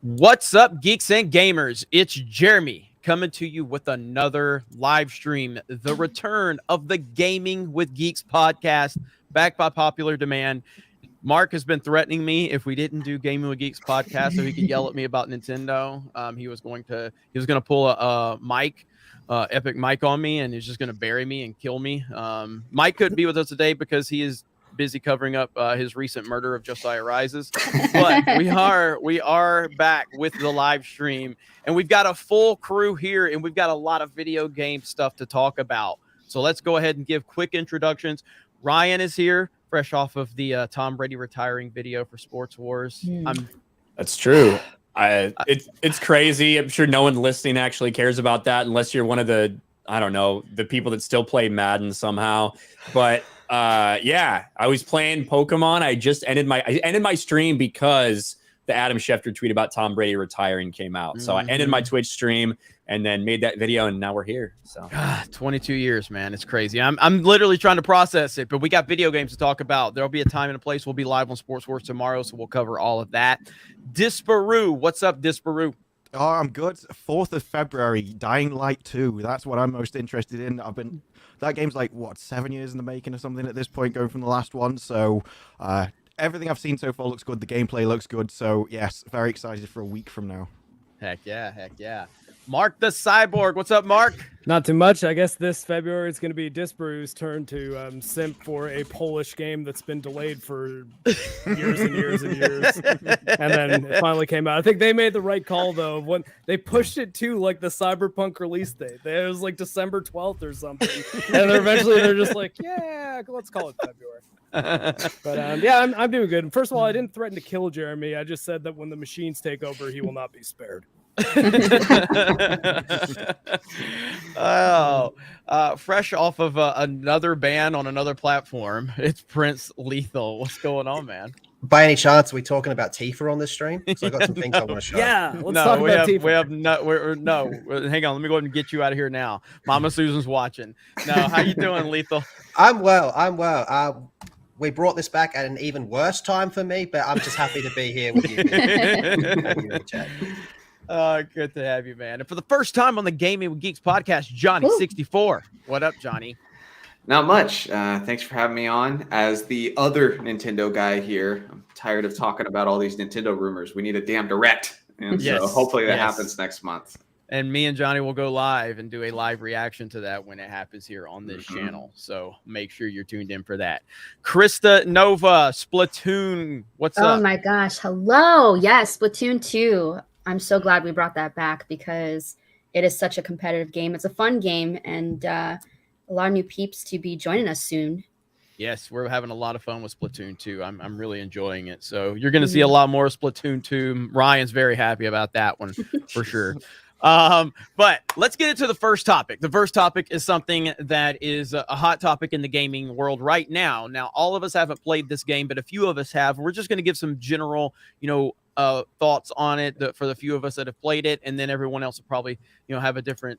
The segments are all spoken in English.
What's up, geeks and gamers? It's Jeremy coming to you with another live stream, the return of the Gaming with Geeks podcast, back by popular demand. Mark has been threatening me if we didn't do Gaming with Geeks podcast, so he could yell at me about Nintendo. He was going to pull a Epic Mike on me, and he's just going to bury me and kill me. Mike couldn't be with us today because he is busy covering up his recent murder of Josiah Rises, but we are back with the live stream, and we've got a full crew here, and we've got a lot of video game stuff to talk about. So let's go ahead and give quick introductions. Ryan is here, fresh off of the Tom Brady retiring video for Sports Wars. That's true. It's crazy. I'm sure no one listening actually cares about that unless you're one of the, I don't know, the people that still play Madden somehow. But yeah, I was playing Pokemon. I ended my stream because the Adam Schefter tweet about Tom Brady retiring came out. So I ended my Twitch stream and then made that video, and now we're here. So 22 years, man. It's crazy. I'm literally trying to process it, but we got video games to talk about. There'll be a time and a place. We'll be live on Sports Wars tomorrow, so we'll cover all of that. Disparu, what's up, Disparu? Oh, I'm good. 4th of February, Dying Light 2. That's what I'm most interested in. That game's like, what, 7 years in the making or something at this point, going from the last one. So everything I've seen so far looks good. The gameplay looks good. So yes, very excited for a week from now. Heck yeah. Mark the Cyborg, what's up, Mark? Not too much. I guess this February it's going to be Disparu's turn to simp for a Polish game that's been delayed for years and years and years. And then it finally came out. I think they made the right call, though, when they pushed it to like the Cyberpunk release date. It was like December 12th or something. And they're just like, yeah, let's call it February. But yeah, I'm doing good. And first of all, I didn't threaten to kill Jeremy. I just said that when the machines take over, he will not be spared. Fresh off of another ban on another platform, it's Prince Lethal. What's going on, man? By any chance, are we talking about Tifa on this stream? Because I've got some things I want to show. Yeah, let's talk about Tifa. Hang on, let me go ahead and get you out of here now. Mama Susan's watching. No, how you doing, Lethal? I'm well. We brought this back at an even worse time for me, but I'm just happy to be here with you. Good to have you, man. And for the first time on the Gaming with Geeks podcast, Johnny64. What up, Johnny? Not much. Thanks for having me on. As the other Nintendo guy here, I'm tired of talking about all these Nintendo rumors. We need a damn direct. And so hopefully that happens next month. And me and Johnny will go live and do a live reaction to that when it happens here on this channel. So make sure you're tuned in for that. Krista Nova, Splatoon. What's up? Oh my gosh. Hello. Yes, Splatoon 2. I'm so glad we brought that back because it is such a competitive game. It's a fun game, and a lot of new peeps to be joining us soon. Yes, we're having a lot of fun with Splatoon 2. I'm really enjoying it. So you're going to see a lot more Splatoon 2. Ryan's very happy about that one for sure. But let's get into the first topic. The first topic is something that is a hot topic in the gaming world right now. Now, all of us haven't played this game, but a few of us have. We're just going to give some general, thoughts on it for the few of us that have played it, and then everyone else will probably, have a different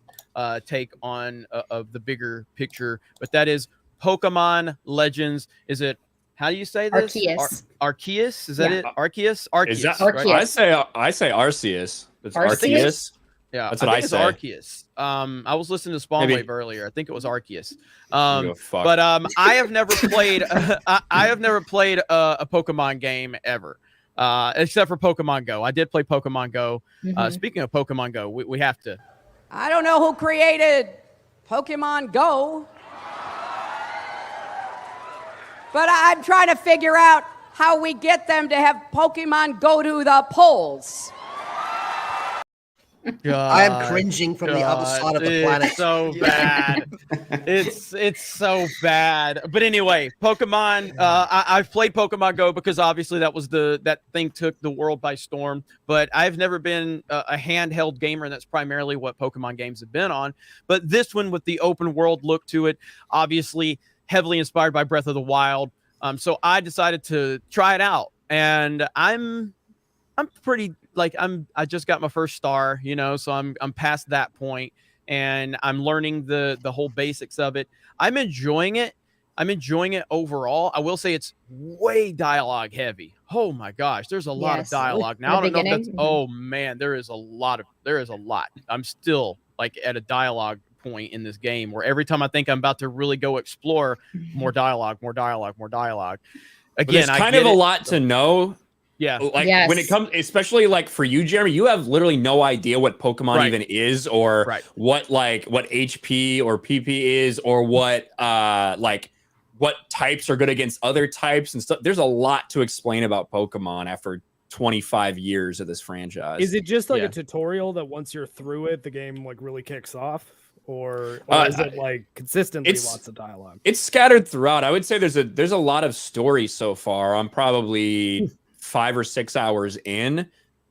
take on of the bigger picture. But that is Pokemon Legends. Is it? How do you say this? Arceus. Arceus? Is that it? Arceus? Arceus. Arceus. I say Arceus. It's Arceus? Yeah, that's what I say. Arceus. I was listening to Spawnwave earlier. I think it was Arceus. But I have never played. I have never played a Pokemon game ever, except for Pokemon Go. I did play Pokemon Go. Speaking of Pokemon Go, we have to. I don't know who created Pokemon Go, but I'm trying to figure out how we get them to have Pokemon go to the polls. I am cringing from the other side of the planet. It's so bad. it's so bad. But anyway, Pokemon. I've played Pokemon Go because obviously that thing took the world by storm. But I've never been a handheld gamer, and that's primarily what Pokemon games have been on. But this one with the open world look to it, obviously heavily inspired by Breath of the Wild. So I decided to try it out, and I'm pretty. I just got my first star, so I'm past that point, and I'm learning the whole basics of it. I'm enjoying it. I'm enjoying it overall. I will say it's way dialogue heavy. Oh my gosh, there's a lot of Yes. dialogue. In Now the I don't know if that's beginning? oh man, there is a lot. I'm still like at a dialogue point in this game where every time I think I'm about to really go explore, more dialogue. But Again, there's I kind get of a it. lot to know. Yeah. Like when it Yes. comes, especially like for you, Jeremy, you have literally no idea what Pokemon Right. even is, or Right. what HP or PP is, or what what types are good against other types and stuff. There's a lot to explain about Pokemon after 25 years of this franchise. Is it just like Yeah. a tutorial that once you're through it, the game like really kicks off, or is it like consistently lots of dialogue? It's scattered throughout. I would say there's a lot of story so far. I'm probably 5 or 6 hours in,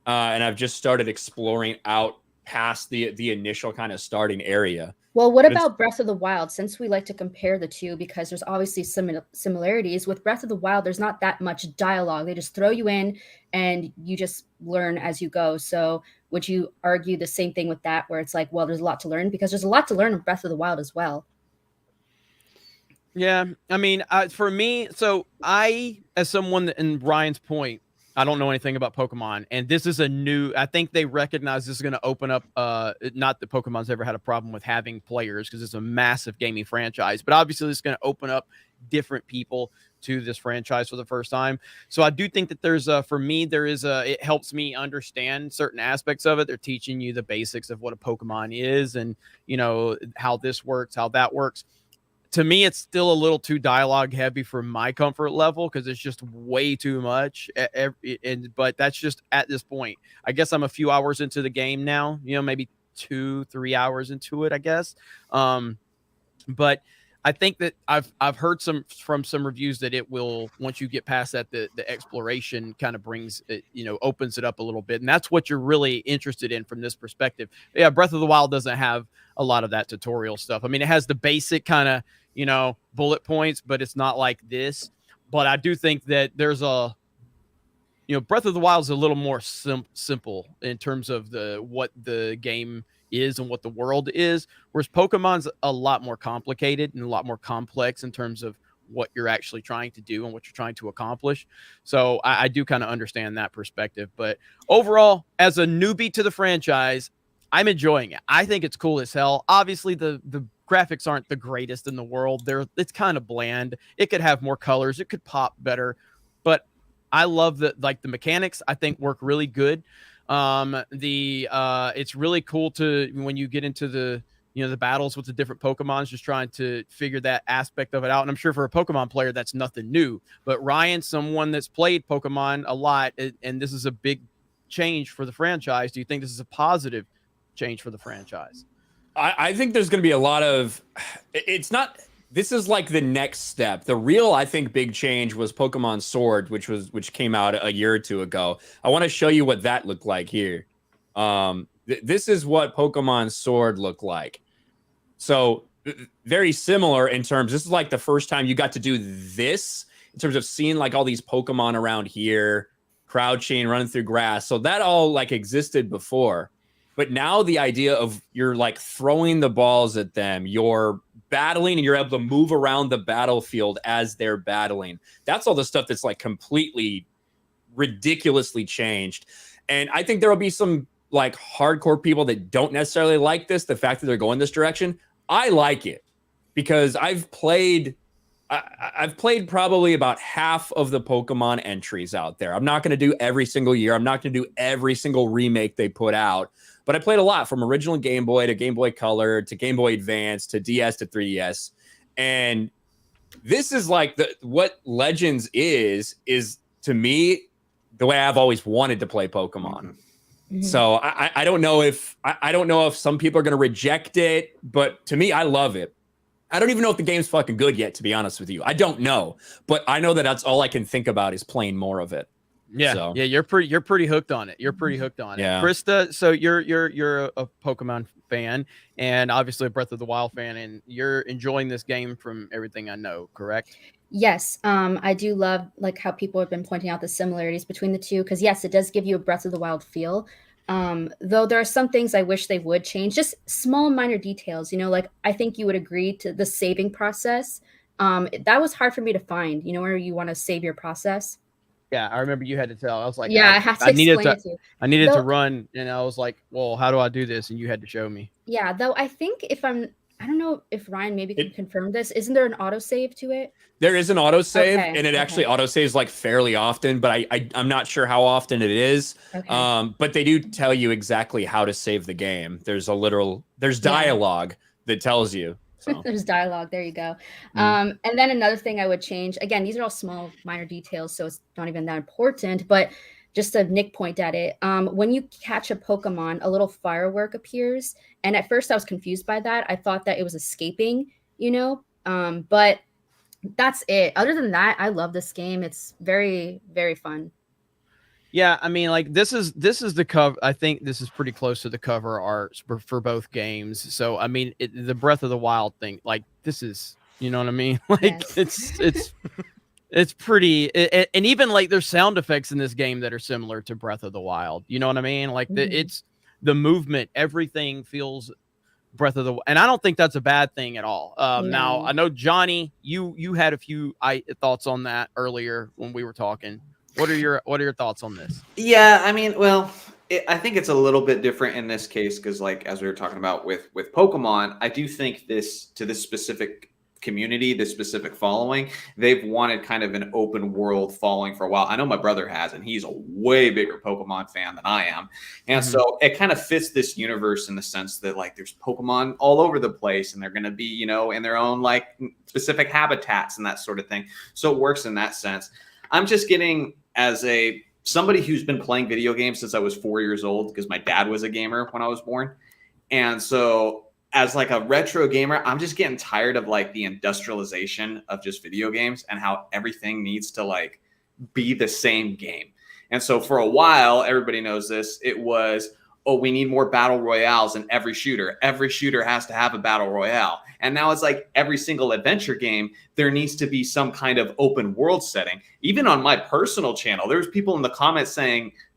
and I've just started exploring out past the initial kind of starting area. Well, what But it's- about Breath of the Wild? Since we like to compare the two because there's obviously some similarities, with Breath of the Wild, there's not that much dialogue. They just throw you in and you just learn as you go. So would you argue the same thing with that, where it's like, well, there's a lot to learn? Because there's a lot to learn in Breath of the Wild as well. Yeah, I mean, for me, so as someone that, in Ryan's point, I don't know anything about Pokemon, and this is I think they recognize this is going to open up, not that Pokemon's ever had a problem with having players because it's a massive gaming franchise, but obviously this is going to open up different people to this franchise for the first time. So I do think that it helps me understand certain aspects of it. They're teaching you the basics of what a Pokemon is and, how this works, how that works. To me, it's still a little too dialogue heavy for my comfort level because it's just way too much. But that's just at this point. I guess I'm a few hours into the game now, maybe 2-3 hours into it, I guess. But I think that I've heard from some reviews that it will, once you get past that, the exploration kind of brings it, opens it up a little bit. And that's what you're really interested in from this perspective. Yeah, Breath of the Wild doesn't have a lot of that tutorial stuff. I mean, it has the basic kind of, bullet points, but it's not like this. But I do think that there's Breath of the Wild is a little more simple in terms of what the game is and what the world is, whereas Pokemon's a lot more complicated and a lot more complex in terms of what you're actually trying to do and what you're trying to accomplish. So I do kind of understand that perspective. But overall, as a newbie to the franchise, I'm enjoying it. I think it's cool as hell. Obviously, the graphics aren't the greatest in the world. It's kind of bland. It could have more colors. It could pop better. But I love the mechanics, I think, work really good. It's really cool when you get into the battles with the different Pokemons, just trying to figure that aspect of it out. And I'm sure for a Pokemon player, that's nothing new. But Ryan, someone that's played Pokemon a lot, and this is a big change for the franchise. Do you think this is a positive change for the franchise? I think there's going to be a lot of. This is like the next step. The real, I think, big change was Pokemon Sword, which came out a year or two ago. I want to show you what that looked like here. This is what Pokemon Sword looked like. So very similar in terms. This is like the first time you got to do this in terms of seeing like all these Pokemon around here, crouching, running through grass. So that all like existed before. But now the idea of you're like throwing the balls at them, you're battling, and you're able to move around the battlefield as they're battling. That's all the stuff that's like completely ridiculously changed. And I think there will be some like hardcore people that don't necessarily like this, the fact that they're going this direction. I like it because I've played probably about half of the Pokemon entries out there. I'm not going to do every single year. I'm not going to do every single remake they put out. But I played a lot, from original Game Boy to Game Boy Color to Game Boy Advance to DS to 3DS. And this is like what Legends is to me the way I've always wanted to play Pokemon. Mm-hmm. So I don't know if some people are going to reject it, but to me, I love it. I don't even know if the game's fucking good yet, to be honest with you. I don't know, but I know that's all I can think about is playing more of it. Yeah, so. Yeah, you're pretty hooked on it. You're pretty hooked on it. Krista, so you're a Pokemon fan and obviously a Breath of the Wild fan, and you're enjoying this game from everything I know, correct? Yes, I do love like how people have been pointing out the similarities between the two, because yes, it does give you a Breath of the Wild feel. Though there are some things I wish they would change, just small minor details, like I think you would agree to the saving process. That was hard for me to find. You know, where you want to save your process. Yeah, I remember you had to tell. I was like, Yeah, I had to I needed explain to, it to you. I needed to Though- run, and I was like, well, how do I do this? And you had to show me. Yeah, though I think I don't know if Ryan maybe can confirm this. Isn't there an autosave to it? There is an autosave, Okay, and it actually autosaves like fairly often, but I'm not sure how often it is. Okay. But they do tell you exactly how to save the game. There's dialogue that tells you. So. There's dialogue. There you go. Mm. And then another thing I would change. Again, these are all small, minor details, so it's not even that important. But just to Nick point at it, when you catch a Pokemon, a little firework appears, and at first I was confused by that. I thought that it was escaping, you know. But that's it. Other than that, I love this game. It's very, very fun. Yeah, I mean, like this is the cover. I think this is pretty close to the cover art for both games. So I mean, the Breath of the Wild thing, like this is, you know what I mean? Like Yes. it's pretty, and even like there's sound effects in this game that are similar to Breath of the Wild. You know what I mean? Like it's the movement, everything feels Breath of the Wild, and I don't think that's a bad thing at all. Now I know Johnny, you had a few thoughts on that earlier when we were talking. What are your thoughts on this? Yeah, I mean, well, I think it's a little bit different in this case because, like, as we were talking about with Pokemon, I do think this specific community, this specific following, they've wanted kind of an open world following for a while. I know my brother has, and he's a way bigger Pokemon fan than I am, and so it kind of fits this universe in the sense that like there's Pokemon all over the place, and they're going to be, you know, in their own like specific habitats and that sort of thing. So it works in that sense. I'm just getting, as somebody who's been playing video games since I was 4 years old, because my dad was a gamer when I was born. And so as like a retro gamer, I'm just getting tired of like the industrialization of just video games and how everything needs to like be the same game. And so for a while, everybody knows this, it was, oh, we need more battle royales in every shooter. Every shooter has to have a battle royale. And now it's like every single adventure game, there needs to be some kind of open world setting. Even on my personal channel, there's people in the comments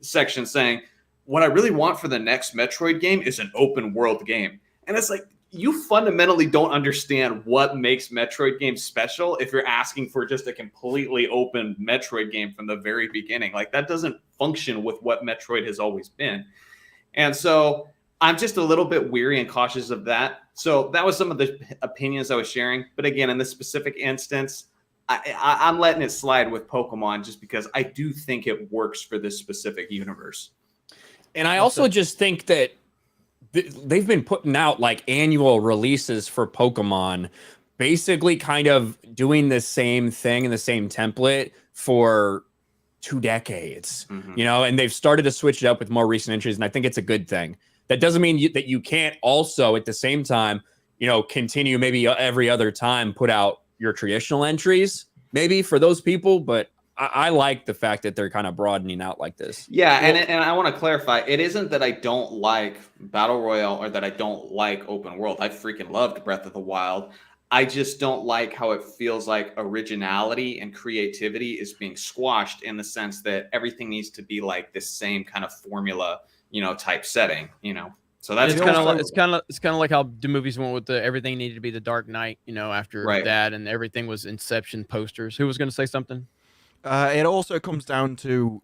section saying, what I really want for the next Metroid game is an open world game. And it's like, you fundamentally don't understand what makes Metroid games special if you're asking for just a completely open Metroid game from the very beginning. Like that doesn't function with what Metroid has always been. And so I'm just a little bit weary and cautious of that. So that was some of the opinions I was sharing. But again, in this specific instance, I'm letting it slide with Pokemon just because I do think it works for this specific universe. And I also just think that they've been putting out like annual releases for Pokemon, basically kind of doing the same thing in the same template for 2 decades, you know, and they've started to switch it up with more recent entries. And I think it's a good thing. That doesn't mean that you can't also at the same time, you know, continue maybe every other time, put out your traditional entries, maybe for those people. But I like the fact that they're kind of broadening out like this. Yeah. And I want to clarify, it isn't that I don't like Battle Royale or that I don't like open world. I freaking loved Breath of the Wild. I just don't like how it feels like originality and creativity is being squashed in the sense that everything needs to be like this same kind of formula, you know, type setting, you know. So that's it's kind of like how the movies went with everything needed to be the Dark Knight, you know, after that, and everything was Inception posters. Who was going to say something? It also comes down to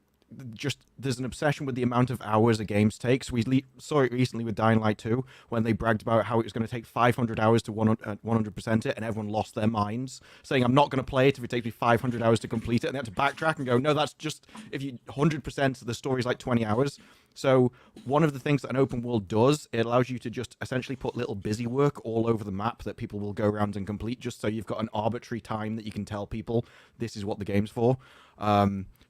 just there's an obsession with the amount of hours a game takes. We saw it recently with Dying Light 2 when they bragged about how it was going to take 500 hours to 100% it, and everyone lost their minds, saying, I'm not going to play it if it takes me 500 hours to complete it. And they had to backtrack and go, no, that's just, if you 100% the story's like 20 hours. So one of the things that an open world does, it allows you to just essentially put little busy work all over the map that people will go around and complete, just so you've got an arbitrary time that you can tell people this is what the game's for.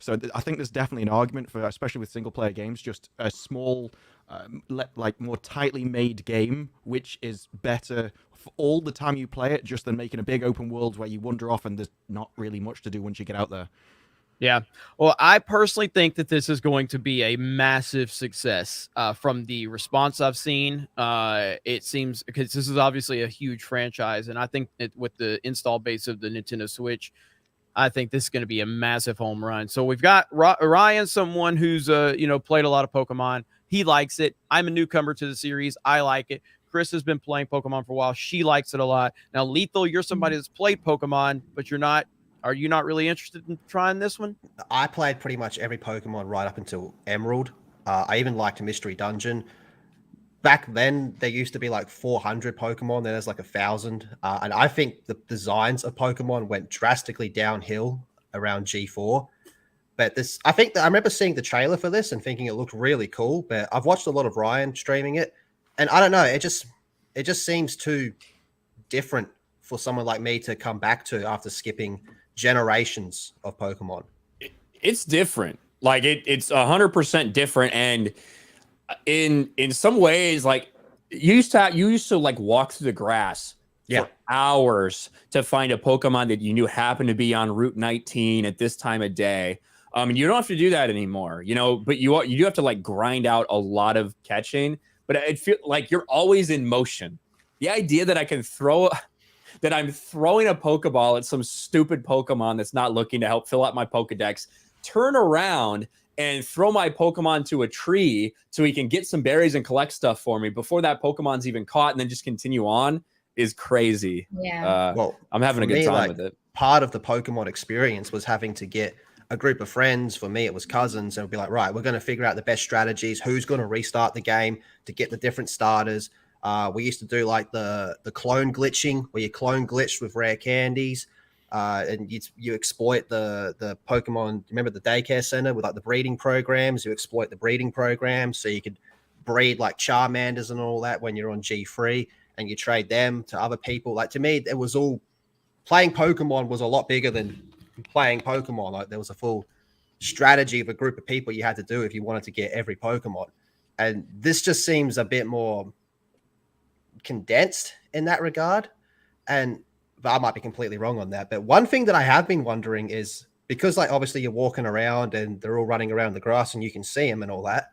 So I think there's definitely an argument for, especially with single player games, just a small, like more tightly made game, which is better for all the time you play it, just than making a big open world where you wander off and there's not really much to do once you get out there. Yeah. Well, I personally think that this is going to be a massive success from the response I've seen. It seems, because this is obviously a huge franchise, and I think with the install base of the Nintendo Switch, I think this is going to be a massive home run. So we've got Ryan, someone who's played a lot of Pokemon. He likes it. I'm a newcomer to the series. I like it. Chris has been playing Pokemon for a while. She likes it a lot. Now, Lethal, you're somebody that's played Pokemon, but are you not really interested in trying this one? I played pretty much every Pokemon right up until Emerald. I even liked Mystery Dungeon. Back then, there used to be like 400 Pokemon. Then there's like 1,000. And I think the designs of Pokemon went drastically downhill around G4. But I remember seeing the trailer for this and thinking it looked really cool. But I've watched a lot of Ryan streaming it, and I don't know. It just seems too different for someone like me to come back to after skipping generations of Pokemon. It's different. Like it's 100% different, and in some ways, like you used to like walk through the grass for hours to find a Pokemon that you knew happened to be on Route 19 at this time of day. You don't have to do that anymore, but you do have to like grind out a lot of catching, but it feels like you're always in motion. The idea that I'm throwing a Pokeball at some stupid Pokemon that's not looking to help fill out my Pokedex, turn around and throw my Pokemon to a tree so he can get some berries and collect stuff for me before that Pokemon's even caught and then just continue on is crazy. Yeah. Well, I'm having a good time with it. Part of the Pokemon experience was having to get a group of friends. For me, it was cousins, and it'd be like, right, we're going to figure out the best strategies. Who's going to restart the game to get the different starters? We used to do like the clone glitching, where you clone glitched with rare candies, and you exploit the Pokemon. Remember the daycare center with like the breeding programs? You exploit the breeding programs so you could breed like Charmanders and all that when you're on G3, and you trade them to other people. Like, to me, it was all playing Pokemon was a lot bigger than playing Pokemon. Like, there was a full strategy of a group of people you had to do if you wanted to get every Pokemon, and this just seems a bit more condensed in that regard. And I might be completely wrong on that, but one thing that I have been wondering is, because like obviously you're walking around and they're all running around the grass and you can see them and all that,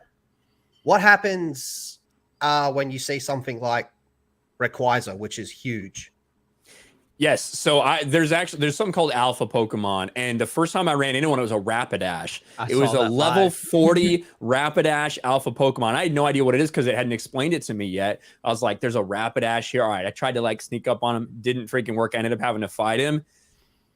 what happens when you see something like Rayquaza, which is huge? Yes, so there's something called Alpha Pokemon, and the first time I ran into one, it was a Rapidash. It was a level 40 Rapidash Alpha Pokemon. I had no idea what it is because it hadn't explained it to me yet. I was like, "There's a Rapidash here." All right, I tried to like sneak up on him, didn't freaking work. I ended up having to fight him,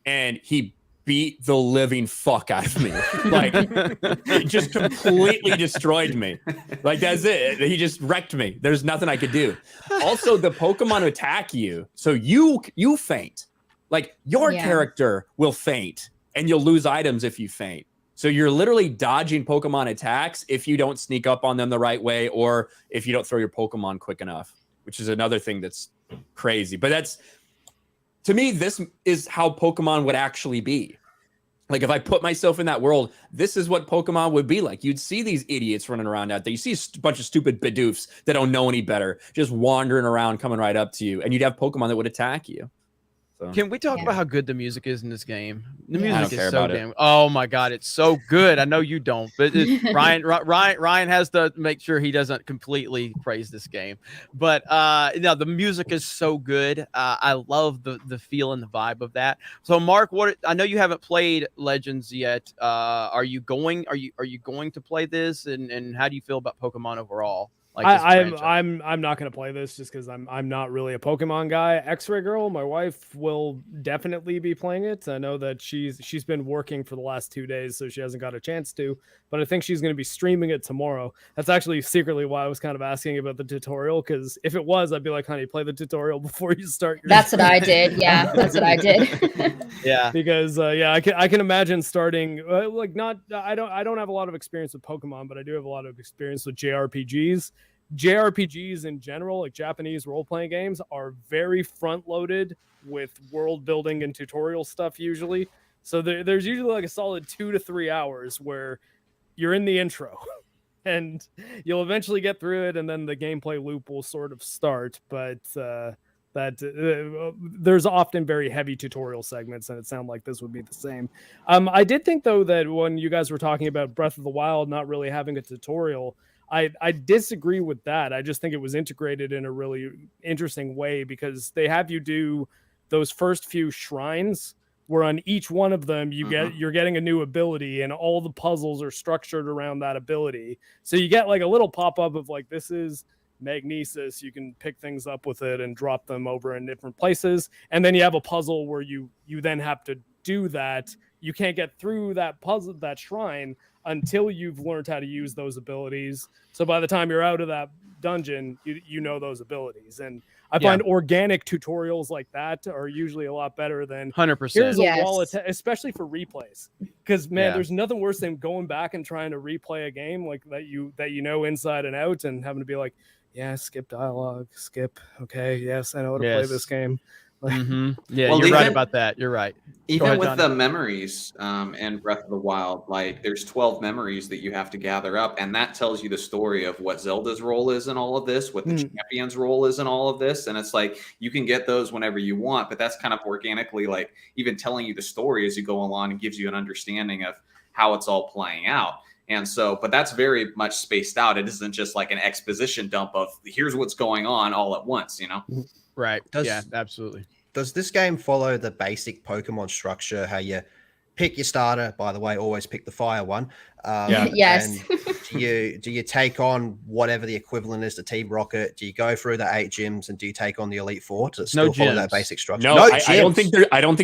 and he beat the living fuck out of me. Like, it just completely destroyed me. Like, that's it. He just wrecked me. There's nothing I could do. Also, the Pokemon attack you, so you faint. Like, your character will faint, and you'll lose items if you faint. So you're literally dodging Pokemon attacks if you don't sneak up on them the right way, or if you don't throw your Pokemon quick enough, which is another thing that's crazy. But that's, to me, this is how Pokemon would actually be. Like, if I put myself in that world, this is what Pokemon would be like. You'd see these idiots running around out there. You see a bunch of stupid Bidoofs that don't know any better, just wandering around, coming right up to you. And you'd have Pokemon that would attack you. So. Can we talk about how good the music is in this game? The I don't music care is so about damn. Oh my god, it's so good. I know you don't, but Ryan has to make sure he doesn't completely praise this game. But no, the music is so good. I love the feel and the vibe of that. So Mark, I know you haven't played Legends yet. Are you going to play this? And how do you feel about Pokemon overall? Like, I'm not gonna play this just because I'm not really a Pokemon guy. X-Ray Girl, my wife, will definitely be playing it. I know that she's been working for the last 2 days, so she hasn't got a chance to. But I think she's gonna be streaming it tomorrow. That's actually secretly why I was kind of asking about the tutorial, because if it was, I'd be like, honey, play the tutorial before you start. That's what I did. Yeah, that's what I did. Yeah, because I can imagine starting I don't have a lot of experience with Pokemon, but I do have a lot of experience with JRPGs. JRPGs in general, like Japanese role-playing games, are very front-loaded with world building and tutorial stuff usually. So there's usually like a solid 2 to 3 hours where you're in the intro and you'll eventually get through it, and then the gameplay loop will sort of start. But there's often very heavy tutorial segments, and it sounded like this would be the same. I did think, though, that when you guys were talking about Breath of the Wild not really having a tutorial, I disagree with that. I just think it was integrated in a really interesting way, because they have you do those first few shrines where on each one of them you're getting a new ability, and all the puzzles are structured around that ability. So you get like a little pop-up of like, this is magnesis. You can pick things up with it and drop them over in different places. And then you have a puzzle where you then have to do that. You can't get through that puzzle, that shrine, until you've learned how to use those abilities. So by the time you're out of that dungeon, you know those abilities. And I find organic tutorials like that are usually a lot better than 100%. here's a Yes. wall attack, especially for replays. Because man, there's nothing worse than going back and trying to replay a game like that you know inside and out, and having to be like, yeah, skip dialogue, skip. Okay, yes, I know how to play this game. Yeah, Well, you're right even- about that. You're right. Even ahead, with Johnny. the memories and Breath of the Wild, like there's 12 memories that you have to gather up, and that tells you the story of what Zelda's role is in all of this, what the champion's role is in all of this, and it's like you can get those whenever you want, but that's kind of organically like even telling you the story as you go along and gives you an understanding of how it's all playing out. And so, but that's very much spaced out. It isn't just like an exposition dump of here's what's going on all at once, you know? Right. Does- Yeah, absolutely. Does this game follow the basic Pokemon structure? How you pick your starter? By the way, always pick the fire one. Yes. And do you take on whatever the equivalent is to Team Rocket? Do you go through the 8 gyms and do you take on the Elite Four? Does it No still follow that gyms. basic structure? No, I don't think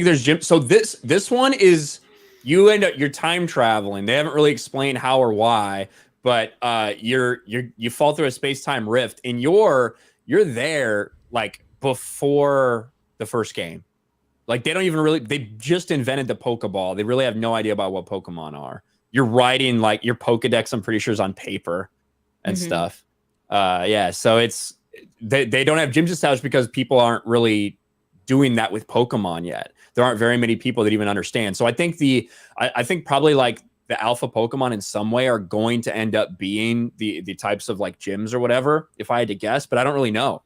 there's gyms. So this one is you're time traveling. They haven't really explained how or why, but you fall through a space-time rift, and you're there like before the first game. Like they just invented the Pokeball. They really have no idea about what Pokemon are. You're writing like your Pokedex, I'm pretty sure, is on paper and stuff. So they don't have gyms established because people aren't really doing that with Pokemon yet. There aren't very many people that even understand. So I think I think probably like the alpha Pokemon in some way are going to end up being the types of like gyms or whatever, if I had to guess, but I don't really know.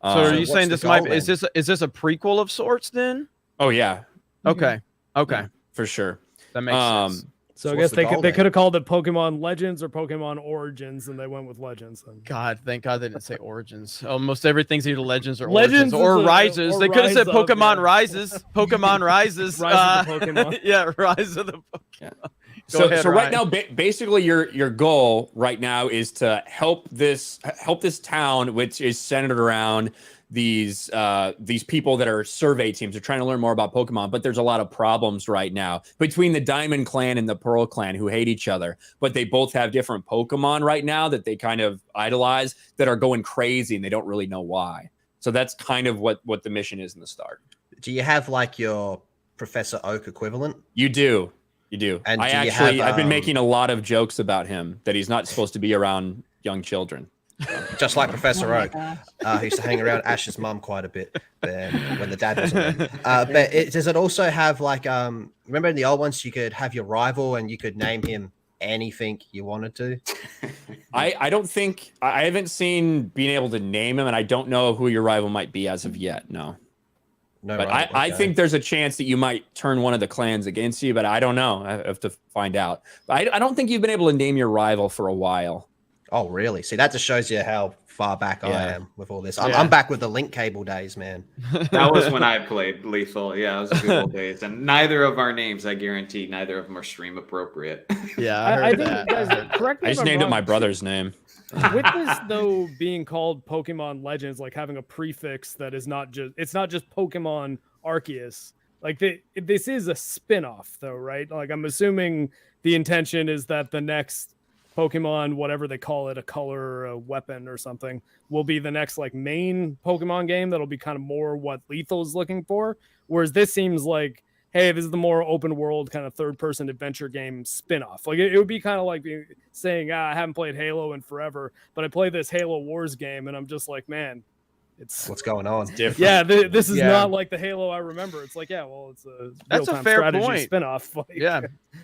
So are you what's saying the this might goal is this a prequel of sorts then? Oh yeah, Okay. Okay. for sure. That makes sense. So I what's guess the they goal could then? have called it Pokemon Legends or Pokemon Origins, and they went with Legends. God, thank God they didn't say Origins. Almost everything's either Legends or Legends Origins or is a- Rises. or They could have said Rise of, Pokemon yeah. Rises. Pokemon Rises. Rise of the Pokemon. Yeah, Rise of the Pokemon. Go So ahead, right Ryan. now, basically, your goal right now is to help this town, which is centered around these people that are survey teams. They're trying to learn more about Pokemon, but there's a lot of problems right now between the Diamond Clan and the Pearl Clan, who hate each other, but they both have different Pokemon right now that they kind of idolize that are going crazy, and they don't really know why. So that's kind of what the mission is in the start. Do you have like your Professor Oak equivalent? You do. And I've been making a lot of jokes about him, that he's not supposed to be around young children. Just like Professor Oh my Oak, gosh. who used to hang around Ash's mum quite a bit when the dad wasn't there. Does it also have like remember in the old ones you could have your rival and you could name him anything you wanted to? I don't think I haven't seen being able to name him, and I don't know who your rival might be as of yet. No. No, But rival, I okay. think there's a chance that you might turn one of the clans against you, but I don't know. I have to find out. But I don't think you've been able to name your rival for a while. Oh, really? See, that just shows you how far back I Yeah. am with all this. Yeah. I'm back with the link cable days, man. That was when I played Lethal. Yeah, it was the good old days. And neither of our names, I guarantee, neither of them are stream appropriate. Yeah, I I heard think, that. guys, correct me I if just I'm named it wrong. my brother's name. With this though being called Pokemon Legends, like having a prefix that is not just Pokemon Arceus. Like this is a spin-off though, right? Like I'm assuming the intention is that the next Pokemon, whatever they call it, a color or a weapon or something, will be the next like main Pokemon game that'll be kind of more what Lethal's looking for. Whereas this seems like, hey, this is the more open world kind of third person adventure game spin-off. Like it would be kind of like saying, I haven't played Halo in forever, but I played this Halo Wars game and I'm just like, man, it's What's going on? Different. yeah, this is Yeah. not like the Halo I remember. It's like, yeah, well, it's a That's a real-time fair strategy point. spin-off. Like, Yeah.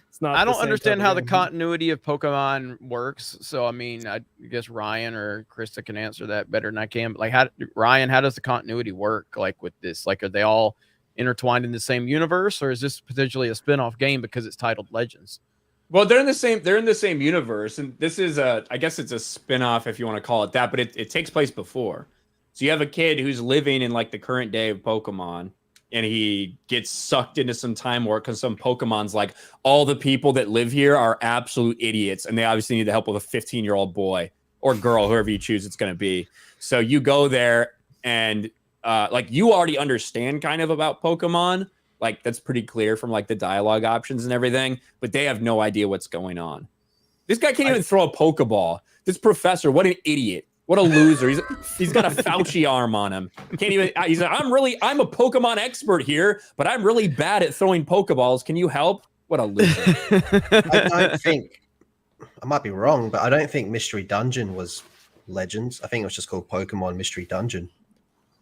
it's not. I the don't same understand type how of the game. continuity of Pokemon works. So I mean, I guess Ryan or Krista can answer that better than I can. But like, Ryan, how does the continuity work? Like with this, like, are they all intertwined in the same universe, or is this potentially a spin-off game because it's titled Legends? Well, they're in the same universe, and this is I guess it's a spin-off if you want to call it that, but it takes place before. So you have a kid who's living in like the current day of Pokemon, and he gets sucked into some time warp because some Pokemon's like, all the people that live here are absolute idiots, and they obviously need the help of a 15-year-old boy. or girl, whoever you choose it's going to be. So you go there and like you already understand kind of about Pokemon. Like that's pretty clear from like the dialogue options and everything, but they have no idea what's going on. This guy can't even throw a Pokeball. This professor, what an idiot. What a loser. He's got a Fauci arm on him. Can't even, he's like, I'm a Pokemon expert here, but I'm really bad at throwing Pokeballs. Can you help? What a loser. I don't think, I might be wrong, but I don't think Mystery Dungeon was Legends. I think it was just called Pokemon Mystery Dungeon.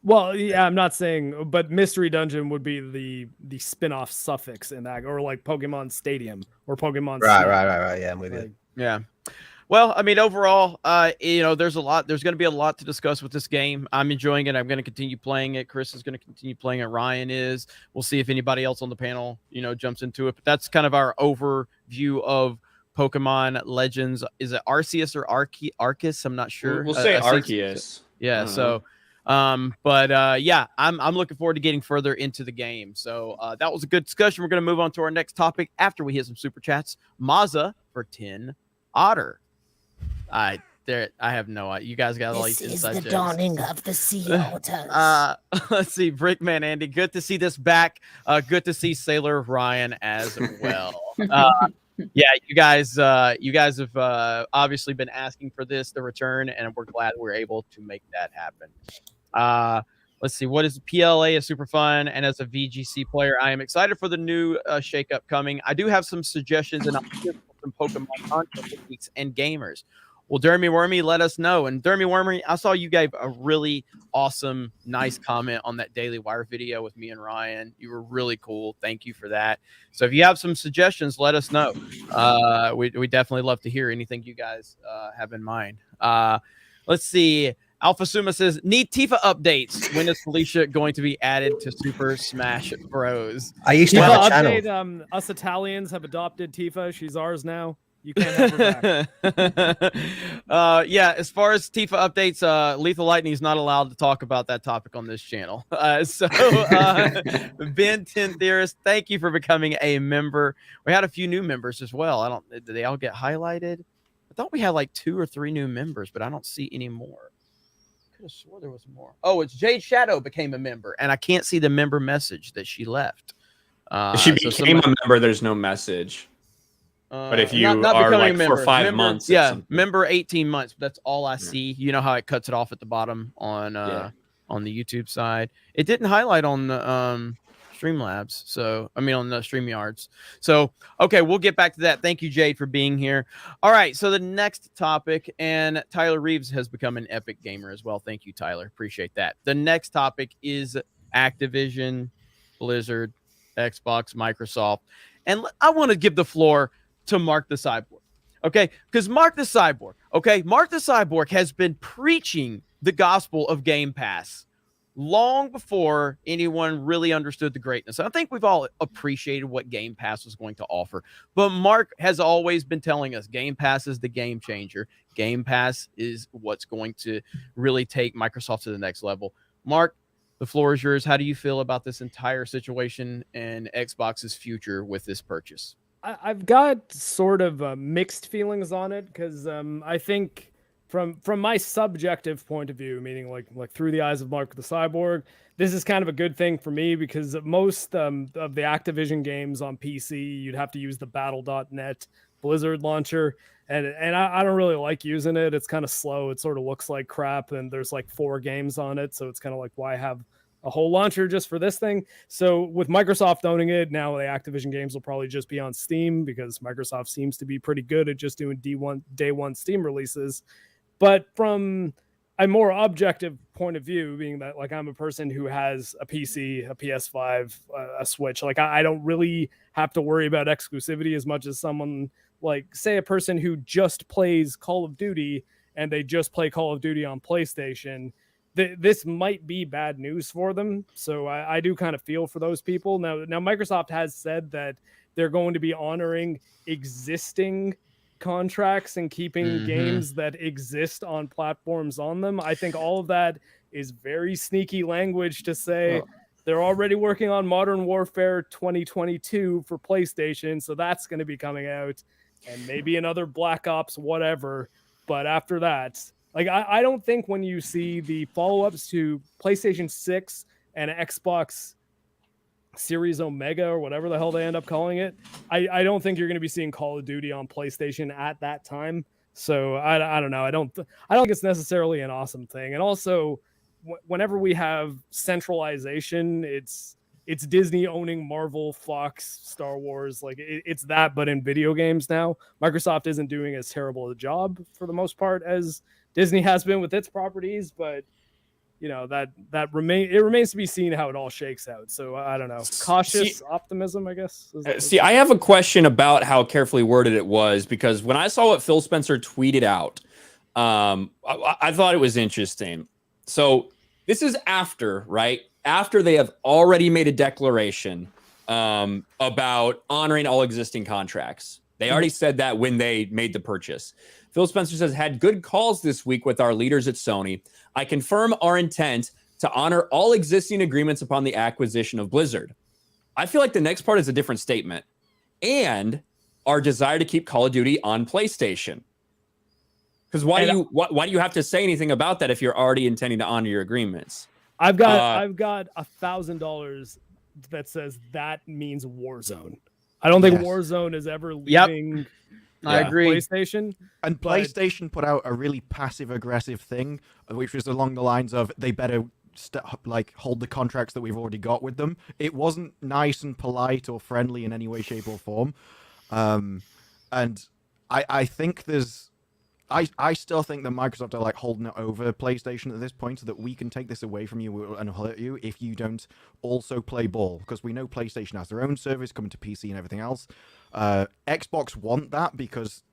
Well, yeah, I'm not saying, but Mystery Dungeon would be the spin-off suffix in that, or like Pokemon Stadium or Pokemon. Right. Yeah, I'm with you. Yeah. Well, I mean, overall, there's going to be a lot to discuss with this game. I'm enjoying it. I'm going to continue playing it. Chris is going to continue playing it. Ryan is. We'll see if anybody else on the panel, jumps into it. But that's kind of our overview of Pokemon Legends. Is it Arceus or Arceus? I'm not sure. We'll say Arceus. Yeah. So, I'm looking forward to getting further into the game. So that was a good discussion. We're going to move on to our next topic after we hit some super chats. Maza for 10 Otter. I have no idea. You guys got all these inside jokes. This is the dawning of the sea otters. Let's see, Brickman Andy. Good to see this back. Good to see Sailor Ryan as well. Yeah, you guys have obviously been asking for the return, and we're glad we're able to make that happen. Let's see, what is PLA is super fun, and as a VGC player, I am excited for the new shakeup coming. I do have some suggestions and some Pokemon content for geeks and gamers. Well, Dermy Wormy, let us know. And Dermy Wormy, I saw you gave a really awesome, nice comment on that Daily Wire video with me and Ryan. You were really cool. Thank you for that. So if you have some suggestions, let us know. We definitely love to hear anything you guys have in mind. Let's see. Alpha Suma says, need Tifa updates. When is Felicia going to be added to Super Smash Bros? I used to have a channel. Update, us Italians have adopted Tifa. She's ours now. You can't have her back. Yeah, as far as Tifa updates, Lethal Lightning is not allowed to talk about that topic on this channel. Ben 10 Theorist, thank you for becoming a member. We had a few new members as well. Did they all get highlighted? I thought we had like 2 or 3 new members, but I don't see any more. Could have swore there was more. Oh, it's Jade Shadow became a member, and I can't see the member message that she left. If she became a member, there's no message. But if you not are like member, for 5 member, months, member 18 months. But that's all I see. You know how it cuts it off at the bottom on the YouTube side. It didn't highlight on the Streamlabs. So I mean on the StreamYards. So okay, we'll get back to that. Thank you, Jade, for being here. All right, so the next topic, and Tyler Reeves has become an epic gamer as well. Thank you, Tyler. Appreciate that. The next topic is Activision, Blizzard, Xbox, Microsoft, and I want to give the floor to Mark the Cyborg. Okay, because Mark the Cyborg has been preaching the gospel of Game Pass long before anyone really understood the greatness. I think we've all appreciated what Game Pass was going to offer. But Mark has always been telling us Game Pass is the game changer. Game Pass is what's going to really take Microsoft to the next level. Mark, the floor is yours. How do you feel about this entire situation and Xbox's future with this purchase? I've got sort of mixed feelings on it because I think from my subjective point of view, meaning like through the eyes of Mark the Cyborg, this is kind of a good thing for me because most of the Activision games on PC, you'd have to use the Battle.net Blizzard launcher, and I don't really like using it. It's kind of slow. It sort of looks like crap, and there's like 4 games on it, so it's kind of like, why have a whole launcher just for this thing? So with Microsoft owning it, now the Activision games will probably just be on Steam because Microsoft seems to be pretty good at just doing day one Steam releases. But from a more objective point of view, being that like I'm a person who has a PC, a PS5, a Switch, like I don't really have to worry about exclusivity as much as someone like, say, a person who just plays Call of Duty and they just play Call of Duty on PlayStation. This might be bad news for them. So I do kind of feel for those people. Now Microsoft has said that they're going to be honoring existing contracts and keeping games that exist on platforms on them. I think all of that is very sneaky language to say they're already working on Modern Warfare 2022 for PlayStation. So that's going to be coming out, and maybe another Black Ops, whatever. But after that, like I don't think when you see the follow-ups to PlayStation 6 and Xbox Series Omega or whatever the hell they end up calling it, I don't think you're going to be seeing Call of Duty on PlayStation at that time. So I don't know. I don't think it's necessarily an awesome thing. And also, whenever we have centralization, it's Disney owning Marvel, Fox, Star Wars. Like it's that, but in video games now. Microsoft isn't doing as terrible a job for the most part as Disney has been with its properties, but you know it remains to be seen how it all shakes out. So I don't know. Cautious optimism, I guess. I have a question about how carefully worded it was, because when I saw what Phil Spencer tweeted out, I thought it was interesting. So this is after, right? After they have already made a declaration about honoring all existing contracts. They already said that when they made the purchase. Phil Spencer says, had good calls this week with our leaders at Sony. I confirm our intent to honor all existing agreements upon the acquisition of Blizzard. I feel like the next part is a different statement. And our desire to keep Call of Duty on PlayStation. Because why do you have to say anything about that if you're already intending to honor your agreements? I've got $1,000 that says that means Warzone. I don't think Warzone is ever leaving. I agree. PlayStation. And PlayStation put out a really passive-aggressive thing, which was along the lines of they better hold the contracts that we've already got with them. It wasn't nice and polite or friendly in any way, shape, or form. And I think I still think that Microsoft are holding it over PlayStation at this point so that we can take this away from you and hurt you if you don't also play ball. Because we know PlayStation has their own service coming to PC and everything else. Xbox want that because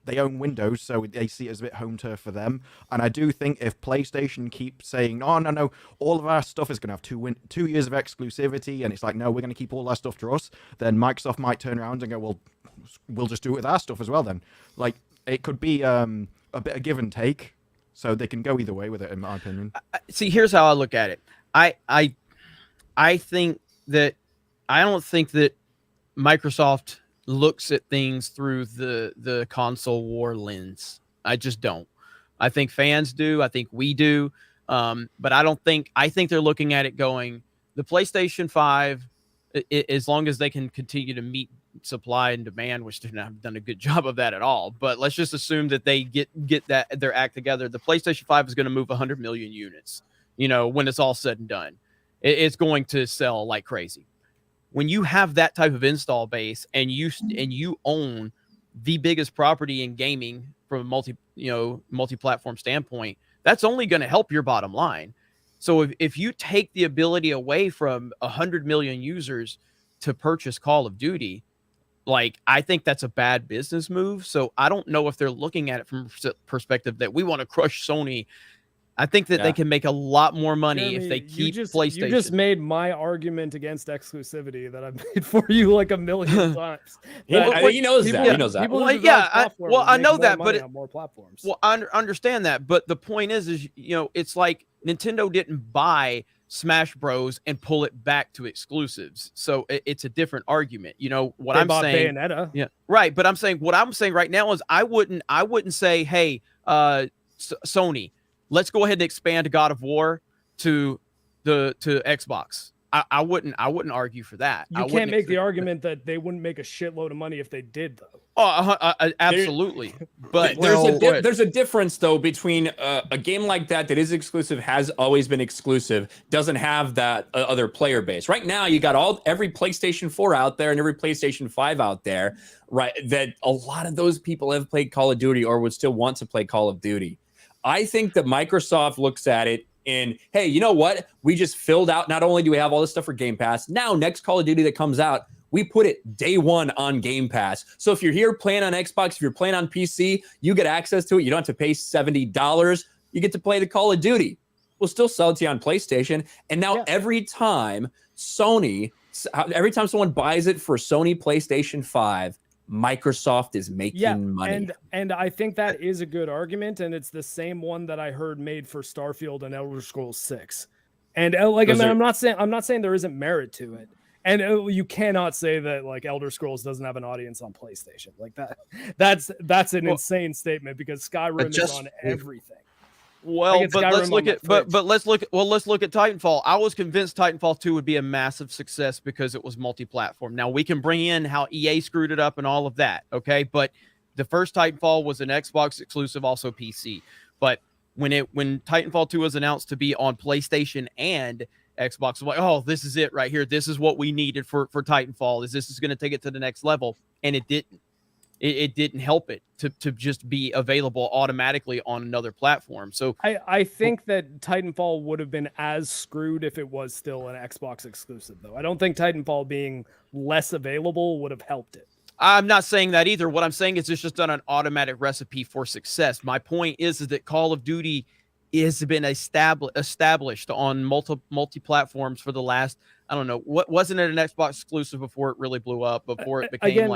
they own Windows, so they see it as a bit home turf for them. And I do think if PlayStation keeps saying, no, all of our stuff is going to have 2 years of exclusivity, and it's like, no, we're going to keep all our stuff to us, then Microsoft might turn around and go, well, we'll just do it with our stuff as well then. It could be a bit of give and take, so they can go either way with it, in my opinion. See, here's how I look at it. I think that I don't think that Microsoft looks at things through the console war lens. I just don't. I think fans do. I think we do. But I think they're looking at it going, the PlayStation 5, as long as they can continue to meet supply and demand, which they've not done a good job of that at all. But let's just assume that they get that their act together. The PlayStation 5 is going to move 100 million units. When it's all said and done, it's going to sell like crazy. When you have that type of install base and you own the biggest property in gaming from a multi-platform standpoint, that's only going to help your bottom line. So if you take the ability away from 100 million users to purchase Call of Duty, I think that's a bad business move. So I don't know if they're looking at it from a perspective that we want to crush Sony. I think that they can make a lot more money if they keep PlayStation. You just made my argument against exclusivity that I've made for you like a million times. He knows that. He knows that. I know that, but more platforms. Well, I understand that, but the point is it's like Nintendo didn't buy Smash Bros and pull it back to exclusives, so it's a different argument. What I'm saying, Bayonetta. Yeah, right. But what I'm saying right now is I wouldn't say, hey, Sony, let's go ahead and expand God of War to Xbox. I wouldn't argue for that. You can't make the argument that they wouldn't make a shitload of money if they did, though. Oh, absolutely. But there's a difference though between a game like that is exclusive, has always been exclusive, doesn't have that other player base. Right now, you got every PlayStation 4 out there and every PlayStation 5 out there, right? That a lot of those people have played Call of Duty or would still want to play Call of Duty. I think that Microsoft looks at it and, hey, you know what? We just filled out, not only do we have all this stuff for Game Pass, now next Call of Duty that comes out, we put it day one on Game Pass. So if you're here playing on Xbox, if you're playing on PC, you get access to it. You don't have to pay $70. You get to play the Call of Duty. We'll still sell it to you on PlayStation. And now every time someone buys it for Sony PlayStation 5, Microsoft is making money. And I think that is a good argument, and it's the same one that I heard made for Starfield and Elder Scrolls 6. And I'm not saying there isn't merit to it. And you cannot say that like Elder Scrolls doesn't have an audience on PlayStation. Like that's an insane statement because Skyrim is on everything. Well, but let's look at let's look at Titanfall. I was convinced Titanfall 2 would be a massive success because it was multi-platform. Now we can bring in how EA screwed it up and all of that, okay? But the first Titanfall was an Xbox exclusive, also PC. But when Titanfall 2 was announced to be on PlayStation and Xbox, was like, oh, this is it right here. This is what we needed for Titanfall. This is going to take it to the next level, and it didn't. It didn't help it to just be available automatically on another platform. So I think that Titanfall would have been as screwed if it was still an Xbox exclusive, though. I don't think Titanfall being less available would have helped it. I'm not saying that either. What I'm saying is it's just done an automatic recipe for success. My point is that Call of Duty has been established on multi-platforms for the last, I don't know, what wasn't it an Xbox exclusive before it really blew up, before it became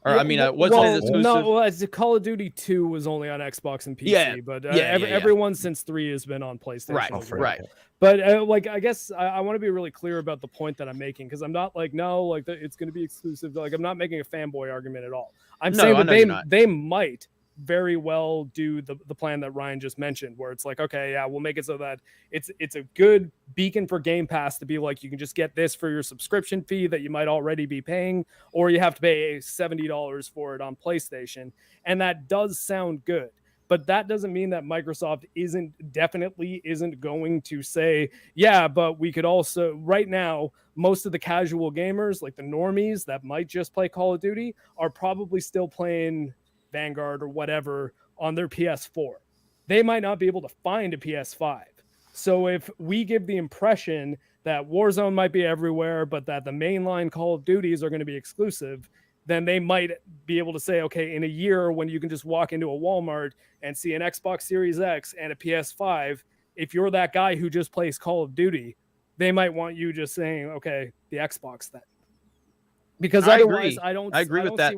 wasn't it exclusive? No, Call of Duty 2 was only on Xbox and PC, but everyone since 3 has been on PlayStation. Right. But I guess I want to be really clear about the point that I'm making because I'm not like, no, like it's going to be exclusive. Like I'm not making a fanboy argument at all. I'm saying that they might very well do the plan that Ryan just mentioned, where it's like, okay, yeah, we'll make it so that it's a good beacon for Game Pass to be like, you can just get this for your subscription fee that you might already be paying, or you have to pay $70 for it on PlayStation. And that does sound good. But that doesn't mean that Microsoft definitely isn't going to say, yeah, but we could also, right now, most of the casual gamers, like the normies that might just play Call of Duty, are probably still playing Vanguard or whatever on their PS4. They might not be able to find a PS5. So if we give the impression that Warzone might be everywhere, but that the mainline Call of Duties are going to be exclusive, then they might be able to say, okay, in a year when you can just walk into a Walmart and see an Xbox Series X and a PS5, if you're that guy who just plays Call of Duty, they might want you just saying, okay, the Xbox then. Because otherwise, I don't see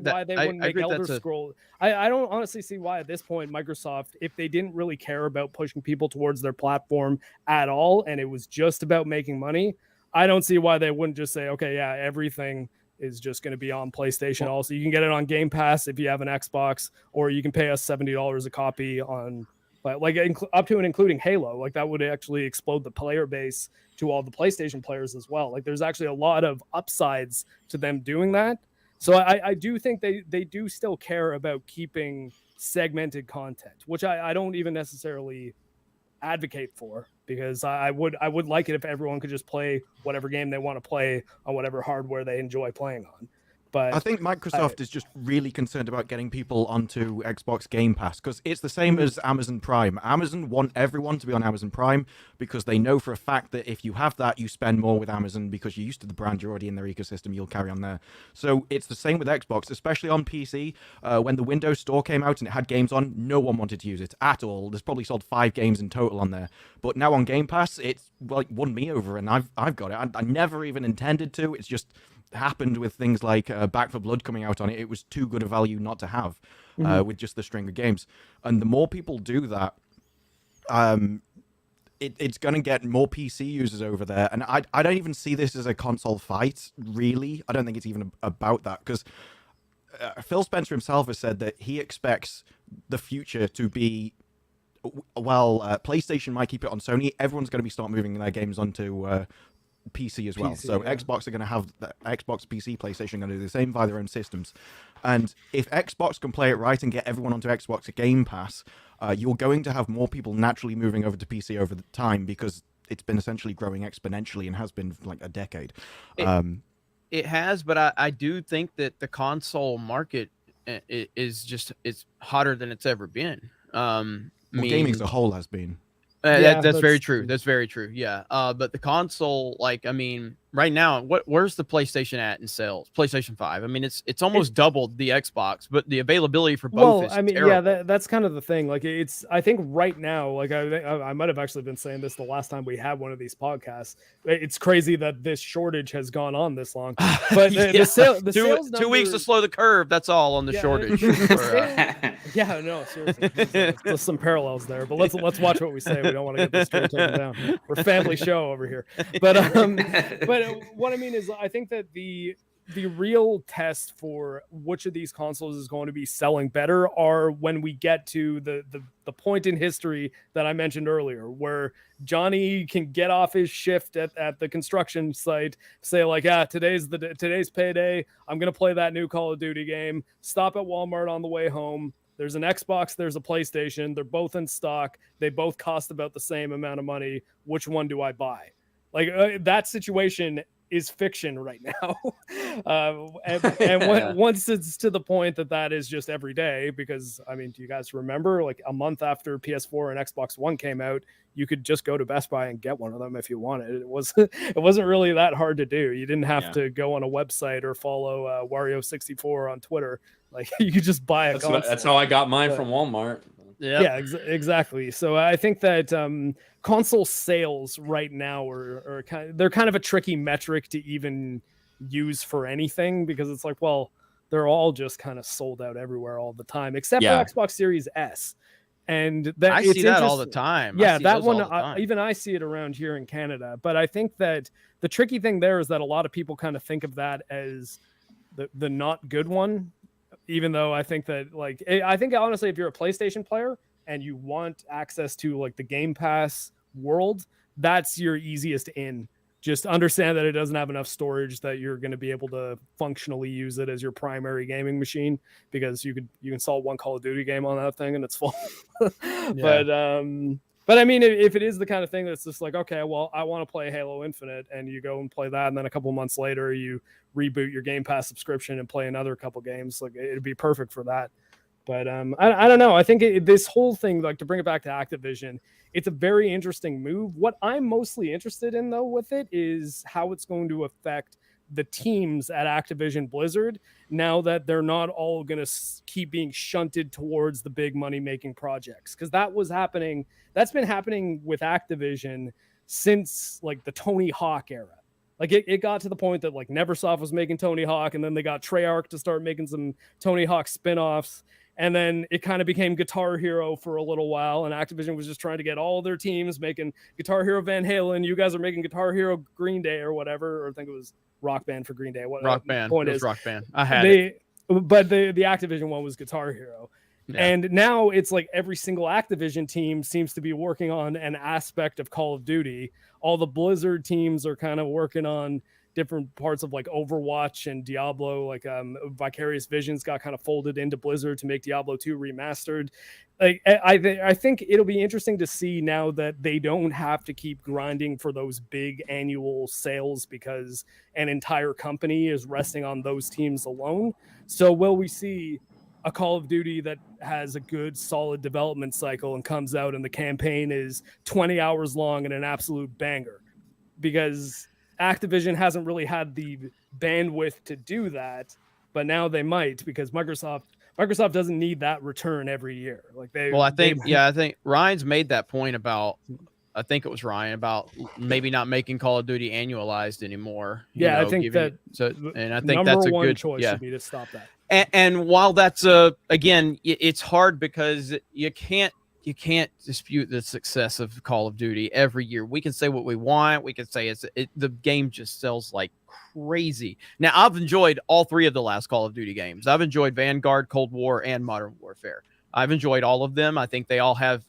why they wouldn't make Elder Scrolls. I don't honestly see why at this point Microsoft, if they didn't really care about pushing people towards their platform at all, and it was just about making money, I don't see why they wouldn't just say, okay, yeah, everything is just going to be on PlayStation. Also, you can get it on Game Pass if you have an Xbox, or you can pay us $70 a copy on, but like up to and including Halo. Like that would actually explode the player base to all the PlayStation players as well. Like there's actually a lot of upsides to them doing that. So I do think they do still care about keeping segmented content, which I don't even necessarily advocate for, because I would like it if everyone could just play whatever game they want to play on whatever hardware they enjoy playing on. But I think Microsoft is just really concerned about getting people onto Xbox Game Pass, because it's the same as Amazon Prime. Amazon want everyone to be on Amazon Prime because they know for a fact that if you have that, you spend more with Amazon because you're used to the brand, you're already in their ecosystem, you'll carry on there. So it's the same with Xbox, especially on PC. When the Windows Store came out and it had games on, no one wanted to use it at all. There's probably sold 5 games in total on there. But now on Game Pass, it's like won me over, and I've got it. I never even intended to. It's just happened with things like Back 4 Blood coming out on it. It was too good a value not to have with just the string of games. And the more people do that, it's going to get more PC users over there. And I don't even see this as a console fight, really. I don't think it's even about that, because Phil Spencer himself has said that he expects the future to be, well, PlayStation might keep it on Sony. Everyone's going to start moving their games onto PC as well. So yeah. Xbox are going to have the Xbox, PC, PlayStation are going to do the same via their own systems. And if Xbox can play it right and get everyone onto Xbox Game Pass, you're going to have more people naturally moving over to PC over the time, because it's been essentially growing exponentially and has been for like a decade. It has, but I do think that the console market is hotter than it's ever been. Gaming as a whole has been. That's very true. That's very true. Yeah. But the console, like, I mean, right now, where's the PlayStation at in sales? PlayStation 5. I mean, it's almost doubled the Xbox, but the availability for both is terrible. Yeah, that's kind of the thing. Like, I think right now, like I might have actually been saying this the last time we had one of these podcasts. It's crazy that this shortage has gone on this long. But the sales 2 weeks to slow the curve. That's all on the shortage. Yeah, no, seriously. There's some parallels there, but let's watch what we say. We don't want to get this story taken down. We're a family show over here. But But what I mean is, I think that the real test for which of these consoles is going to be selling better are when we get to the point in history that I mentioned earlier, where Johnny can get off his shift at the construction site, say like, today's payday. I'm going to play that new Call of Duty game. Stop at Walmart on the way home. There's an Xbox, there's a PlayStation. They're both in stock. They both cost about the same amount of money. Which one do I buy? Like that situation is fiction right now. Once it's to the point that is just every day, because I mean, do you guys remember like a month after PS4 and Xbox One came out, you could just go to Best Buy and get one of them if you wanted. It wasn't really that hard to do. You didn't have to go on a website or follow Wario64 on Twitter. Like you could just buy a console. That's how I got mine from Walmart. Yeah, exactly. So I think that console sales right now are they're kind of a tricky metric to even use for anything, because it's like, well, they're all just kind of sold out everywhere all the time, except for Xbox Series S. And that I see that all the time. Yeah, that one, even I see it around here in Canada. But I think that the tricky thing there is that a lot of people kind of think of that as the not good one. Even though I think that, like, I think honestly, if you're a PlayStation player and you want access to like the Game Pass world, that's your easiest in. Just understand that it doesn't have enough storage that you're going to be able to functionally use it as your primary gaming machine, because you can install one Call of Duty game on that thing and it's full. But I mean, if it is the kind of thing that's just like, okay, well, I want to play Halo Infinite, and you go and play that, and then a couple months later you reboot your Game Pass subscription and play another couple games, like it'd be perfect for that. But I don't know. I think this whole thing, like to bring it back to Activision, it's a very interesting move. What I'm mostly interested in, though, with it is how it's going to affect the teams at Activision Blizzard now that they're not all going to keep being shunted towards the big money-making projects. Because that's been happening with Activision since like the Tony Hawk era. Like it got to the point that like Neversoft was making Tony Hawk, and then they got Treyarch to start making some Tony Hawk spin-offs. And then it kind of became Guitar Hero for a little while, and Activision was just trying to get all their teams making Guitar Hero Van Halen. You guys are making Guitar Hero Green Day or whatever, or I think it was Rock Band for Green Day. Rock Band. Point it was is, Rock Band. I had it. But the Activision one was Guitar Hero. Yeah. And now it's like every single Activision team seems to be working on an aspect of Call of Duty. All the Blizzard teams are kind of working on different parts of like Overwatch and Diablo. Like Vicarious Visions got kind of folded into Blizzard to make Diablo 2 remastered. Like I think it'll be interesting to see now that they don't have to keep grinding for those big annual sales because an entire company is resting on those teams alone. So will we see a Call of Duty that has a good solid development cycle and comes out and the campaign is 20 hours long and an absolute banger? Because Activision hasn't really had the bandwidth to do that, but now they might, because Microsoft doesn't need that return every year. Like I think Ryan's made that point about, I think it was Ryan, about maybe not making Call of Duty annualized anymore. I think and I think that's a good choice should be to stop that. And while that's again, it's hard because you can't dispute the success of Call of Duty every year. We can say what we want. We can say the game just sells like crazy. Now, I've enjoyed all three of the last Call of Duty games. I've enjoyed Vanguard, Cold War, and Modern Warfare. I've enjoyed all of them. I think they all have,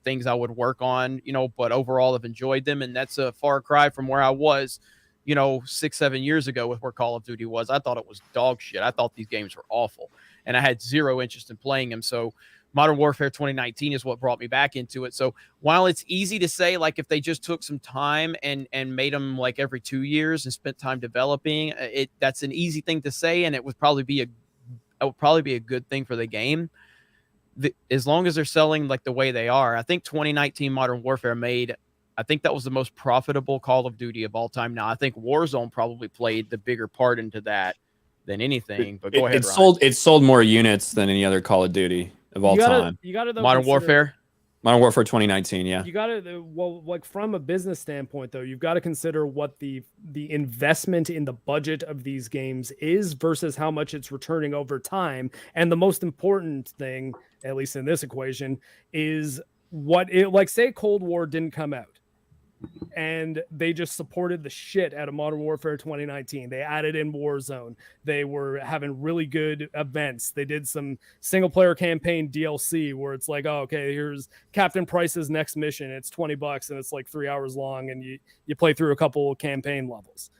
things I would work on, but overall I've enjoyed them. And that's a far cry from where I was, 6-7 years ago with where Call of Duty was. I thought it was dog shit. I thought these games were awful, and I had zero interest in playing them. So Modern Warfare 2019 is what brought me back into it. So while it's easy to say, like, if they just took some time and made them like every 2 years and spent time developing it, that's an easy thing to say. And it would probably be a good thing for the game. As long as they're selling like the way they are. I think 2019 Modern Warfare I think that was the most profitable Call of Duty of all time. Now, I think Warzone probably played the bigger part into that than anything, but go ahead, Ryan. It sold more units than any other Call of Duty of all time. You got to Modern Warfare 2019, yeah. You got to, like from a business standpoint, though, you've got to consider what the investment in the budget of these games is versus how much it's returning over time. And the most important thing, at least in this equation, is say Cold War didn't come out. and they just supported the shit out of Modern Warfare 2019. They added in Warzone. They were having really good events. They did some single player campaign DLC where it's like, oh, okay, here's Captain Price's next mission. It's $20 and it's like 3 hours long, and you play through a couple campaign levels.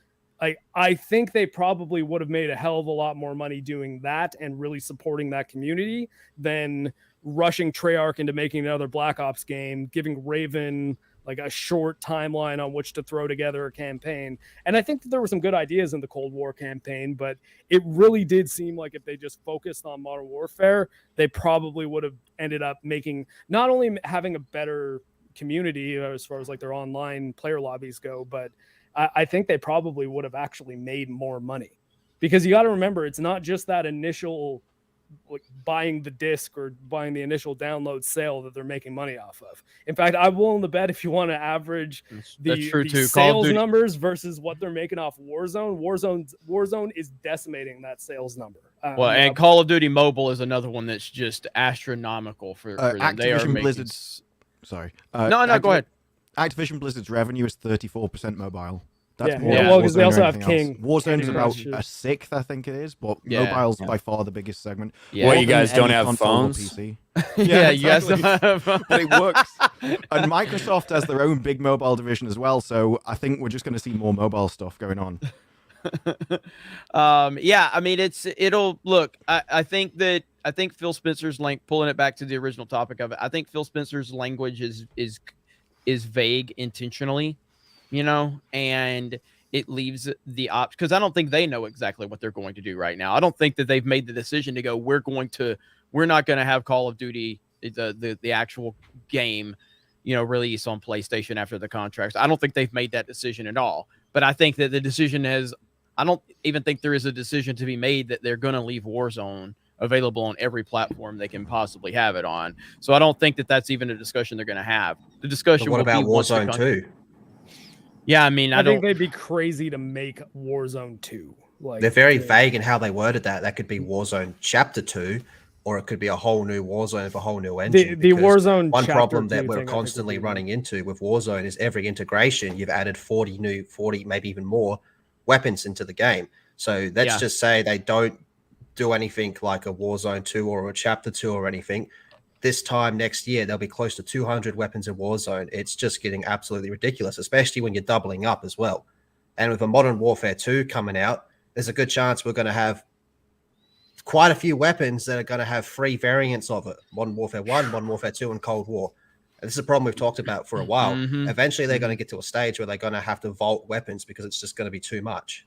I think they probably would have made a hell of a lot more money doing that and really supporting that community than rushing Treyarch into making another Black Ops game, giving Raven like a short timeline on which to throw together a campaign. And I think that there were some good ideas in the Cold War campaign, but it really did seem like if they just focused on Modern Warfare, they probably would have ended up making, not only having a better community as far as like their online player lobbies go, but I think they probably would have actually made more money, because you got to remember, it's not just that initial like buying the disc or buying the initial download sale that they're making money off of. In fact, I'm willing to bet if you want to average the sales numbers versus what they're making off Warzone is decimating that sales number. And Call of Duty Mobile is another one that's just astronomical for them. Activision Blizzard's. Sorry. Go ahead. Activision Blizzard's revenue is 34% mobile. That's more well, because they also have King. Warzone's about a sixth, I think it is, but mobile's by far the biggest segment. Yeah. Well, you guys don't have phones? PC. Yeah, you guys don't have phones. But it works. And Microsoft has their own big mobile division as well, so I think we're just going to see more mobile stuff going on. I mean, it'll look. I think Phil Spencer's pulling it back to the original topic of it. I think Phil Spencer's language is vague intentionally, and it leaves the option, because I don't think they know exactly what they're going to do right now. I don't think that they've made the decision to go, we're not going to have Call of Duty, the actual game, release on PlayStation after the contracts. I don't think they've made that decision at all. But I think that the decision I don't even think there is a decision to be made that they're going to leave Warzone available on every platform they can possibly have it on. So I don't think that that's even a discussion they're going to have. The discussion. But what about Warzone 2? Yeah, I mean, I think they'd be crazy to make Warzone 2. Like, they're very vague in how they worded that. That could be Warzone Chapter 2, or it could be a whole new Warzone with a whole new engine. The Warzone one problem that we're constantly running into with Warzone is every integration, you've added 40, maybe even more weapons into the game. So let's just say they don't do anything like a Warzone 2 or a Chapter 2 or anything. This time next year, there'll be close to 200 weapons in Warzone. It's just getting absolutely ridiculous, especially when you're doubling up as well. And with a Modern Warfare 2 coming out, there's a good chance we're going to have quite a few weapons that are going to have 3 variants of it. Modern Warfare 1, Modern Warfare 2, and Cold War. And this is a problem we've talked about for a while. Mm-hmm. Eventually, they're going to get to a stage where they're going to have to vault weapons because it's just going to be too much.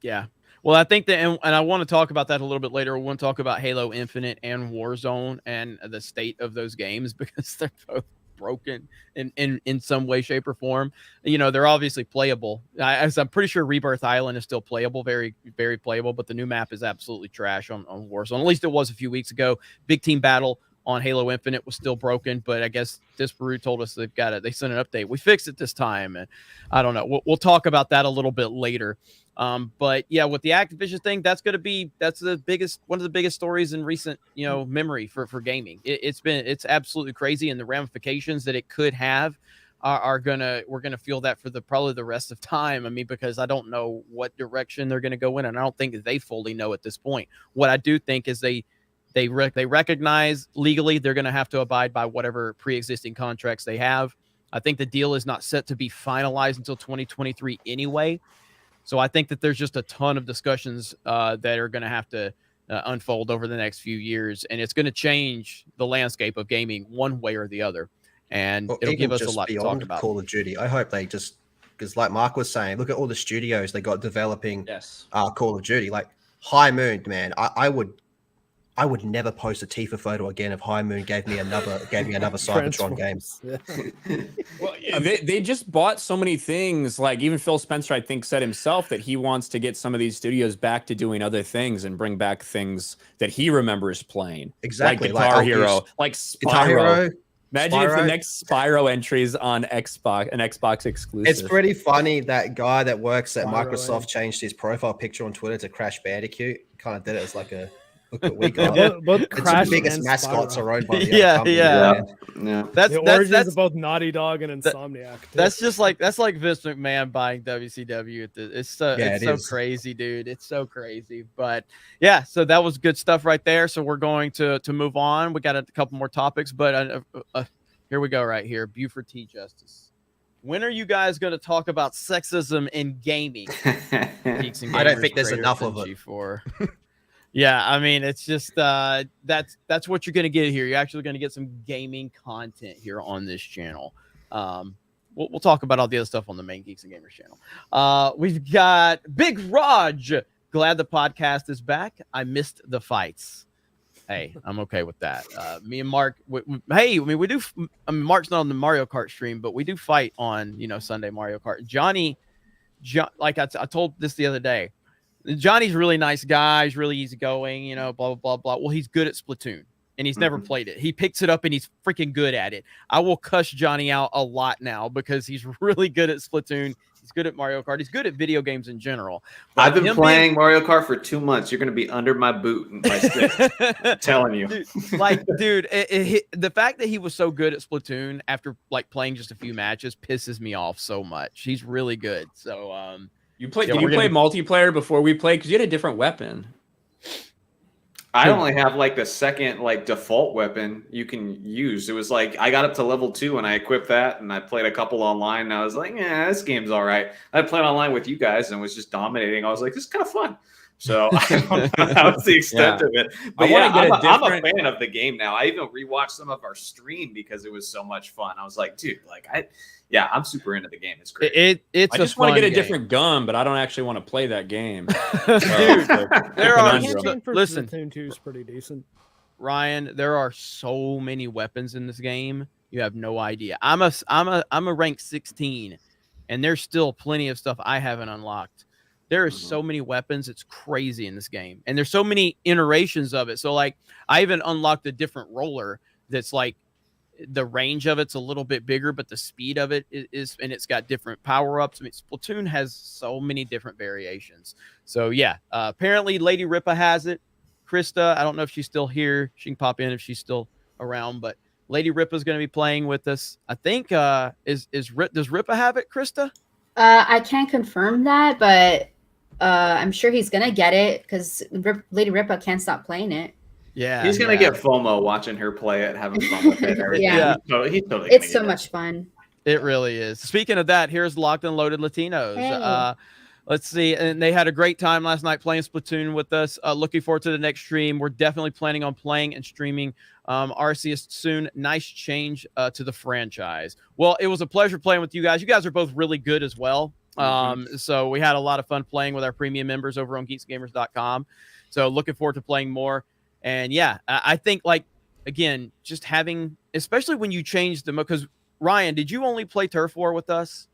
Yeah. Well, I think that, and I want to talk about that a little bit later. We want to talk about Halo Infinite and Warzone and the state of those games, because they're both broken in some way, shape, or form. They're obviously playable. I'm pretty sure Rebirth Island is still playable, very, very playable, but the new map is absolutely trash on Warzone. At least it was a few weeks ago. Big Team Battle on Halo Infinite was still broken, but I guess Disparu told us they sent an update. We fixed it this time, and I don't know. We'll talk about that a little bit later. But yeah, with the Activision thing, that's one of the biggest stories in recent, memory for gaming. It's absolutely crazy, and the ramifications that it could have we're gonna feel that for probably the rest of time. I mean, because I don't know what direction they're gonna go in, and I don't think they fully know at this point. What I do think is they recognize legally they're going to have to abide by whatever pre-existing contracts they have. I think the deal is not set to be finalized until 2023 anyway. So I think that there's just a ton of discussions that are going to have to unfold over the next few years, and it's going to change the landscape of gaming one way or the other. And it'll give us a lot to talk about. Call of Duty, I hope they just, because like Mark was saying, look at all the studios they got developing Call of Duty. Like High Moon, man, I would never post a Tifa photo again if High Moon gave me another Cybertron game. Well, they just bought so many things. Like even Phil Spencer, I think, said himself that he wants to get some of these studios back to doing other things and bring back things that he remembers playing. Exactly, like Guitar Hero, like Spyro. Guitar Hero. Imagine if the next Spyro entries on Xbox, an Xbox exclusive. It's pretty funny that guy that works at Microsoft changed his profile picture on Twitter to Crash Bandicoot. Kind of did it as like a Look what we got. Both The two Crash biggest and mascots Spyro. are owned by the Yeah, other company. yeah. Yeah. The origins of both Naughty Dog and Insomniac. too. That's like Vince McMahon buying WCW. It's so Yeah, it's it so is. crazy, dude. It's so crazy. But yeah, so that was good stuff right there. So we're going to move on. We got a couple more topics, but here we go right here. Buford T. Justice. When are you guys going to talk about sexism in gaming? Geeks and I don't Gamers think there's greater enough than of it. G4. Yeah, I mean, it's just that's what you're going to get here. You're actually going to get some gaming content here on this channel. We'll talk about all the other stuff on the main Geeks and Gamers channel. We've got Big Raj. Glad the podcast is back. I missed the fights. Hey, I'm okay with that. Me and Mark, hey, I mean, we do. I mean, Mark's not on the Mario Kart stream, but we do fight on Sunday Mario Kart. Johnny, like I told this the other day. Johnny's a really nice guy. He's really easygoing, blah, blah, blah, blah. Well, he's good at Splatoon, and he's never played it. He picks it up, and he's freaking good at it. I will cuss Johnny out a lot now because he's really good at Splatoon. He's good at Mario Kart. He's good at video games in general. But I've been playing Mario Kart for 2 months. You're going to be under my boot and my stick. I'm telling you. Dude, the fact that he was so good at Splatoon after playing just a few matches pisses me off so much. He's really good. So, Did you play multiplayer before we played? Because you had a different weapon. I only have the second default weapon you can use. It was I got up to level 2 and I equipped that and I played a couple online and I was like, yeah, this game's all right. I played online with you guys and was just dominating. I was like, this is kind of fun. So I don't know, that was the extent of it. But I'm a fan of the game now. I even rewatched some of our stream because it was so much fun. I was like, dude, I'm super into the game. It's great. I just want to get a different gun, but I don't actually want to play that game. Dude, there are listen. Splatoon 2 is pretty decent. Ryan, there are so many weapons in this game. You have no idea. I'm a rank 16, and there's still plenty of stuff I haven't unlocked. There are so many weapons. It's crazy in this game. And there's so many iterations of it. So I even unlocked a different roller that's the range of it's a little bit bigger, but the speed of it is, and it's got different power-ups. I mean, Splatoon has so many different variations. So yeah, apparently Lady Ripa has it. Krista, I don't know if she's still here. She can pop in if she's still around, but Lady Ripa's going to be playing with us. I think, does Ripa have it, Krista? I can't confirm that, but I'm sure he's gonna get it because Lady Ripa can't stop playing it. Yeah, he's gonna get FOMO watching her play it, having fun with it. Yeah, he's totally it's so much fun. It really is. Speaking of that, here's Locked and Loaded Latinos. Hey. Let's see, and they had a great time last night playing Splatoon with us. Looking forward to the next stream. We're definitely planning on playing and streaming Arceus soon. Nice change to the franchise. Well, it was a pleasure playing with you guys. You guys are both really good as well. So we had a lot of fun playing with our premium members over on geeksgamers.com. So looking forward to playing more. And yeah, I think again, just having, especially when you change them, because Ryan, did you only play Turf War with us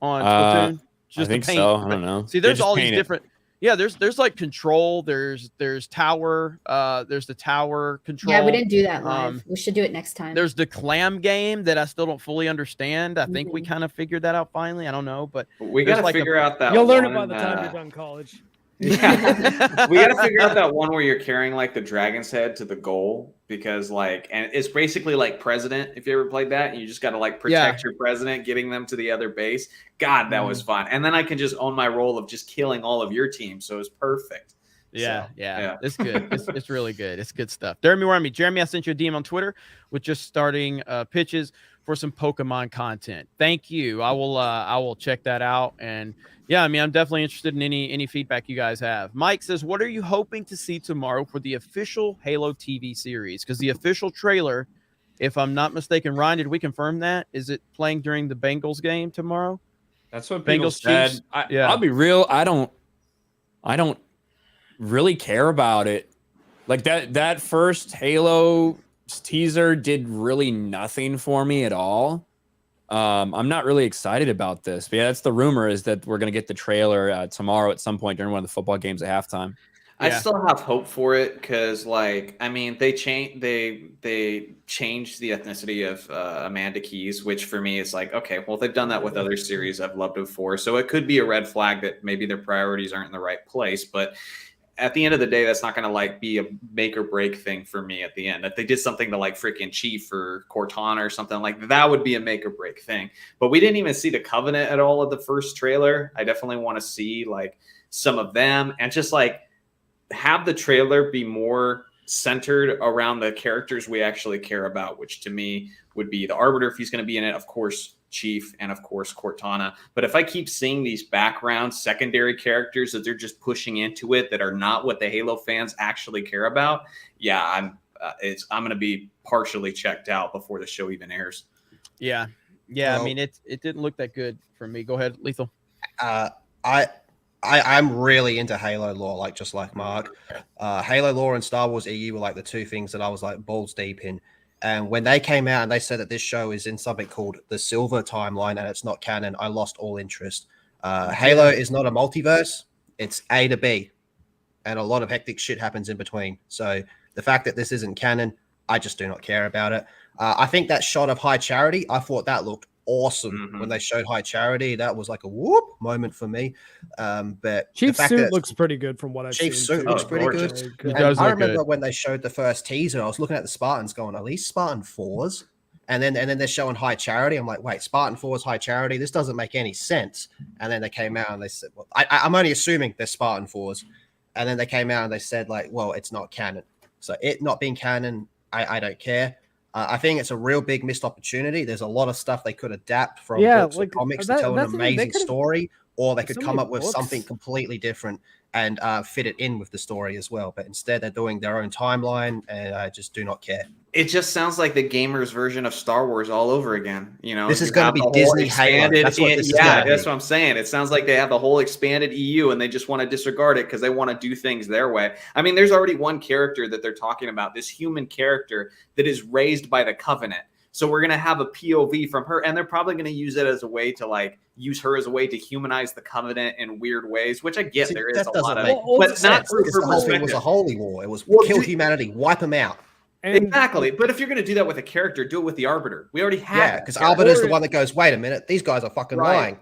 on Splatoon? Just I think so. I don't know. See, there's all these different. Yeah, there's control. There's tower. There's the tower control. Yeah, we didn't do that live. We should do it next time. There's the clam game that I still don't fully understand. I think we kind of figured that out finally. I don't know, but we got to figure out that. You'll learn it by the time you're done college. Yeah, we got to figure out that one where you're carrying the dragon's head to the goal because and it's basically like President. If you ever played that, and you just got to protect your president, getting them to the other base. God, that was fun. And then I can just own my role of just killing all of your team, so it's perfect. Yeah, it's good. It's really good. It's good stuff. Jeremy, I sent you a DM on Twitter with just starting pitches for some Pokemon content. Thank you. I will check that out. And yeah, I mean, I'm definitely interested in any feedback you guys have. Mike says, what are you hoping to see tomorrow for the official Halo TV series? Because the official trailer, if I'm not mistaken, Ryan, did we confirm that? Is it playing during the Bengals game tomorrow? That's what people said. I'll be real. I don't really care about it. That first Halo teaser did really nothing for me at all. I'm not really excited about this, but yeah, that's the rumor, is that we're going to get the trailer tomorrow at some point during one of the football games at halftime. I still have hope for it because, I mean, they changed the ethnicity of Amanda Keyes, which for me is okay, well, they've done that with other series I've loved before, so it could be a red flag that maybe their priorities aren't in the right place. But at the end of the day, that's not going to like be a make or break thing for me at the end. If they did something to like freaking Chief or Cortana or something like that would be a make or break thing. But we didn't even see the Covenant at all at the first trailer. I definitely want to see like some of them and just like have the trailer be more centered around the characters we actually care about, which to me would be the Arbiter if he's going to be in it, of course, Chief, and of course Cortana. But if I keep seeing these background secondary characters that they're just pushing into it that are not what the Halo fans actually care about, yeah, I'm going to be partially checked out before the show even airs. Yeah. Well, I mean, it didn't look that good for me. Go ahead, Lethal. I'm really into Halo lore, like just like Mark. Halo lore and Star Wars EU were like the two things that I was like balls deep in. And when they came out and they said that this show is in something called the Silver Timeline and it's not canon, I lost all interest. Halo is not a multiverse. It's A to B. And a lot of hectic shit happens in between. So the fact that this isn't canon, I just do not care about it. I think that shot of High Charity, I thought that looked awesome when they showed High Charity. That was like a whoop moment for me. But Chief's suit looks pretty good from what I've seen. Chief's suit looks pretty good. I remember when they showed the first teaser, I was looking at the Spartans going, are these Spartan 4s? And then they're showing High Charity. I'm like, wait, Spartan 4s, High Charity? This doesn't make any sense. And then they came out and they said, well, I'm only assuming they're Spartan 4s. And then they came out and they said, like, well, it's not canon. So it not being canon, I don't care. I think it's a real big missed opportunity. There's a lot of stuff they could adapt from books or comics to tell an amazing story, or they could come up with something completely different and fit it in with the story as well. But instead, they're doing their own timeline, and I just do not care. It just sounds like the gamers' version of Star Wars all over again. You know, this is going to be Disney expanded. That's what I'm saying. It sounds like they have the whole expanded EU, and they just want to disregard it because they want to do things their way. I mean, there's already one character that they're talking about, this human character that is raised by the Covenant. So we're going to have a POV from her, and they're probably going to use it as a way to like use her as a way to humanize the Covenant in weird ways, which I get. See, there is a lot of, but not through her perspective. It was a holy war. It was kill humanity, wipe them out. Exactly. But if you're going to do that with a character, do it with the Arbiter. We already have. Yeah, because Arbiter's the one that goes, wait a minute, these guys are fucking lying.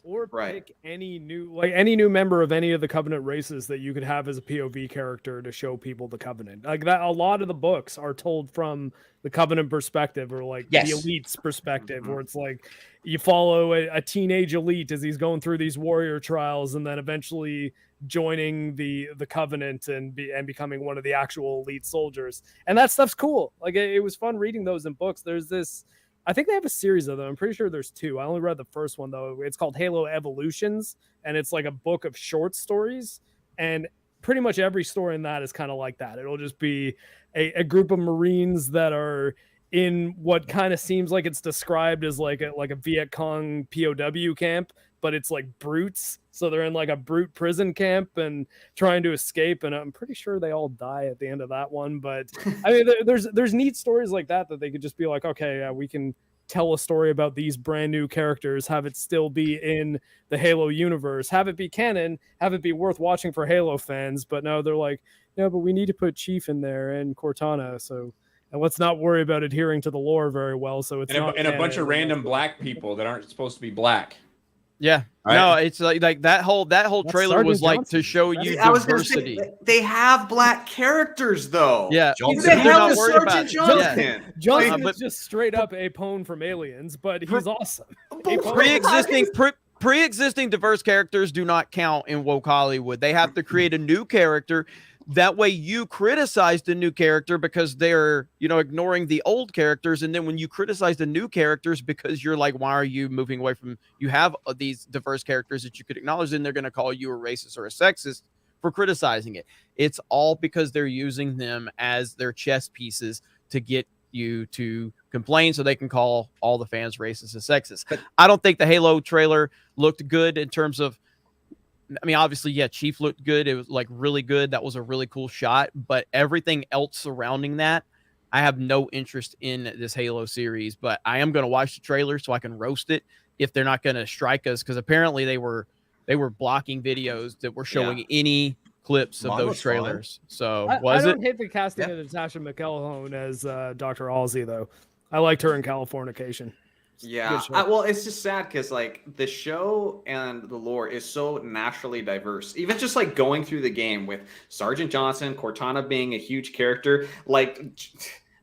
Or pick any new member of any of the Covenant races that you could have as a POV character to show people the Covenant. Like that, a lot of the books are told from the Covenant perspective, or like the Elite's perspective, where it's like you follow a teenage elite as he's going through these warrior trials, and then eventually joining the Covenant and becoming one of the actual elite soldiers. And that stuff's cool. Like it was fun reading those in books. There's this. I think they have a series of them. I'm pretty sure there's 2. I only read the first one, though. It's called Halo Evolutions, and it's like a book of short stories. And pretty much every story in that is kind of like that. It'll just be a group of Marines that are in what kind of seems like it's described as like a Viet Cong POW camp, but it's like brutes. So they're in like a brute prison camp and trying to escape. And I'm pretty sure they all die at the end of that one. But I mean, there's neat stories like that they could just be like, okay, we can tell a story about these brand new characters, have it still be in the Halo universe, have it be canon, have it be worth watching for Halo fans. But no, they're like, no, but we need to put Chief in there and Cortana. And let's not worry about adhering to the lore very well. So it's not a bunch of random black people that aren't supposed to be black. Yeah, right? No, it's like that whole trailer Sergeant was like Johnson. To show you diversity. I was gonna say, they have black characters though. Yeah, Johnson. They have Sergeant Johnson. Johnson is just straight up Apone from Aliens, but he's awesome. Pre-existing diverse characters do not count in woke Hollywood. They have to create a new character. That way you criticize the new character because they're, ignoring the old characters. And then when you criticize the new characters because you're like, why are you moving away from, you have these diverse characters that you could acknowledge, then they're going to call you a racist or a sexist for criticizing it. It's all because they're using them as their chess pieces to get you to complain so they can call all the fans racist and sexist. But I don't think the Halo trailer looked good in terms of, I mean, obviously, yeah, Chief looked good. It was like really good. That was a really cool shot. But everything else surrounding that, I have no interest in this Halo series. But I am going to watch the trailer so I can roast it if they're not going to strike us, because apparently they were blocking videos that were showing any clips of those trailers. So I don't hate the casting of Natasha McElhone as Dr. Halsey, though. I liked her in Californication. Yeah, Good show. well, it's just sad because like the show and the lore is so naturally diverse. Even just like going through the game with Sergeant Johnson, Cortana being a huge character, like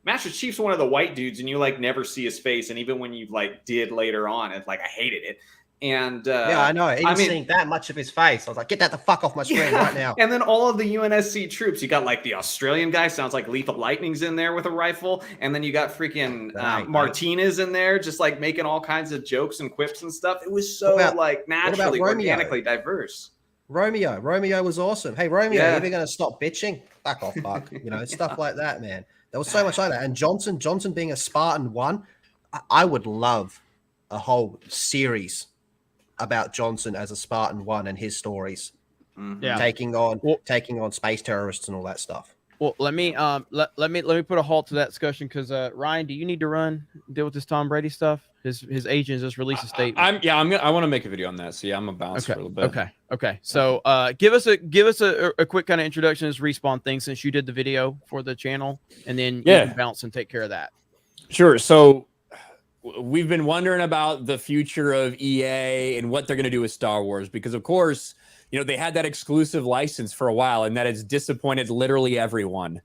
Master Chief's one of the white dudes, and you like never see his face. And even when you like did later on, it's like I hated it. And Yeah, I know. Even seeing that much of his face, I was like, get that the fuck off my screen right now. And then all of the UNSC troops, you got like the Australian guy, sounds like Lethal Lightning's in there with a rifle. And then you got freaking Martinez in there, just like making all kinds of jokes and quips and stuff. It was so like naturally, organically diverse. Romeo was awesome. Hey, Romeo, are you ever going to stop bitching? Fuck off, fuck. You know, stuff like that, man. There was so much like that. And Johnson being a Spartan 1, I would love a whole series about Johnson as a Spartan 1 and his stories, taking on space terrorists and all that stuff. Well, let me let me put a halt to that discussion because Ryan, do you need to deal with this Tom Brady stuff? His agent just released a statement. I want to make a video on that. So yeah, I'm gonna bounce for a little bit. Okay. So give us a quick kind of introduction to this Respawn thing since you did the video for the channel, and then you can bounce and take care of that. Sure. So we've been wondering about the future of EA and what they're going to do with Star Wars, because of course, you know, they had that exclusive license for a while and that has disappointed literally everyone.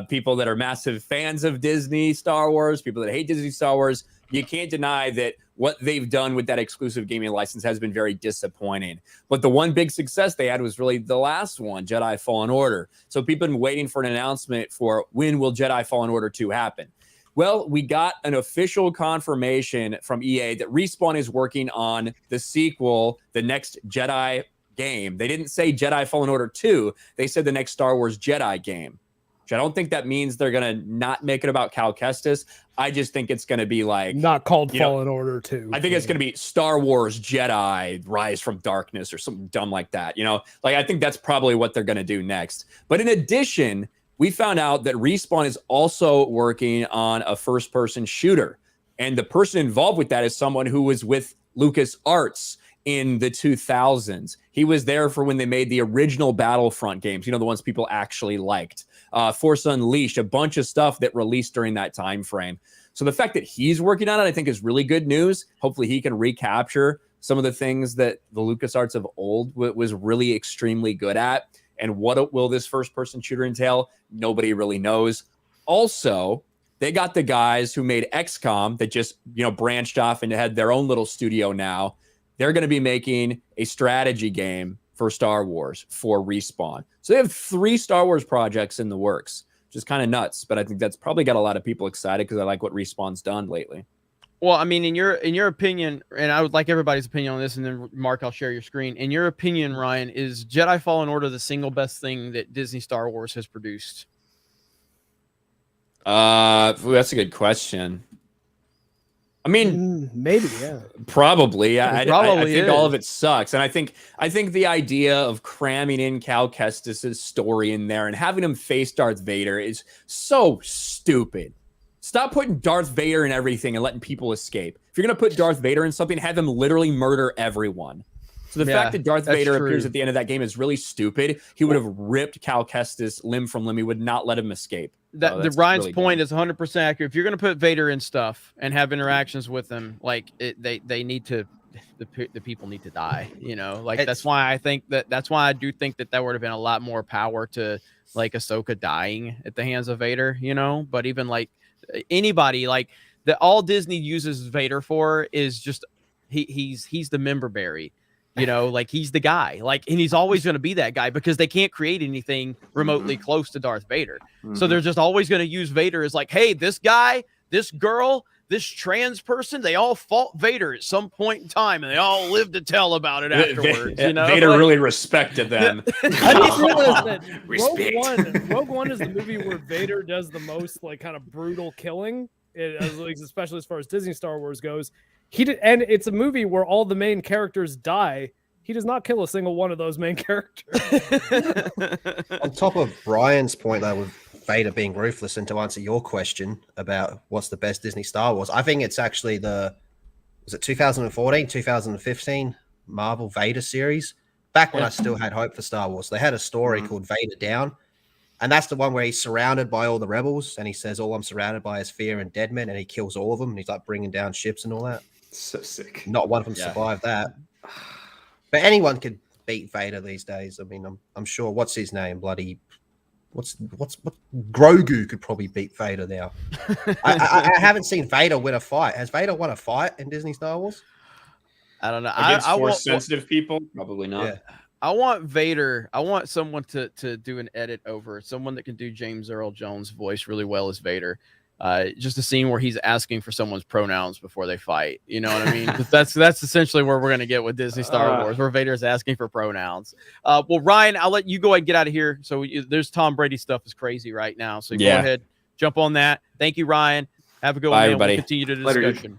People that are massive fans of Disney Star Wars, people that hate Disney Star Wars. You can't deny that what they've done with that exclusive gaming license has been very disappointing. But the one big success they had was really the last one, Jedi Fallen Order. So people have been waiting for an announcement for when will Jedi Fallen Order 2 happen. Well, we got an official confirmation from EA that Respawn is working on the sequel, the next Jedi game. They didn't say Jedi Fallen Order 2. They said the next Star Wars Jedi game, which I don't think that means they're going to not make it about Cal Kestis. I just think it's going to be like... Not called Fallen Order 2. I think it's going to be Star Wars Jedi Rise from Darkness or something dumb like that. You know, like I think that's probably what they're going to do next. But in addition, we found out that Respawn is also working on a first-person shooter. And the person involved with that is someone who was with LucasArts in the 2000s. He was there for when they made the original Battlefront games, you know, the ones people actually liked. Force Unleashed, a bunch of stuff that released during that time frame. So the fact that he's working on it, I think, is really good news. Hopefully he can recapture some of the things that the LucasArts of old was really extremely good at. And what will this first-person shooter entail? Nobody really knows. Also, they got the guys who made XCOM that just, you know, branched off and had their own little studio now. They're going to be making a strategy game for Star Wars for Respawn. So they have 3 Star Wars projects in the works, which is kind of nuts. But I think that's probably got a lot of people excited because I like what Respawn's done lately. Well, I mean, in your opinion, and I would like everybody's opinion on this, and then Mark, I'll share your screen. In your opinion, Ryan, is Jedi Fallen Order the single best thing that Disney Star Wars has produced? That's a good question. I mean, maybe, yeah. Probably. I think is. all of it sucks. And I think the idea of cramming in Cal Kestis' story in there and having him face Darth Vader is so stupid. Stop putting Darth Vader in everything and letting people escape. If you're going to put Darth Vader in something, have him literally murder everyone. So the fact that Darth Vader appears at the end of that game is really stupid. He would have ripped Cal Kestis limb from limb. He would not let him escape. The Ryan's really point is 100% accurate. If you're going to put Vader in stuff and have interactions with him, like they need to, the people need to die. You know, like that's why I do think that would have been a lot more power to like Ahsoka dying at the hands of Vader. You know, but even like anybody, like all Disney uses Vader for is just he's the member berry. You know, like he's the guy, like, and he's always going to be that guy because they can't create anything remotely close to Darth Vader. So they're just always going to use Vader as like, hey, this guy, this girl, this trans person, they all fought Vader at some point in time and they all lived to tell about it afterwards. You know, Vader really respected them. I didn't realize that Rogue One is the movie where Vader does the most like kind of brutal killing, especially as far as Disney Star Wars goes. And it's a movie where all the main characters die. He does not kill a single one of those main characters. On top of Brian's point, though, with Vader being ruthless, and to answer your question about what's the best Disney Star Wars, I think it's actually was it 2014, 2015 Marvel Vader series? Back when I still had hope for Star Wars. They had a story called Vader Down, And that's the one where he's surrounded by all the rebels, and he says, "All I'm surrounded by is fear and dead men," and he kills all of them, and he's like bringing down ships and all that. So sick. Not one of them survived that. But anyone could beat Vader these days. I mean, I'm sure. What's his name? Bloody. What Grogu could probably beat Vader now. I haven't seen Vader win a fight. Has Vader won a fight in Disney Star Wars? I don't know. Against I force want sensitive people, probably not. Yeah. I want Vader. I want someone to do an edit over, someone that can do James Earl Jones' voice really well as Vader. Just a scene where he's asking for someone's pronouns before they fight. You know what I mean? that's essentially where we're gonna get with Disney Star Wars, where Vader's asking for pronouns. Well, Ryan, I'll let you go ahead and get out of here. So there's Tom Brady stuff is crazy right now. So go ahead, jump on that. Thank you, Ryan. Have a good one, everybody. We'll continue the discussion.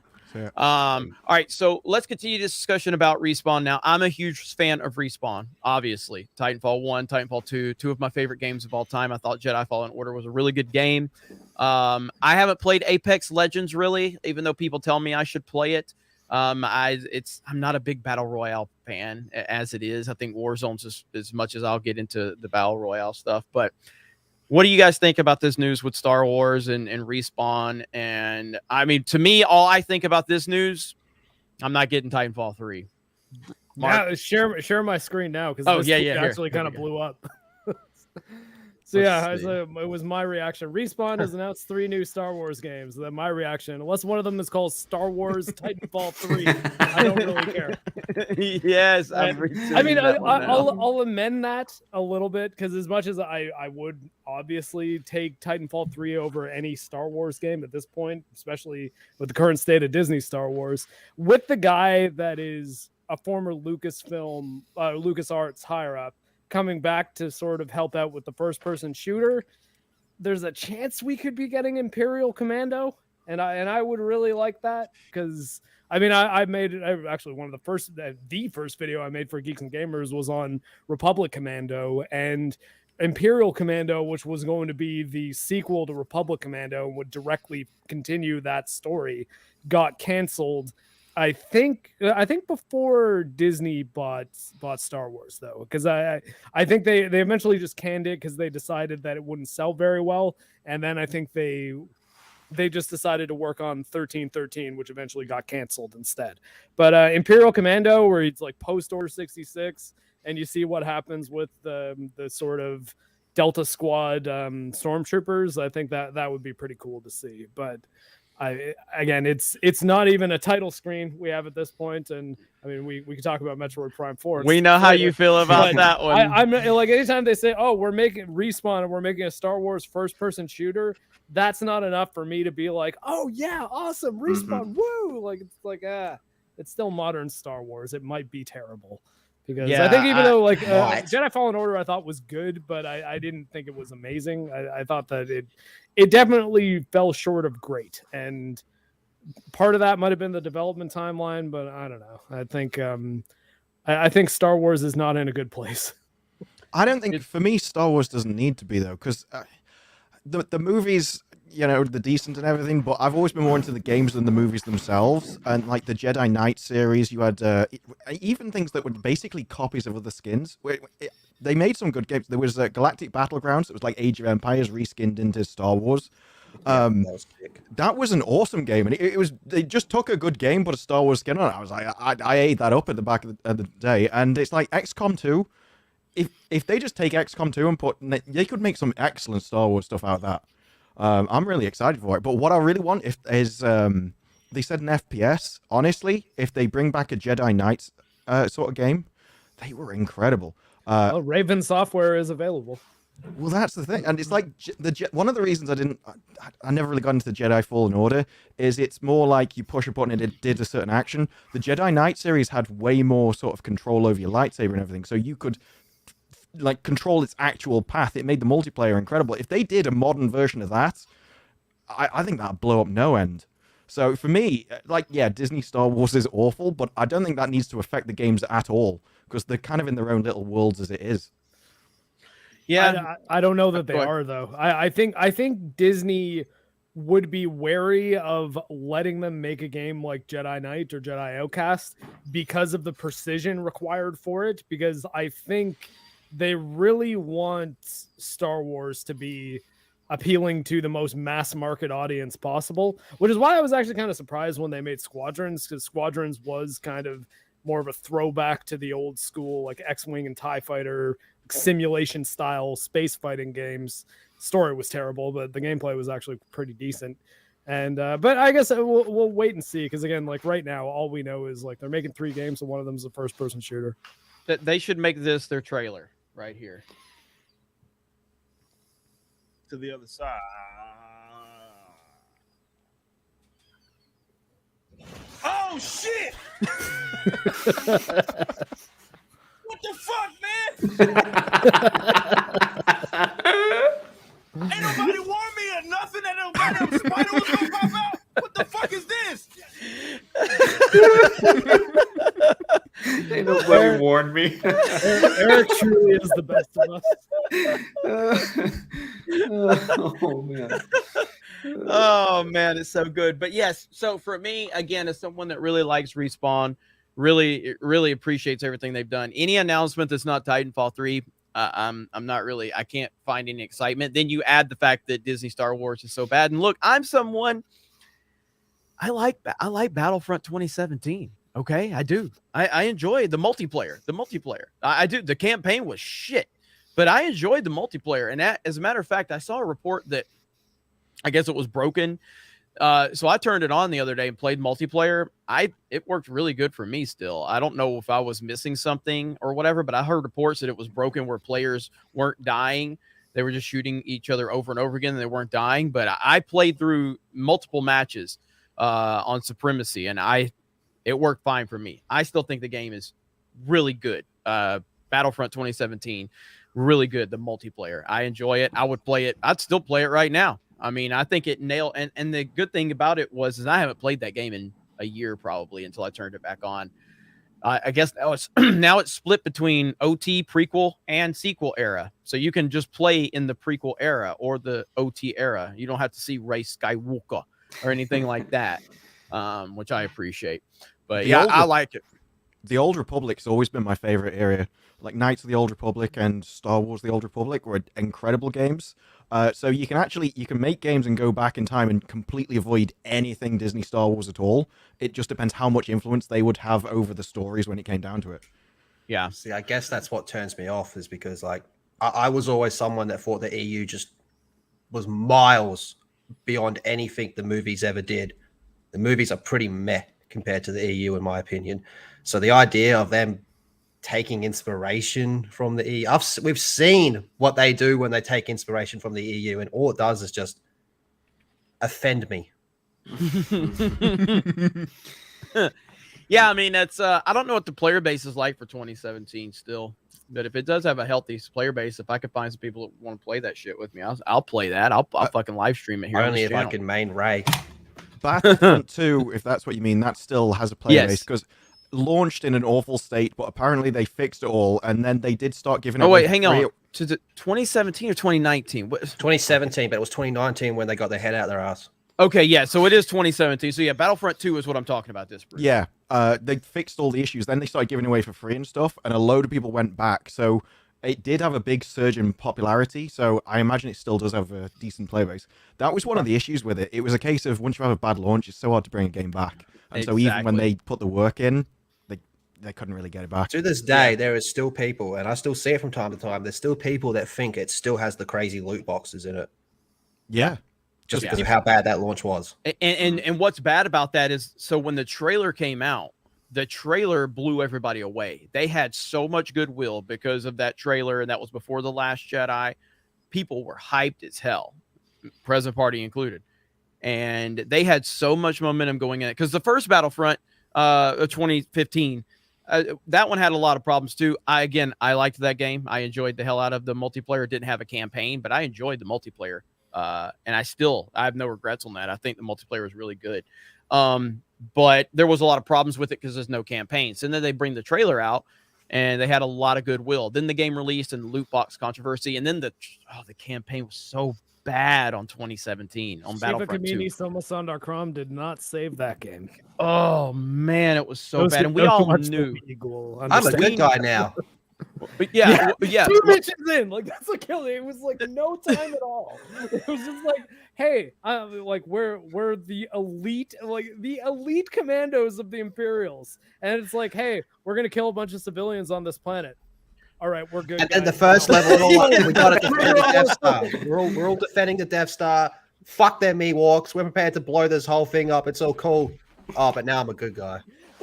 All right, so let's continue this discussion about Respawn now. I'm a huge fan of Respawn, obviously. Titanfall 1, Titanfall 2, two of my favorite games of all time. I thought Jedi Fallen Order was a really good game. I haven't played Apex Legends really, even though people tell me I should play it. I'm not a big Battle Royale fan as it is. I think Warzone's just as much as I'll get into the Battle Royale stuff, but what do you guys think about this news with Star Wars and Respawn? And I mean, to me, all I think about this news, I'm not getting Titanfall 3. Now, share my screen now because actually kind of blew up. So it was my reaction. Respawn has announced 3 new Star Wars games. Then my reaction, unless one of them is called Star Wars Titanfall 3, I don't really care. Yes, I mean, I'll amend that a little bit because as much as I would obviously take Titanfall 3 over any Star Wars game at this point, especially with the current state of Disney Star Wars, with the guy that is a former LucasArts higher up, coming back to sort of help out with the first-person shooter, there's a chance we could be getting Imperial Commando, and I would really like that because I mean I made actually one of the first video I made for Geeks and Gamers was on Republic Commando, and Imperial Commando, which was going to be the sequel to Republic Commando and would directly continue that story, got canceled. I think before Disney bought Star Wars though, because I think they eventually just canned it because they decided that it wouldn't sell very well, and then I think they just decided to work on 1313, which eventually got canceled instead. But Imperial Commando, where it's like post Order 66, and you see what happens with the sort of Delta Squad stormtroopers, I think that would be pretty cool to see. But it's not even a title screen we have at this point, and I mean we can talk about Metroid Prime 4. We know how you feel about that one. I'm like, anytime they say, "Oh, we're making Respawn and we're making a Star Wars first-person shooter," that's not enough for me to be like, "Oh yeah, awesome, Respawn, woo!" Like it's still modern Star Wars. It might be terrible. Because I think even though Jedi Fallen Order I thought was good, but I didn't think it was amazing. I thought that it definitely fell short of great. And part of that might have been the development timeline, but I don't know. I think Star Wars is not in a good place. I don't think, for me, Star Wars doesn't need to be, though, because the movies, you know, they're decent and everything, but I've always been more into the games than the movies themselves. And like the Jedi Knight series, you had even things that were basically copies of other skins. They made some good games. There was Galactic Battlegrounds. It was like Age of Empires reskinned into Star Wars. That was an awesome game, and they just took a good game, put a Star Wars skin on it. I was like, I ate that up at the back of the day. And it's like XCOM 2. If they just take XCOM 2 and they could make some excellent Star Wars stuff out of that. I'm really excited for it. But what I really want is they said an FPS. Honestly, if they bring back a Jedi Knight sort of game, they were incredible. Raven Software is available. Well, that's the thing, and it's like one of the reasons I never really got into the Jedi Fallen Order is it's more like you push a button and it did a certain action. The Jedi Knight series had way more sort of control over your lightsaber and everything, so you could like control its actual path. It made the multiplayer incredible. If they did a modern version of that, I think that'd blow up no end. So for me, Disney Star Wars is awful, but I don't think that needs to affect the games at all because they're kind of in their own little worlds as it is. Yeah, I don't know that they are though. I think Disney would be wary of letting them make a game like Jedi Knight or Jedi Outcast because of the precision required for it. Because I think they really want Star Wars to be appealing to the most mass market audience possible, which is why I was actually kind of surprised when they made Squadrons, because Squadrons was kind of more of a throwback to the old school, like X-Wing and TIE Fighter simulation style space fighting games. Story was terrible, but the gameplay was actually pretty decent. And but I guess we'll wait and see, because again, like right now, all we know is like they're making 3 games and one of them is a first-person shooter. That they should make this their trailer right here. To the other side. Oh shit! What the fuck, man? Ain't nobody warned me or nothing that nobody spider was gonna pop out. What the fuck is this? Ain't nobody warned me. Eric truly is the best of us. Oh man. Oh man, it's so good. But yes, so for me, again, as someone that really likes Respawn, really appreciates everything they've done. Any announcement that's not Titanfall 3, I'm not really, I can't find any excitement. Then you add the fact that Disney Star Wars is so bad. And look, I'm someone, I like Battlefront 2017. Okay, I do. I enjoy the multiplayer. I do. The campaign was shit, but I enjoyed the multiplayer. And as a matter of fact, I saw a report that I guess it was broken. So I turned it on the other day and played multiplayer. It worked really good for me still. I don't know if I was missing something or whatever, but I heard reports that it was broken where players weren't dying. They were just shooting each other over and over again, and they weren't dying. But I played through multiple matches on Supremacy, and it worked fine for me. I still think the game is really good. Battlefront 2017, really good. The multiplayer, I enjoy it. I would play it. I'd still play it right now. I mean, I think it nailed. And the good thing about it is I haven't played that game in a year probably until I turned it back on. I guess that was now it's split between OT, prequel, and sequel era. So you can just play in the prequel era or the OT era. You don't have to see Rey Skywalker or anything like that, which I appreciate. But yeah, I like it. The Old Republic's always been my favorite area. Like Knights of the Old Republic and Star Wars The Old Republic were incredible games. So you can make games and go back in time and completely avoid anything Disney Star Wars at all. It just depends how much influence they would have over the stories when it came down to it. Yeah. See, I guess that's what turns me off, is because like I was always someone that thought the EU just was miles beyond anything the movies ever did. The movies are pretty meh compared to the EU, in my opinion. So the idea of them taking inspiration from the EU, we've seen what they do when they take inspiration from the EU, and all it does is just offend me. Yeah, I mean, that's I don't know what the player base is like for 2017 still, but if it does have a healthy player base, if I could find some people that want to play that shit with me, I'll play that. I'll fucking live stream it here. Only if I can main Ray. Battlefront 2, if that's what you mean, that still has a player base, because launched in an awful state, but apparently they fixed it all, and then they did start giving. Oh wait, hang on. To the 2017 or 2019? 2017, but it was 2019 when they got their head out their ass. Okay, yeah, so it is 2017. So yeah, Battlefront 2 is what I'm talking about. This. Bruce. Yeah, they fixed all the issues. Then they started giving away for free and stuff, and a load of people went back. So it did have a big surge in popularity. So I imagine it still does have a decent player base. That was one of the issues with it. It was a case of once you have a bad launch, it's so hard to bring a game back. And so even when they put the work in, they couldn't really get it back. To this day, there is still people, and I still see it from time to time, there's still people that think it still has the crazy loot boxes in it. Yeah. Just because of how bad that launch was. And what's bad about that is, so when the trailer came out, the trailer blew everybody away. They had so much goodwill because of that trailer, and that was before The Last Jedi. People were hyped as hell, present party included. And they had so much momentum going in it. Because the first Battlefront, 2015, that one had a lot of problems too. I liked that game. I enjoyed the hell out of the multiplayer. It didn't have a campaign, but I enjoyed the multiplayer. And I have no regrets on that. I think the multiplayer was really good. But there was a lot of problems with it because there's no campaigns. And then they bring the trailer out, and they had a lot of goodwill. Then the game released and the loot box controversy. And then the campaign was so bad on 2017 on Battlefront 2. did not save that game. Oh man, it was so bad, and we all knew. I'm a good guy now. But yeah, yeah. 2 missions in, like that's like it was like no time at all. It was just like, hey, like we're the elite, like the elite commandos of the Imperials, and it's like, hey, we're gonna kill a bunch of civilians on this planet. All right, we're good. And then the guys. first level, we got to defend the Death Star. We're all defending the Death Star. Fuck them Ewoks. We're prepared to blow this whole thing up. It's all cool. Oh, but now I'm a good guy.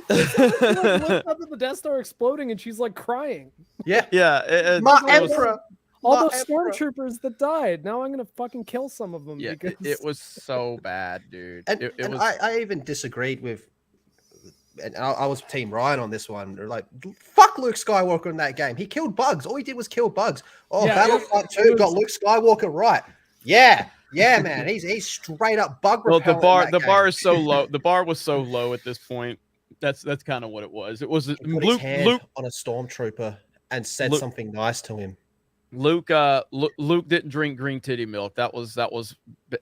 She like, looks up at the Death Star exploding, and she's like crying. Yeah, yeah. my Emperor. All My those Emperor. stormtroopers that died. Now I'm gonna fucking kill some of them. Yeah, because... it was so bad, dude. And, it and was. I even disagreed with, and I was Team Ryan on this one. They're like, fuck Luke Skywalker in that game. He killed bugs. All he did was kill bugs. Oh, Yeah, Battlefront 2 got Luke Skywalker right. Yeah, man. He's straight up bug Well, repellent. the bar is so low. The bar was so low at this point. That's kind of what it was. It was He put his hand on a stormtrooper and said something nice to him. Luke didn't drink green titty milk. That was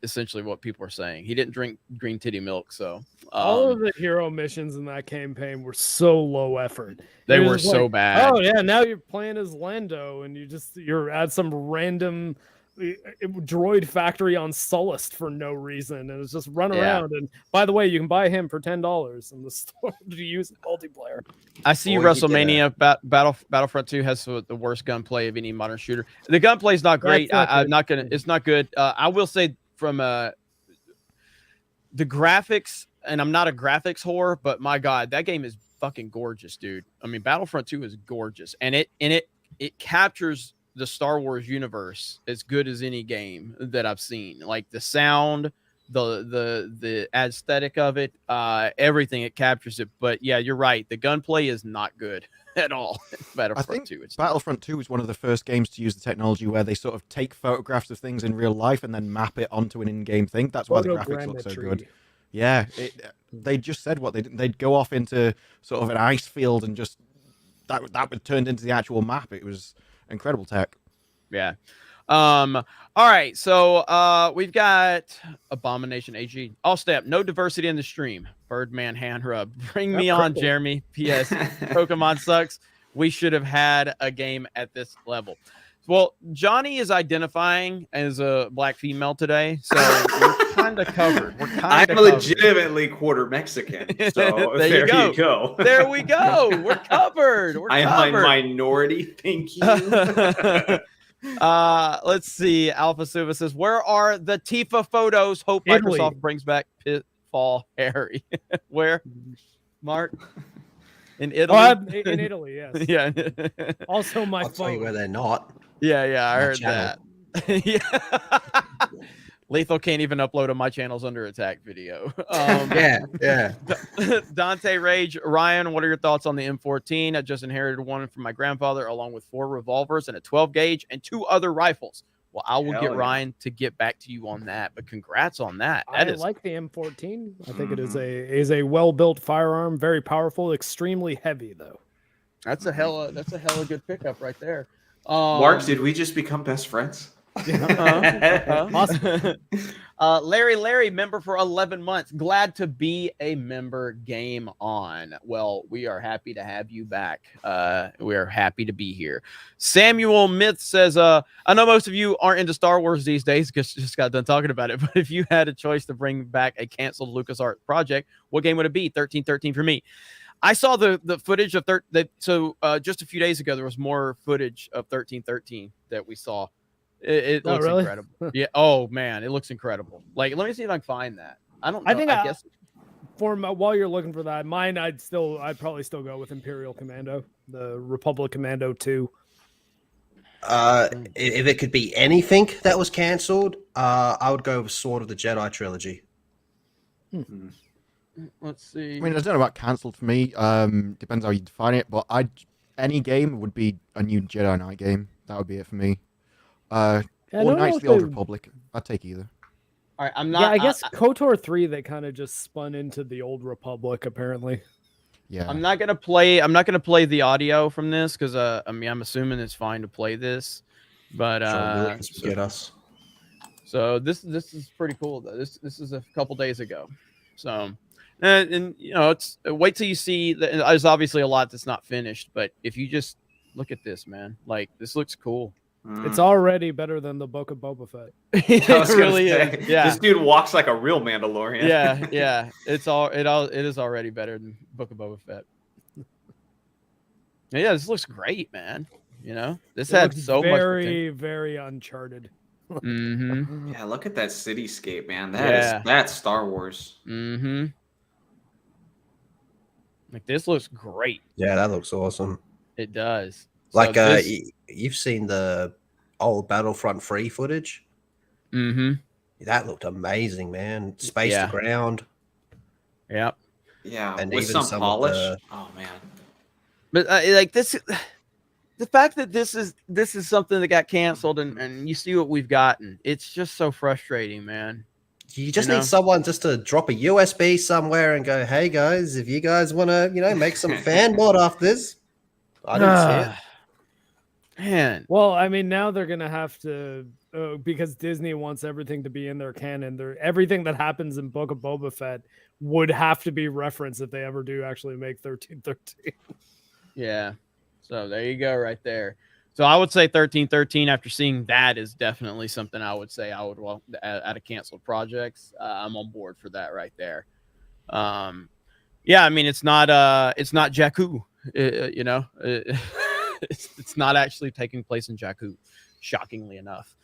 essentially what people are saying. He didn't drink green titty milk. So all of the hero missions in that campaign were so low effort. They It was were just so like, bad. Oh yeah, now you're playing as Lando, and you're at some random droid factory on Sullust for no reason, and it's just run around. And by the way, you can buy him for $10 in the store to use in multiplayer. I see Or WrestleMania Battlefront 2 has the worst gunplay of any modern shooter. The gunplay is not great. I'm not gonna. It's not good. I will say from the graphics, and I'm not a graphics whore, but my God, that game is fucking gorgeous, dude. I mean, Battlefront 2 is gorgeous, and it captures the Star Wars universe as good as any game that I've seen. Like the sound, the aesthetic of it, everything, it captures it. But yeah, you're right. The gunplay is not good at all. Battlefront 2. Battlefront 2 was one of the first games to use the technology where they sort of take photographs of things in real life and then map it onto an in-game thing. That's why the graphics look so good. Yeah, they just said what they'd go off into sort of an ice field and just that would turned into the actual map. It was incredible tech. Yeah. All right. So we've got Abomination AG. All step. No diversity in the stream. Birdman hand rub. Bring me on, Jeremy. P.S. Pokemon sucks. We should have had a game at this level. Well, Johnny is identifying as a black female today, so we're kind of covered. I'm legitimately quarter Mexican, so there you go. There we go. We're covered. I am a minority. Thank you. Let's see. Alpha Silva says, "Where are the Tifa photos? Hope Italy. Microsoft brings back Pitfall Harry." Where, Mark? In Italy. Oh, in Italy, yes. Yeah. Also, my I'll tell you phone. where they're not. Yeah, I heard channel. that. Yeah. Lethal can't even upload a My Channel's Under Attack video. Yeah. Dante Rage, Ryan, what are your thoughts on the M14? I just inherited one from my grandfather, along with 4 revolvers and a 12 gauge and 2 other rifles. Well, I will get Ryan to get back to you on that, but congrats on that. I like the M14. I think it is a well-built firearm, very powerful, extremely heavy though. That's a hella good pickup right there. Mark, did we just become best friends? Awesome. Larry, member for 11 months. Glad to be a member. Game on. Well, we are happy to have you back. We are happy to be here. Samuel Myth says, I know most of you aren't into Star Wars these days because just got done talking about it, but if you had a choice to bring back a canceled LucasArts project, what game would it be? 1313 for me. I saw the footage of just a few days ago, there was more footage of 1313 that we saw. It looks incredible. Yeah. Oh man, it looks incredible. Like, let me see if I can find that. I don't know. I guess while you're looking for that, mine I'd probably still go with Imperial Commando, the Republic Commando 2. If it could be anything that was cancelled, I would go with Sword of the Jedi trilogy. Let's see. I mean, I don't know about cancelled for me. Depends how you define it, but any game would be a new Jedi Knight game. That would be it for me. Or Knights of the Old Republic. I'd take either. All right, I'm not. Yeah, I guess KOTOR 3 they kind of just spun into the Old Republic apparently. Yeah. I'm not gonna play the audio from this because I'm assuming it's fine to play this, but get us. So this is pretty cool though. This is a couple days ago, so and you know it's wait till you see. There's obviously a lot that's not finished, but if you just Look at this, man. Like, this looks cool. It's already better than the Book of Boba Fett. It really is. Yeah. This dude walks like a real Mandalorian. Yeah. It is already better than Book of Boba Fett. Yeah, this looks great, man. You know, this had so much very, very Uncharted. Mm-hmm. Yeah, look at that cityscape, man. That's Star Wars. Mm-hmm. Like, this looks great. Yeah, that looks awesome. It does. Like, So you've seen the old Battlefront 3 footage? Mm-hmm. That looked amazing, man. Space to ground. Yep. Yeah, And with even some polish. Oh man. But like this, the fact that this is something that got canceled, and you see what we've gotten, it's just so frustrating, man. You just need someone just to drop a USB somewhere and go, hey guys, if you guys want to, make some fan mod off this. I didn't see it. Man. Well, I mean, now they're gonna have to because Disney wants everything to be in their canon. Everything that happens in Book of Boba Fett would have to be referenced if they ever do actually make 1313. Yeah. So there you go, right there. So I would say 1313 after seeing that is definitely something I would say I would want out of canceled projects. I'm on board for that right there. Yeah, I mean it's not Jakku, it's not actually taking place in Jakku, shockingly enough.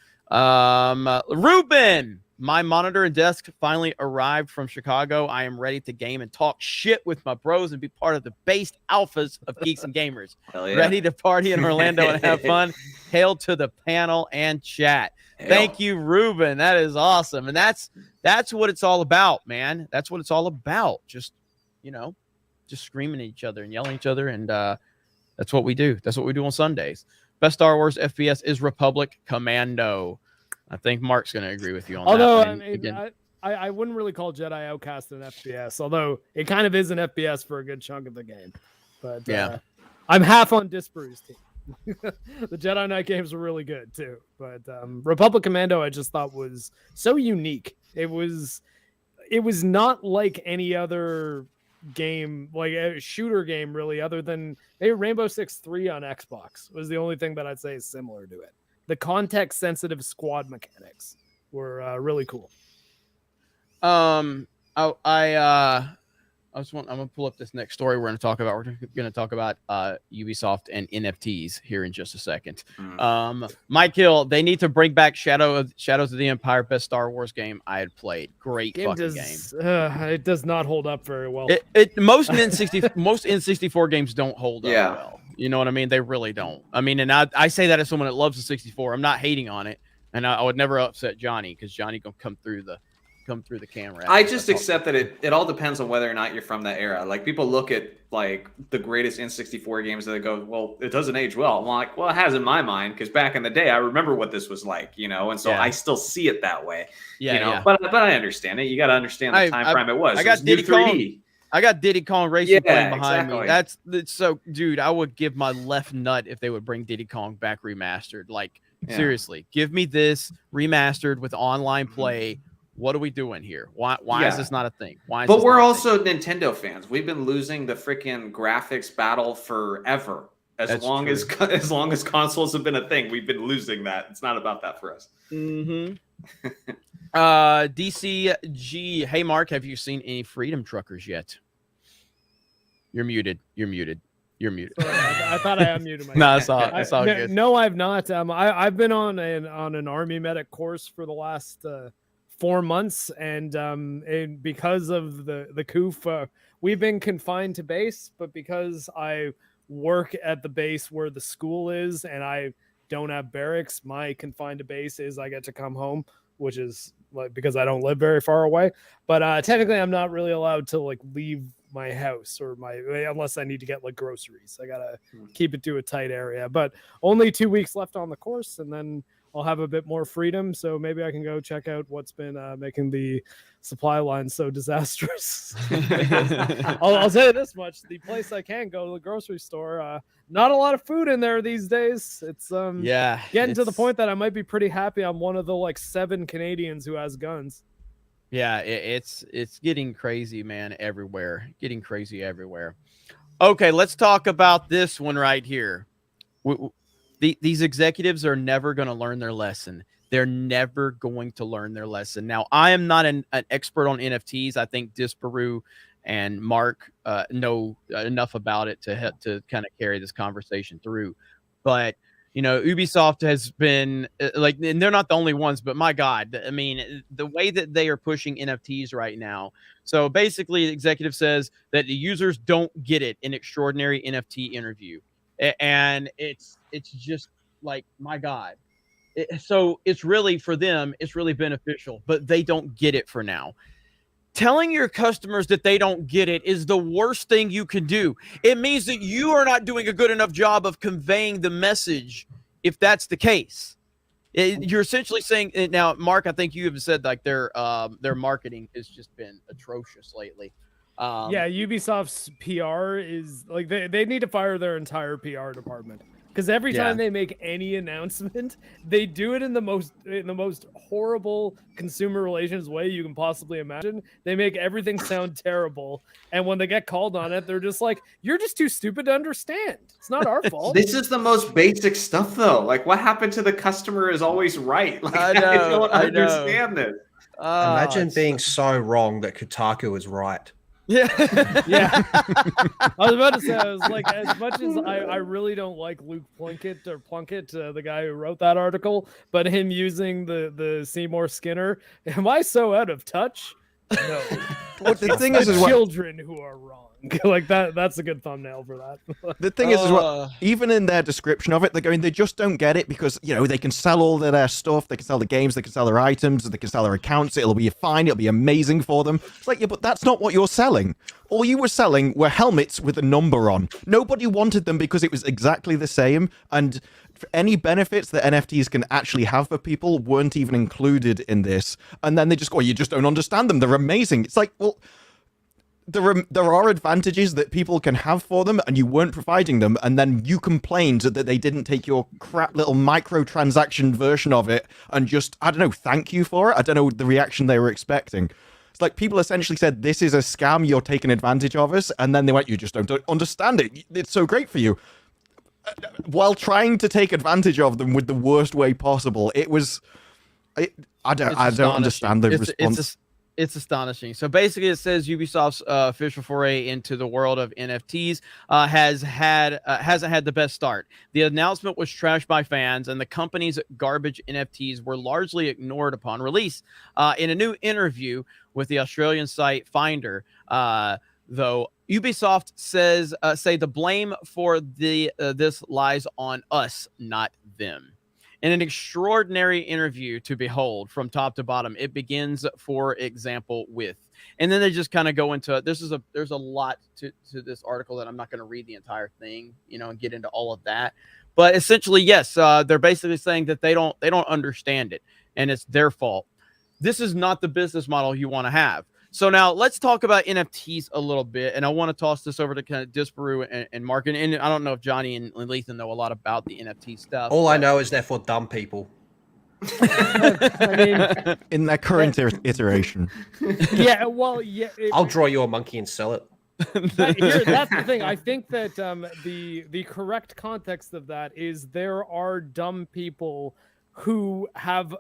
Ruben, my monitor and desk finally arrived from Chicago. I am ready to game and talk shit with my bros and be part of the based alphas of Geeks and Gamers. Hell yeah. Ready to party in Orlando and have fun. Hail to the panel and chat. Thank you, Ruben. That is awesome. And that's what it's all about, man. That's what it's all about. Just screaming at each other and yelling at each other. And that's what we do. That's what we do on Sundays. Best Star Wars FPS is Republic Commando. I think Mark's going to agree with you on that. Although, I wouldn't really call Jedi Outcast an FPS, although it kind of is an FPS for a good chunk of the game. But yeah, I'm half on Disparu's team. The Jedi Knight games were really good too. But Republic Commando I just thought was so unique. It was not like any other game, like a shooter game really, other than maybe Rainbow Six 3 on Xbox was the only thing that I'd say is similar to it. The context sensitive squad mechanics were really cool. I'm gonna pull up this next story we're gonna talk about. We're gonna talk about Ubisoft and NFTs here in just a second. Mike Hill, they need to bring back Shadows of the Empire, best Star Wars game I had played. Great game. It does not hold up very well. Most N64 games don't hold up well. You know what I mean? They really don't. I mean, and I say that as someone that loves the 64. I'm not hating on it, and I would never upset Johnny because Johnny gonna come through the camera. I just accept that it all depends on whether or not you're from that era. Like, people look at like the greatest N64 games and they go, well, it doesn't age well. I'm like, well, it has in my mind, because back in the day I remember what this was like, and so I still see it that way. But I understand it. You got to understand the time frame it was. I got Diddy 3D. I got Diddy Kong Racing playing behind me. That's so, dude, I would give my left nut if they would bring Diddy Kong back remastered. Like, seriously, give me this remastered with online play. What are we doing here? Why is this not a thing? But we're also Nintendo fans. We've been losing the freaking graphics battle forever. As long as consoles have been a thing, we've been losing that. It's not about that for us. Mm-hmm. DCG. Hey, Mark, have you seen any Freedom Truckers yet? You're muted. Sorry, I thought I unmuted myself. No, it's all good. No, I've not. I've been on an Army medic course for the last 4 months, and because of the coup, we've been confined to base. But because I work at the base where the school is, and I don't have barracks, my confined to base is I get to come home, which is like because I don't live very far away. But technically, I'm not really allowed to like leave my house or unless I need to get like groceries. I gotta keep it to a tight area. But only 2 weeks left on the course, and then I'll have a bit more freedom, so maybe I can go check out what's been making the supply line so disastrous. I'll tell you this much: the place I can go, to the grocery store, not a lot of food in there these days. It's getting to the point that I might be pretty happy I'm one of the like 7 Canadians who has guns. Yeah, it's getting crazy, man, everywhere. Getting crazy everywhere. Okay, let's talk about this one right here. These executives are never going to learn their lesson. They're never going to learn their lesson. Now, I am not an expert on NFTs. I think Disparu and Mark know enough about it to kind of carry this conversation through. But Ubisoft has been and they're not the only ones, but my God, I mean, the way that they are pushing NFTs right now. So basically, the executive says that the users don't get it in extraordinary NFT interview, and it's just like, my God. So it's really, for them, it's really beneficial, but they don't get it for now. Telling your customers that they don't get it is the worst thing you can do. It means that you are not doing a good enough job of conveying the message, if that's the case. You're essentially saying, now, Mark, I think you have said like their marketing has just been atrocious lately. Yeah, Ubisoft's PR is like they need to fire their entire PR department. Because every time they make any announcement, they do it in the most horrible consumer relations way you can possibly imagine. They make everything sound terrible, and when they get called on it, they're just like, "You're just too stupid to understand. It's not our fault." This is the most basic stuff, though. Like, what happened to the customer is always right. Like, I don't understand this. Imagine being so wrong that Kotaku is right. Yeah. I was about to say, I was like, as much as I really don't like Luke Plunkett, the guy who wrote that article, but him using the Seymour Skinner, am I so out of touch? No. Well, the thing is, children who are wrong. Like that's a good thumbnail for that. The thing is, even in their description of it, they're going, they just don't get it because, they can sell all of their stuff, they can sell the games, they can sell their items, they can sell their accounts, it'll be fine, it'll be amazing for them. It's like, yeah, but that's not what you're selling. All you were selling were helmets with a number on. Nobody wanted them because it was exactly the same, and any benefits that NFTs can actually have for people weren't even included in this. And then they just go, you just don't understand them, they're amazing. It's like, well, there are advantages that people can have for them, and you weren't providing them, and then you complained that they didn't take your crap little microtransaction version of it and just, I don't know, thank you for it. I don't know the reaction they were expecting. It's like people essentially said, this is a scam, you're taking advantage of us, and then they went, you just don't understand it. It's so great for you. While trying to take advantage of them with the worst way possible. It was... I don't understand the response. It's astonishing. So basically, it says Ubisoft's official foray into the world of NFTs hasn't had the best start. The announcement was trashed by fans, and the company's garbage NFTs were largely ignored upon release. In a new interview with the Australian site Finder, though, Ubisoft say the blame for this lies on us, not them. In an extraordinary interview to behold from top to bottom, it begins, for example, with, and then they just kind of go into, there's a lot to this article that I'm not going to read the entire thing, and get into all of that. But essentially, yes, they're basically saying that they don't understand it, and it's their fault. This is not the business model you want to have. So now let's talk about NFTs a little bit, and I want to toss this over to kind of Disparu and Mark, and I don't know if Johnny and Lethan know a lot about the NFT stuff. All I know is they're for dumb people. I mean, in their current iteration. Yeah, well, yeah. I'll draw you a monkey and sell it. That's the thing. I think that the correct context of that is there are dumb people who have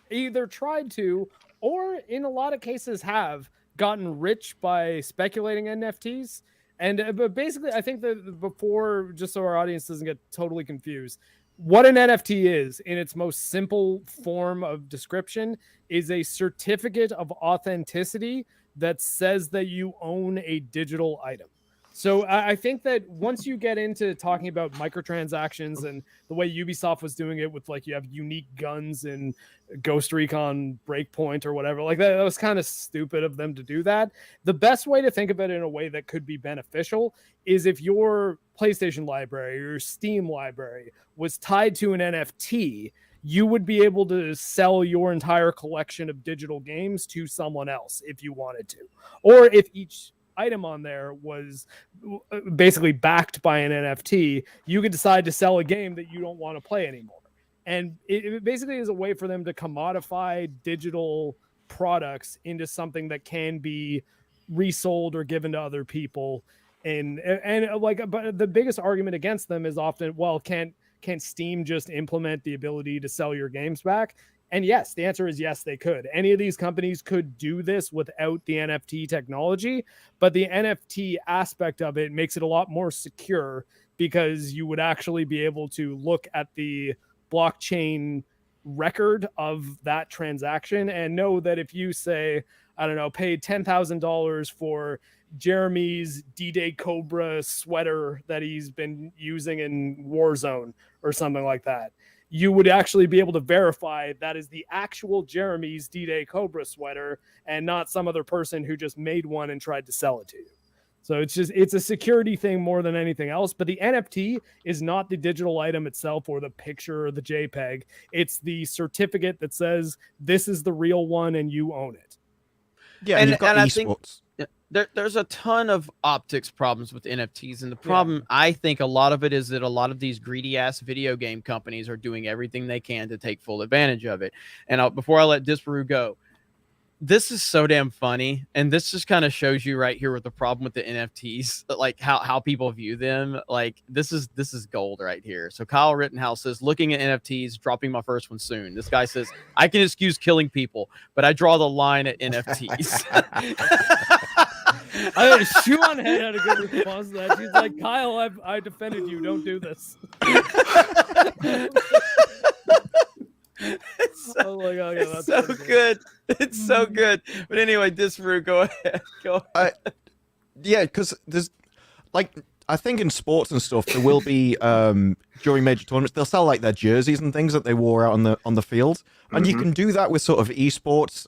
either tried to, or in a lot of cases have gotten rich by speculating NFTs. And but basically, I think that before, just so our audience doesn't get totally confused, what an NFT is, in its most simple form of description, is a certificate of authenticity that says that you own a digital item. So I think that once you get into talking about microtransactions and the way Ubisoft was doing it with, like, you have unique guns in Ghost Recon Breakpoint or whatever, like that was kind of stupid of them to do that. The best way to think of it in a way that could be beneficial is if your PlayStation library or your Steam library was tied to an NFT, you would be able to sell your entire collection of digital games to someone else if you wanted to. Or if each item on there was basically backed by an NFT, you could decide to sell a game that you don't want to play anymore. And it basically is a way for them to commodify digital products into something that can be resold or given to other people. and like, but the biggest argument against them is often, well, can Steam just implement the ability to sell your games back? And yes, the answer is yes, they could. Any of these companies could do this without the NFT technology, but the NFT aspect of it makes it a lot more secure because you would actually be able to look at the blockchain record of that transaction and know that if you say, I don't know, paid $10,000 for Jeremy's D-Day Cobra sweater that he's been using in Warzone or something like that, you would actually be able to verify that is the actual Jeremy's D-Day Cobra sweater and not some other person who just made one and tried to sell it to you. So it's a security thing more than anything else. But the NFT is not the digital item itself or the picture or the JPEG. It's the certificate that says this is the real one and you own it. Yeah, and you've got esports. There's a ton of optics problems with NFTs, and the problem, I think a lot of it is that a lot of these greedy ass video game companies are doing everything they can to take full advantage of it. And before I let Disparu go, this is so damn funny, and this just kind of shows you right here with the problem with the NFTs, like how people view them. Like this is gold right here. So Kyle Rittenhouse says, looking at NFTs, dropping my first one soon. This guy says, I can excuse killing people, but I draw the line at NFTs. Shoe on Head had a good response to that. She's like, Kyle, I defended you. Don't do this. It's so good. It's so good. But anyway, Disparu, go ahead. Yeah, because there's like, I think in sports and stuff there will be during major tournaments they'll sell like their jerseys and things that they wore out on the field, and you can do that with sort of esports.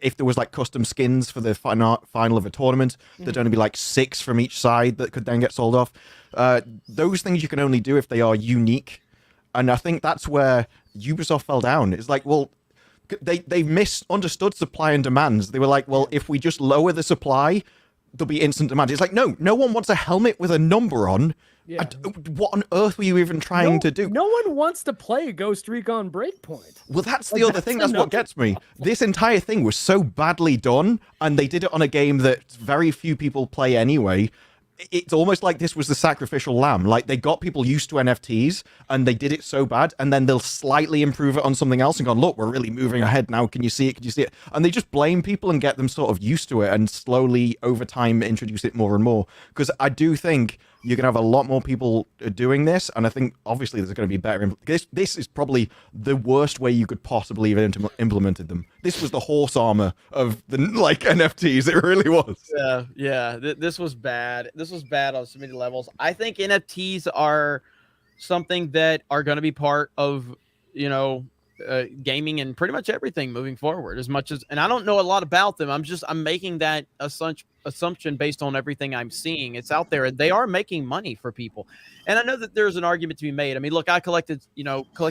If there was like custom skins for the final of a tournament, there'd only be like 6 from each side that could then get sold off. Those things you can only do if they are unique, and I think that's where Ubisoft fell down. It's like, well, they misunderstood supply and demands. They were like, well, if we just lower the supply, there'll be instant demand. It's like, no one wants a helmet with a number on. Yeah. What on earth were you even trying to do? No one wants to play Ghost Recon Breakpoint. Well, that's the other thing. That's what gets me. This entire thing was so badly done, and they did it on a game that very few people play anyway. It's almost like this was the sacrificial lamb. Like, they got people used to NFTs, and they did it so bad, and then they'll slightly improve it on something else and go, look, we're really moving ahead now. Can you see it? Can you see it? And they just blame people and get them sort of used to it and slowly, over time, introduce it more and more. Because I do think you're going to have a lot more people doing this, and I think, obviously, there's going to be better... This is probably the worst way you could possibly have implemented them. This was the horse armor of the, like, NFTs. It really was. Yeah. This was bad. This was bad on so many levels. I think NFTs are something that are going to be part of, gaming and pretty much everything moving forward, as much as, and I don't know a lot about them. I'm making that assumption based on everything I'm seeing. It's out there, and they are making money for people. And I know that there's an argument to be made. I mean, look, I collected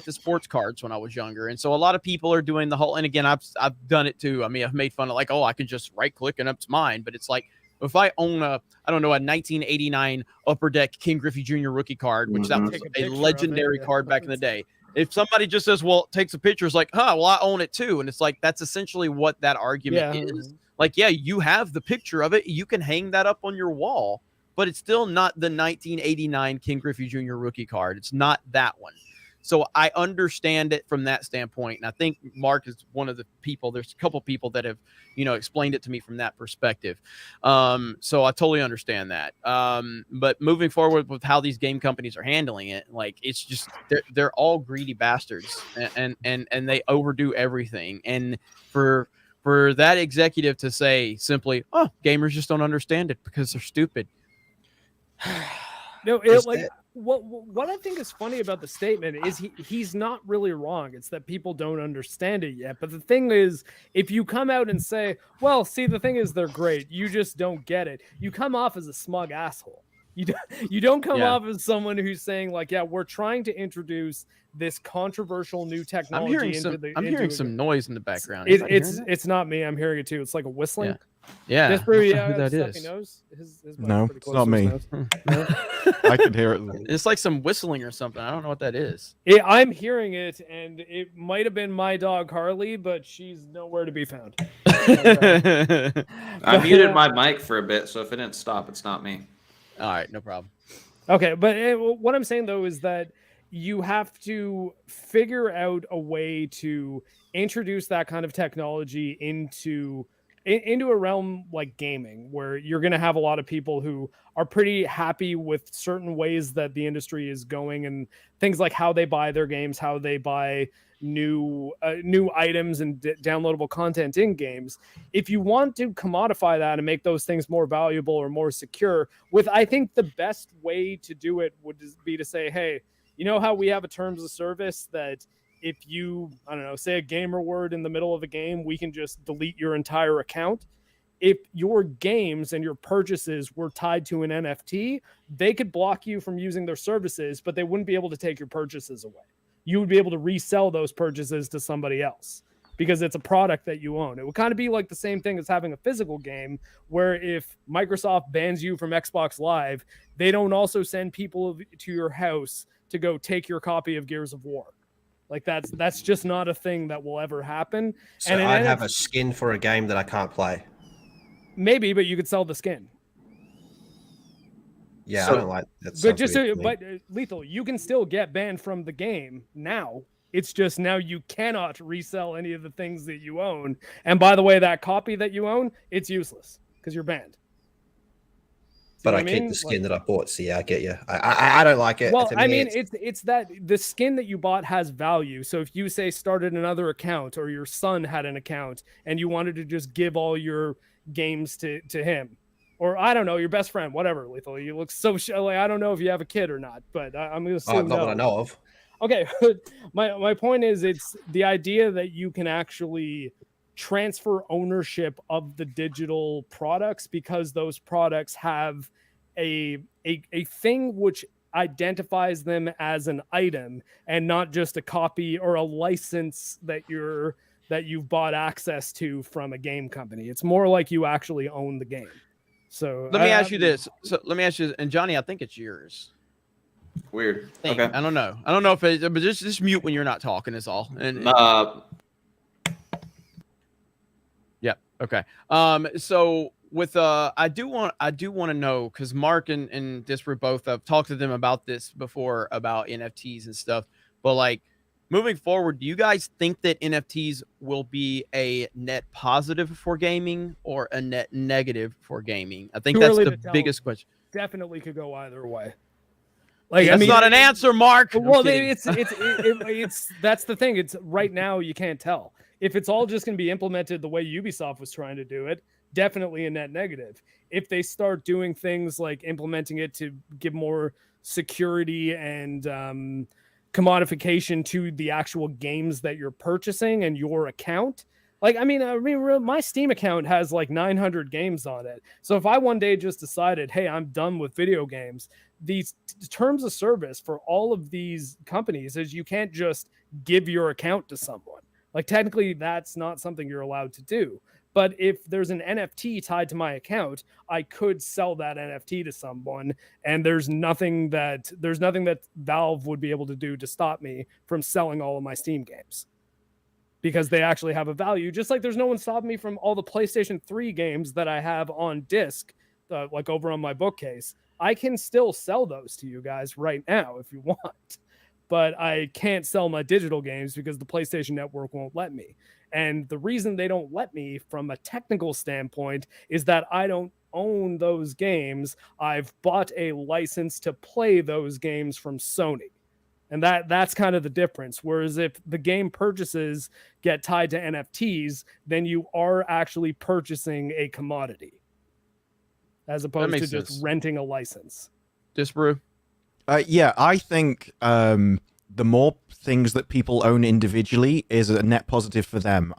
sports cards when I was younger, and so a lot of people are doing the whole. And again, I've done it too. I mean, I've made fun of like, oh, I can just right click and it's mine. But it's like, if I own a 1989 Upper Deck King Griffey Jr. rookie card, which that was a legendary card back in the day. If somebody just says, well, takes a picture, it's like, well, I own it too. And it's like, that's essentially what that argument is. Like, yeah, you have the picture of it. You can hang that up on your wall, but it's still not the 1989 King Griffey Jr. rookie card. It's not that one. So I understand it from that standpoint. And I think Mark is one of the people. There's a couple people that have, explained it to me from that perspective. So I totally understand that. But moving forward with how these game companies are handling it, like, it's just, they're all greedy bastards, and they overdo everything. And for that executive to say simply, oh, gamers just don't understand it because they're stupid. No, what I think is funny about the statement is he's not really wrong. It's that people don't understand it yet. But the thing is, if you come out and say, well, see, the thing is they're great, you just don't get it, you come off as a smug asshole. You don't come off as someone who's saying like, yeah, we're trying to introduce this controversial new technology. I'm hearing some noise in the background. It's not me. I'm hearing it too. It's like a whistling. Yeah. Who that is. His no, it's not me. No? I can hear it. It's like some whistling or something. I don't know what that is. I'm hearing it, and it might have been my dog Harley, but she's nowhere to be found. I muted my mic for a bit, so if it didn't stop, it's not me. All right, no problem. Okay, but what I'm saying though is that you have to figure out a way to introduce that kind of technology into a realm like gaming, where you're going to have a lot of people who are pretty happy with certain ways that the industry is going, and things like how they buy their games, how they buy new items and downloadable content in games. If you want to commodify that and make those things more valuable or more secure, I think the best way to do it would be to say, hey, you know how we have a terms of service that if you, I don't know, say a gamer word in the middle of a game, we can just delete your entire account. If your games and your purchases were tied to an NFT, they could block you from using their services, but they wouldn't be able to take your purchases away. You would be able to resell those purchases to somebody else because it's a product that you own. It would kind of be like the same thing as having a physical game, where if Microsoft bans you from Xbox Live, they don't also send people to your house to go take your copy of Gears of War. Like that's just not a thing that will ever happen. So and I'd have a skin for a game that I can't play. Maybe, but you could sell the skin. Yeah, So- I don't like that. But Lethal, you can still get banned from the game now. It's just now you cannot resell any of the things that you own. And by the way, that copy that you own, it's useless because you're banned. but know I what I keep mean? the skin that I bought. So yeah, I get you. I don't like it. Well, To me, I mean, it's that the skin that you bought has value. So if you say started another account, or your son had an account and you wanted to just give all your games to him, or I don't know, your best friend, whatever, Lethal. You look so like, I don't know if you have a kid or not, but I'm going to assume not no. what I know of. Okay, my point is, it's the idea that you can actually transfer ownership of the digital products, because those products have a thing which identifies them as an item and not just a copy or a license that you've bought access to from a game company. It's more like you actually own the game. So Let me ask you this. And Johnny, I think it's yours. Weird. Think. Okay. I don't know if it, but just mute when you're not talking is all. And yeah. Okay. So with I do want to know, because Mark and Disper both have talked to them about this before, about NFTs and stuff. But like moving forward, do you guys think that NFTs will be a net positive for gaming or a net negative for gaming? I think Too that's early the to tell. biggest question. Definitely could go either way. Like, That's not an answer, Mark. I'm Well, kidding. it's that's the thing. It's right now you can't tell. If it's all just going to be implemented the way Ubisoft was trying to do it, definitely a net negative. If they start doing things like implementing it to give more security and commodification to the actual games that you're purchasing and your account. Like, I mean, my Steam account has like 900 games on it. So if I one day just decided, hey, I'm done with video games, these terms of service for all of these companies is you can't just give your account to someone. Like, technically, that's not something you're allowed to do. But if there's an NFT tied to my account, I could sell that NFT to someone, and there's nothing that Valve would be able to do to stop me from selling all of my Steam games, because they actually have a value. Just like there's no one stopping me from all the PlayStation 3 games that I have on disc, like over on my bookcase. I can still sell those to you guys right now if you want, but I can't sell my digital games because the PlayStation Network won't let me. And the reason they don't let me from a technical standpoint is that I don't own those games. I've bought a license to play those games from Sony. And that's kind of the difference. Whereas if the game purchases get tied to NFTs, then you are actually purchasing a commodity, as opposed to just renting a license. Disbrew. Yeah, I think the more things that people own individually is a net positive for them.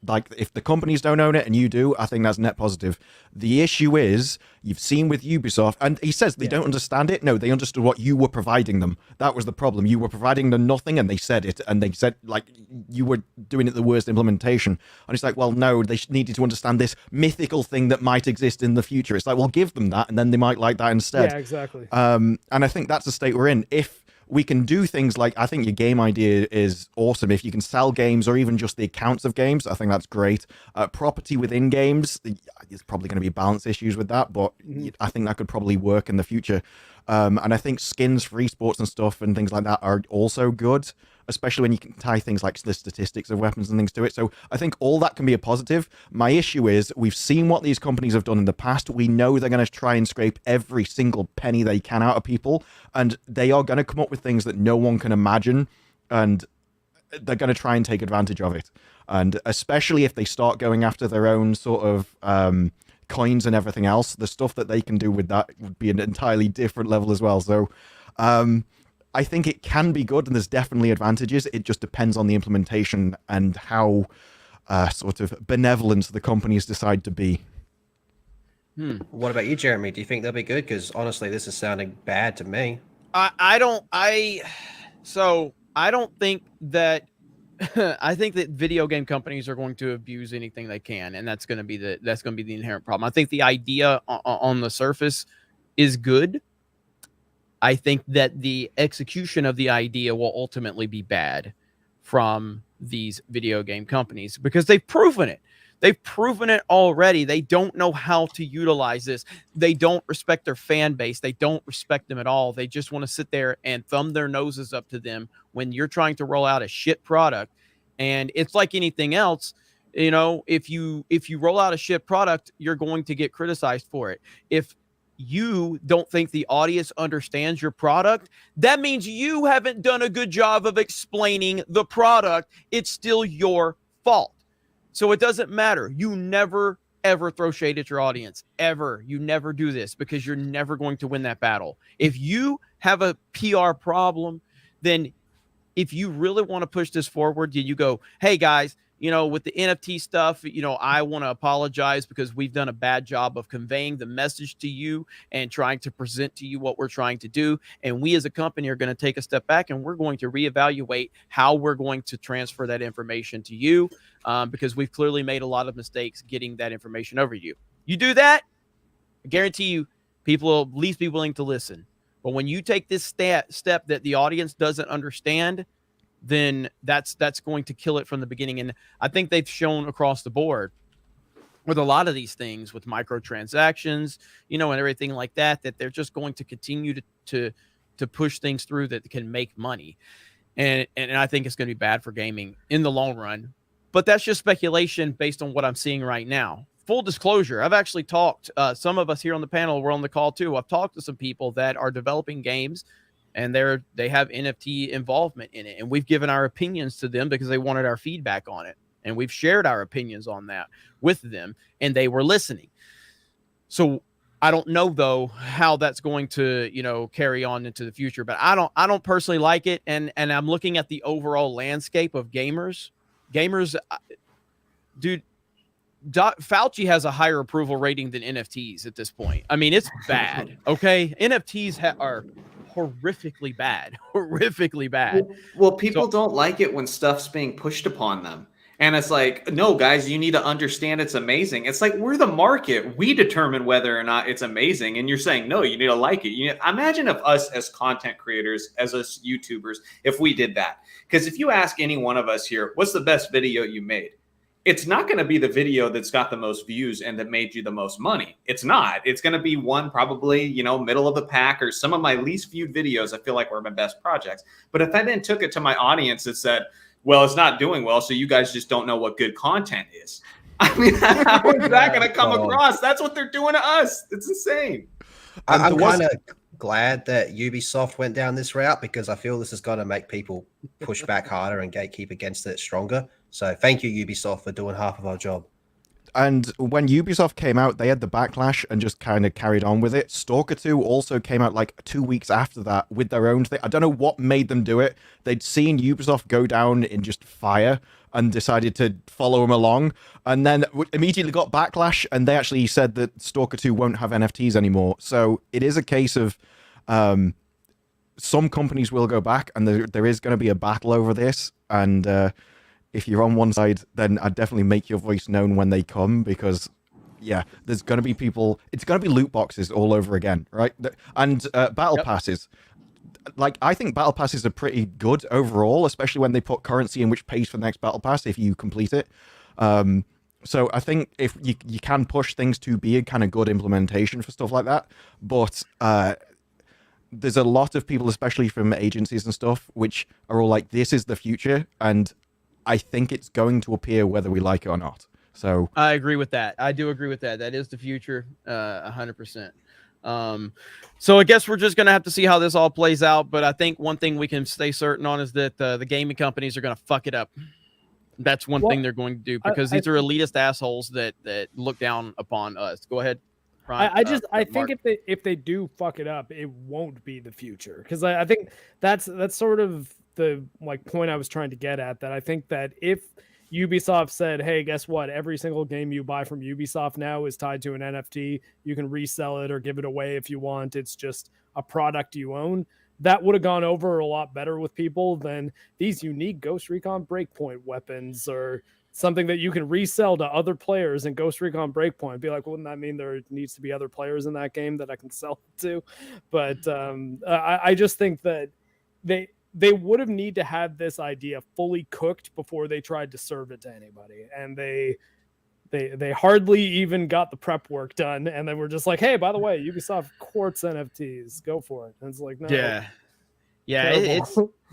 Like, if the companies don't own it and you do, I think that's net positive. The issue is, you've seen with Ubisoft, and he says they don't understand it. No, they understood what you were providing them. That was the problem. You were providing them nothing, and they said it, and they said, like, you were doing it the worst implementation. And it's like, well, no, they needed to understand this mythical thing that might exist in the future. It's like, well, give them that, and then they might like that instead. Yeah, exactly. And I think that's the state we're in. If we can do things like, I think your game idea is awesome. If you can sell games or even just the accounts of games, I think that's great. Property within games, there's probably going to be balance issues with that, but I think that could probably work in the future. And I think skins for esports and stuff and things like that are also good, especially when you can tie things like the statistics of weapons and things to it. So I think all that can be a positive. My issue is we've seen what these companies have done in the past. We know they're going to try and scrape every single penny they can out of people, and they are going to come up with things that no one can imagine, and they're going to try and take advantage of it. And especially if they start going after their own sort of coins and everything else, the stuff that they can do with that would be an entirely different level as well. So I think it can be good, and there's definitely advantages. It just depends on the implementation and how sort of benevolent the companies decide to be. What about you, Jeremy? Do you think they'll be good? Because honestly, this is sounding bad to me. I don't think that I think that video game companies are going to abuse anything they can, and that's going to be the inherent problem. I think the idea on the surface is good. I think that the execution of the idea will ultimately be bad from these video game companies because they've proven it. They've proven it already. They don't know how to utilize this. They don't respect their fan base. They don't respect them at all. They just want to sit there and thumb their noses up to them when you're trying to roll out a shit product. And it's like anything else. You know, if you roll out a shit product, you're going to get criticized for it. If you don't think the audience understands your product, that means you haven't done a good job of explaining the product. It's still your fault. So it doesn't matter. You never, ever throw shade at your audience. Ever. You never do this because you're never going to win that battle. If you have a PR problem, then if you really want to push this forward, you go, hey, guys, you know, with the NFT stuff, you know, I want to apologize because we've done a bad job of conveying the message to you and trying to present to you what we're trying to do. And we as a company are going to take a step back and we're going to reevaluate how we're going to transfer that information to you because we've clearly made a lot of mistakes getting that information over to you. You do that, I guarantee you people will at least be willing to listen. But when you take this step that the audience doesn't understand, then that's going to kill it from the beginning. And I think they've shown across the board with a lot of these things with microtransactions, you know, and everything like that, that they're just going to continue to push things through that can make money. And I think it's going to be bad for gaming in the long run. But that's just speculation based on what I'm seeing right now. Full disclosure, I've actually talked, some of us here on the panel were on the call too. I've talked to some people that are developing games and they have NFT involvement in it. And we've given our opinions to them because they wanted our feedback on it. And we've shared our opinions on that with them and they were listening. So I don't know though, how that's going to, you know, carry on into the future, but I don't personally like it. And I'm looking at the overall landscape of gamers, dude, Fauci has a higher approval rating than NFTs at this point. I mean, it's bad. Okay. NFTs are horrifically bad. Well, people don't like it when stuff's being pushed upon them. And it's like, no, guys, you need to understand it's amazing. It's like, we're the market. We determine whether or not it's amazing. And you're saying, no, you need to like it. Imagine if us as content creators, as us YouTubers, if we did that. Because if you ask any one of us here, what's the best video you made? It's not going to be the video that's got the most views and that made you the most money. It's not. It's going to be one probably, you know, middle of the pack, or some of my least viewed videos I feel like were my best projects. But if I then took it to my audience and said, well, it's not doing well, so you guys just don't know what good content is. I mean, how is that going to come across? That's what they're doing to us. It's insane. I'm kind of glad that Ubisoft went down this route because I feel this is going to make people push back harder and gatekeep against it stronger. So thank you, Ubisoft, for doing half of our job. And when Ubisoft came out, they had the backlash and just kind of carried on with it. Stalker 2 also came out like 2 weeks after that with their own thing. I don't know what made them do it. They'd seen Ubisoft go down in just fire and decided to follow them along. And then immediately got backlash, and they actually said that Stalker 2 won't have NFTs anymore. So it is a case of some companies will go back, and there is going to be a battle over this. And if you're on one side, then I'd definitely make your voice known when they come, because, yeah, there's going to be people... It's going to be loot boxes all over again, right? And battle passes. like I think battle passes are pretty good overall, especially when they put currency in which pays for the next battle pass if you complete it. So I think if you can push things to be a kind of good implementation for stuff like that, but there's a lot of people, especially from agencies and stuff, which are all like, this is the future, and I think it's going to appear whether we like it or not. So I agree with that. I do agree with that. That is the future, 100%. So I guess we're just going to have to see how this all plays out. But I think one thing we can stay certain on is that the gaming companies are going to fuck it up. That's one thing they're going to do, because these are elitist assholes that look down upon us. Go ahead. Ron, I think if they do fuck it up, it won't be the future, because I think that's sort of the like point I was trying to get at. That I think that if Ubisoft said, hey, guess what? Every single game you buy from Ubisoft now is tied to an NFT. You can resell it or give it away if you want. It's just a product you own. That would have gone over a lot better with people than these unique Ghost Recon Breakpoint weapons, or something that you can resell to other players in Ghost Recon Breakpoint. Be like, wouldn't that mean there needs to be other players in that game that I can sell it to? But I just think that they would have need to have this idea fully cooked before they tried to serve it to anybody. And they hardly even got the prep work done, and then we're just like, hey, by the way, Ubisoft Quartz NFTs, go for it. And it's like, no. Yeah,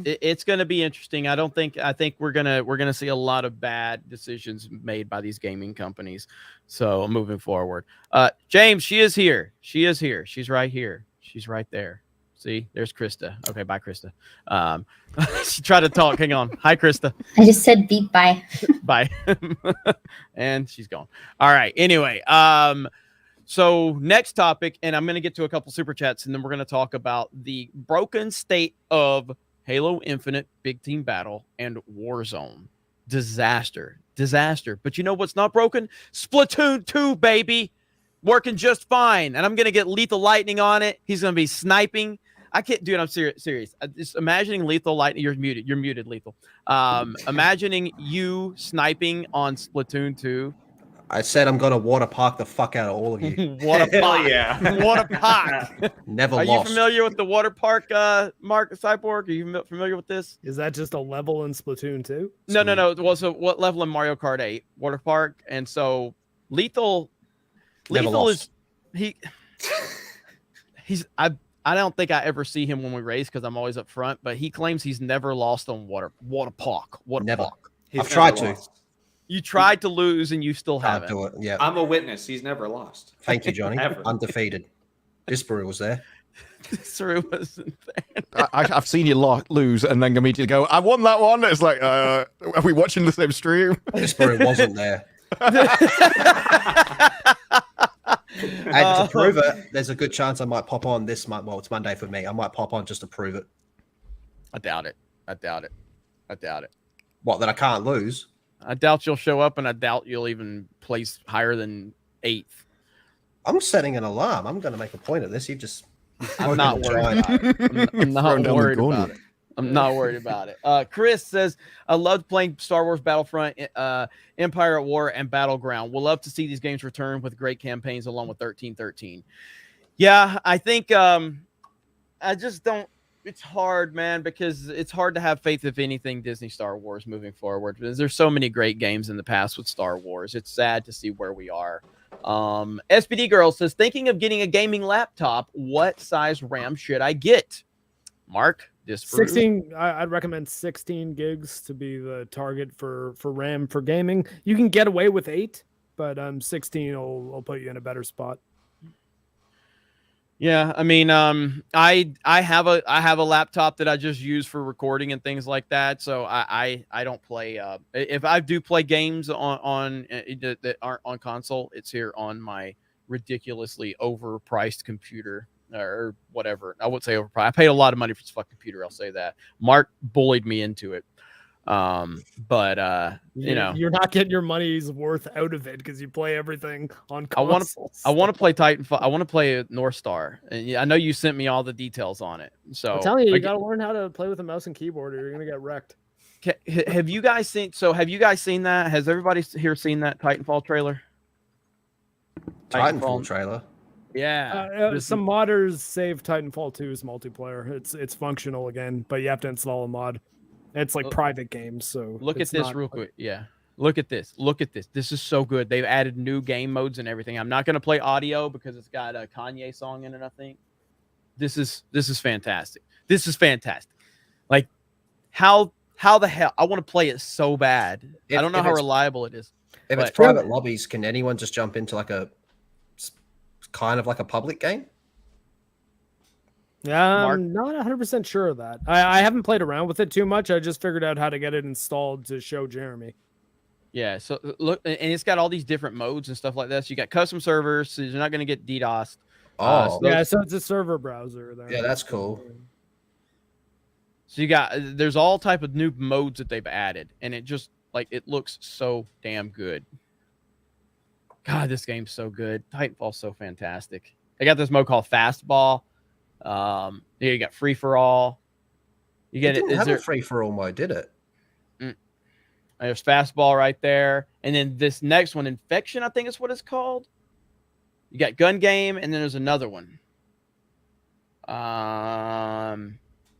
it's going to be interesting. I think we're gonna see a lot of bad decisions made by these gaming companies. So moving forward, James, she is here. She's right here. She's right there. See, there's Krista. Okay, bye, Krista. She tried to talk. Hang on. Hi, Krista. I just said beep bye. Bye. And she's gone. All right. Anyway, so next topic, and I'm going to get to a couple super chats, and then we're going to talk about the broken state of Halo Infinite, Big Team Battle, and Warzone. Disaster. But you know what's not broken? Splatoon 2, baby. Working just fine. And I'm going to get Lethal Lightning on it. He's going to be sniping. I can't, dude, I'm serious. Just imagining Lethal Lightning. You're muted, Lethal. Imagining you sniping on Splatoon 2. I said I'm gonna water park the fuck out of all of you. Water park. Hell yeah. Water park. Never Are lost. you familiar with the water park, Mark Cyborg? Are you familiar with this? Is that just a level in Splatoon 2? No. Well, so what level in Mario Kart 8? Water park. And so Lethal is I don't think I ever see him when we race, because I'm always up front, but he claims he's never lost on water park. Never. Park. I've tried to. You tried to lose and you still haven't. Do it. Yeah. I'm a witness. He's never lost. Thank you, Johnny. Ever. Undefeated. Disparu was there. Sorry, wasn't there. I've seen you lose and then immediately go, I won that one. It's like, are we watching the same stream? Disparu wasn't there. And to prove it, there's a good chance I might pop on this month. Well, it's Monday for me. I might pop on just to prove it. I doubt it. What, that I can't lose? I doubt you'll show up, and I doubt you'll even place higher than 8th. I'm setting an alarm. I'm going to make a point of this. You just... I'm not worried about it. I'm not worried about it. I'm not worried about it. Chris says, I loved playing Star Wars Battlefront, Empire at War, and Battleground. We'll love to see these games return with great campaigns along with 1313. Yeah, I think I just don't. It's hard, man, because it's hard to have faith, if anything, Disney Star Wars moving forward. Because there's so many great games in the past with Star Wars. It's sad to see where we are. SPD Girl says, thinking of getting a gaming laptop, what size RAM should I get? Mark? 16. I'd recommend 16 gigs to be the target for RAM for gaming. You can get away with 8, but 16 will put you in a better spot. Yeah, I mean, I have a laptop that I just use for recording and things like that. So I don't play. If I do play games on that aren't on console, it's here on my ridiculously overpriced computer. Or whatever. I wouldn't say overpriced. I paid a lot of money for this fucking computer. I'll say that. Mark bullied me into it. But you know, you're not getting your money's worth out of it because you play everything on consoles. I want to play Titanfall. I want to play North Star, and I know you sent me all the details on it. So I'm telling you, you got to learn how to play with a mouse and keyboard, or you're gonna get wrecked. Have you guys seen? So have you guys seen that? Has everybody here seen that Titanfall trailer? Titanfall trailer. Yeah. Some modders save Titanfall 2's multiplayer. It's functional again, but you have to install a mod. It's like private games, so look at this real quick. Yeah. Look at this. Look at this. This is so good. They've added new game modes and everything. I'm not going to play audio because it's got a Kanye song in it, I think. This is fantastic. This is fantastic. Like how the hell I want to play it so bad. I don't know how reliable it is. If it's private lobbies, can anyone just jump into like a kind of like a public game? Yeah, I'm not 100% sure of that. I haven't played around with it too much. I just figured out how to get it installed to show Jeremy. Yeah, so look, and it's got all these different modes and stuff like that. So you got custom servers, so you're not going to get DDoSed. Oh, so it's a server browser there. Yeah, that's cool. So you got there's all type of new modes that they've added, and it just like it looks so damn good. God, this game's so good. Titanfall's so fantastic. They got this mode called Fastball. You got free for all. You get it. Have a free for all mode, did it? There's Fastball right there, and then this next one, Infection, I think is what it's called. You got Gun Game, and then there's another one.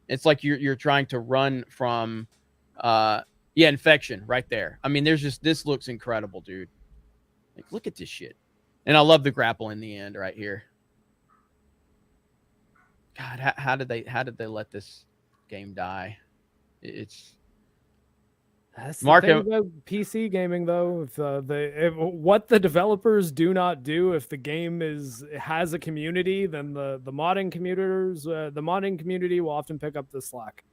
It's like you're trying to run from, Infection right there. I mean, there's just this looks incredible, dude. Like, look at this shit, and I love the grapple in the end right here. God, how did they let this game die? That's the thing about PC gaming, though. If what the developers do not do, if the game has a community, then the modding community will often pick up the slack.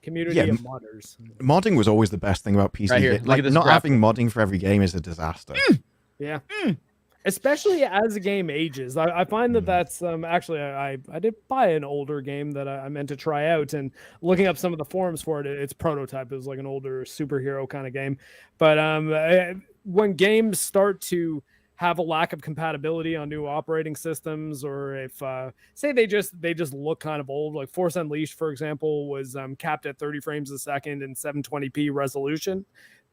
Community of modders. Modding was always the best thing about PC. Right here, like not having modding for every game is a disaster. Yeah. Especially as the game ages. I find that's actually I did buy an older game that I meant to try out, and looking up some of the forums for it, its prototype is like an older superhero kind of game. But when games start to have a lack of compatibility on new operating systems, or if say they just look kind of old, like Force Unleashed, for example, was capped at 30 frames a second and 720p resolution,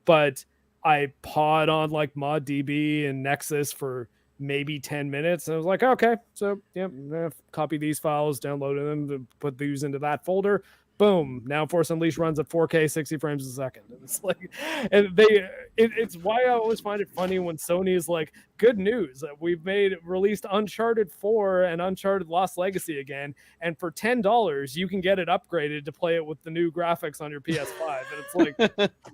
but I pawed on like ModDB and Nexus for maybe 10 minutes. And I was like, okay, so copy these files, download them, put these into that folder. Boom. Now Force Unleashed runs at 4K, 60 frames a second. And it's like, and it's why I always find it funny when Sony is like, good news, we've released Uncharted 4 and Uncharted Lost Legacy again, and for $10 you can get it upgraded to play it with the new graphics on your PS5. And it's like,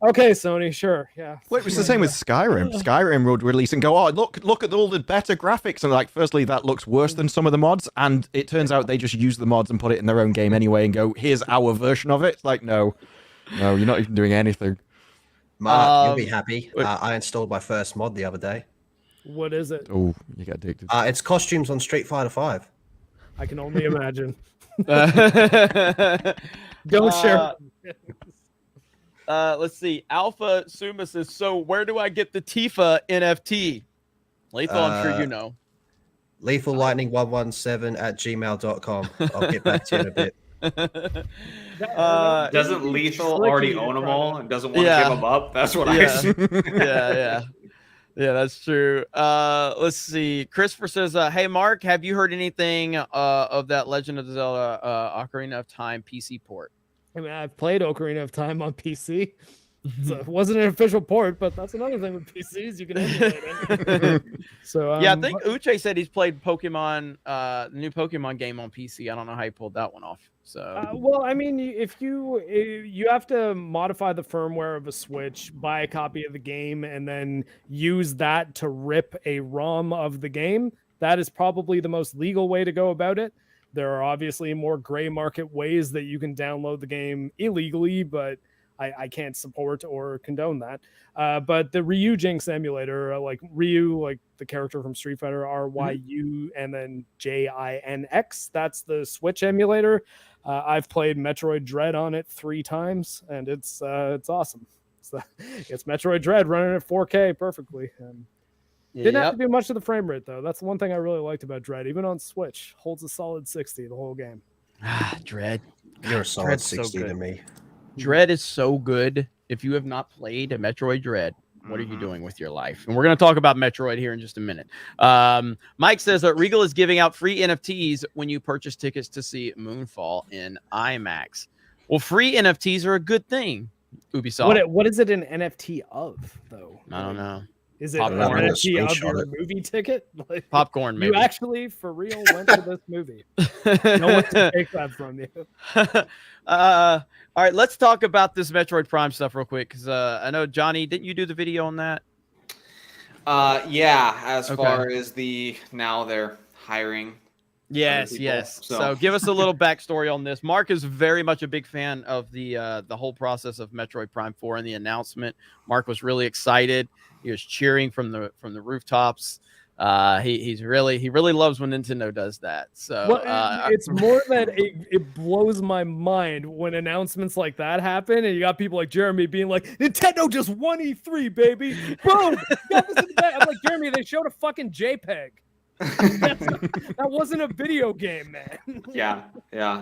okay, Sony, sure, yeah. Well, it was the same with Skyrim. Skyrim would release and go, oh, look at all the better graphics, and like, firstly, that looks worse than some of the mods, and it turns out they just use the mods and put it in their own game anyway, and go, here's our version of it. It's like, no, you're not even doing anything. Mark, you'll be happy. I installed my first mod the other day. What is it? Oh, you got addicted. It's costumes on Street Fighter 5. I can only imagine. Don't share. Let's see. Alpha Suma says, so where do I get the Tifa NFT? Lethal, I'm sure you know. Lethal Lightning 117 at gmail.com. I'll get back to you in a bit. Doesn't Lethal already own them all and doesn't want to give them up? That's what I assume. Yeah, that's true. Let's see. Christopher says, hey, Mark, have you heard anything of that Legend of Zelda Ocarina of Time PC port? I mean, I've played Ocarina of Time on PC. So it wasn't an official port, but that's another thing with PCs, you can emulate it. So I think Uche said he's played Pokemon, the new Pokemon game on PC. I don't know how he pulled that one off. So well, I mean, if you have to modify the firmware of a Switch, buy a copy of the game, and then use that to rip a ROM of the game, that is probably the most legal way to go about it. There are obviously more gray market ways that you can download the game illegally, but I can't support or condone that. But the Ryu Jinx emulator, like Ryu, like the character from Street Fighter, RYU, and then JINX, that's the Switch emulator. I've played Metroid Dread on it 3 times, and it's awesome. It's Metroid Dread running at 4K perfectly. Didn't have to do much of the frame rate, though. That's the one thing I really liked about Dread. Even on Switch, holds a solid 60 the whole game. Dread. You're a solid 60 to me. Dread is so good. If you have not played a Metroid Dread, What are you doing with your life? And we're going to talk about Metroid here in just a minute. Mike says that Regal is giving out free NFTs when you purchase tickets to see Moonfall in IMAX. Well, free NFTs are a good thing, Ubisoft. What is it an NFT of, though? I don't know. Is it Popcorn. an I'm gonna NFT of screenshot your it. movie ticket? Like, Popcorn, you maybe. actually, for real, went to this movie. No one can take that from you. All right, let's talk about this Metroid Prime stuff real quick, because I know, Johnny, didn't you do the video on that? Yeah, as Okay. far as now they're hiring. Yes, people, yes. so. So give us a little backstory on this. Mark is very much a big fan of the whole process of Metroid Prime 4 and the announcement. Mark was really excited. He was cheering from the rooftops. He really loves when Nintendo does that. So Well, it's more that it blows my mind when announcements like that happen, and you got people like Jeremy being like, "Nintendo just won E3, baby! Boom! Got this in the bag." I'm like, Jeremy, they showed a fucking JPEG. That wasn't a video game, man. Yeah.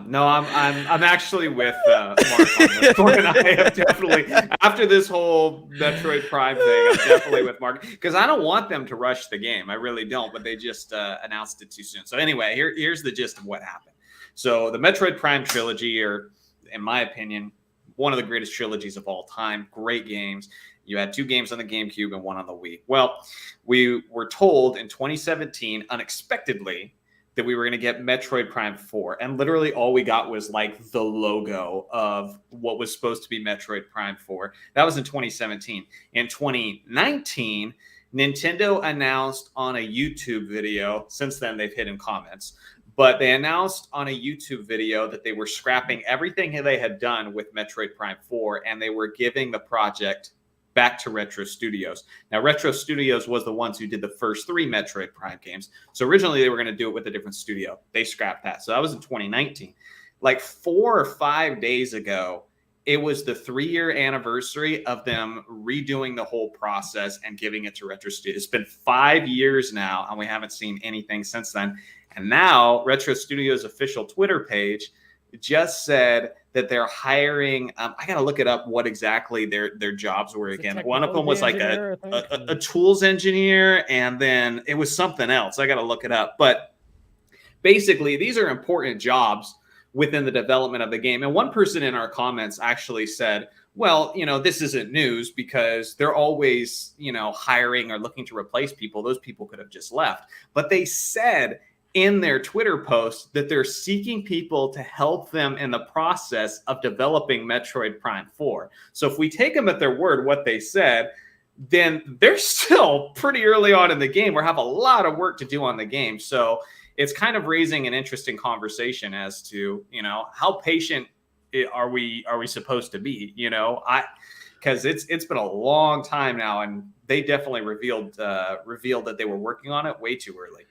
No, I'm actually with Mark on this one. I have definitely, after this whole Metroid Prime thing, I'm definitely with Mark, because I don't want them to rush the game. I really don't, but they just announced it too soon. So anyway, here's the gist of what happened. So the Metroid Prime trilogy are, in my opinion, one of the greatest trilogies of all time. Great games. You had 2 games on the GameCube and 1 on the Wii. Well, we were told in 2017, unexpectedly, that we were going to get Metroid Prime 4. And literally all we got was like the logo of what was supposed to be Metroid Prime 4. That was in 2017. In 2019, Nintendo announced on a YouTube video, since then they've hidden comments, but they announced on a YouTube video that they were scrapping everything they had done with Metroid Prime 4, and they were giving the project back to Retro Studios. Now, Retro Studios was the ones who did the first 3 Metroid Prime games. So originally they were going to do it with a different studio. They scrapped that. So that was in 2019. Like 4 or 5 days ago, it was the 3-year anniversary of them redoing the whole process and giving it to Retro Studios. It's been 5 years now, and we haven't seen anything since then. And now Retro Studios' official Twitter page just said that they're hiring. I got to look it up what exactly their jobs were again. One of them was like a tools engineer, and then it was something else. I got to look it up. But basically, these are important jobs within the development of the game. And one person in our comments actually said, well, this isn't news because they're always, hiring or looking to replace people. Those people could have just left. But they said in their Twitter post that they're seeking people to help them in the process of developing Metroid Prime 4. So if we take them at their word, what they said, then they're still pretty early on in the game or have a lot of work to do on the game. So it's kind of raising an interesting conversation as to, how patient are we supposed to be, because it's been a long time now, and they definitely revealed that they were working on it way too early.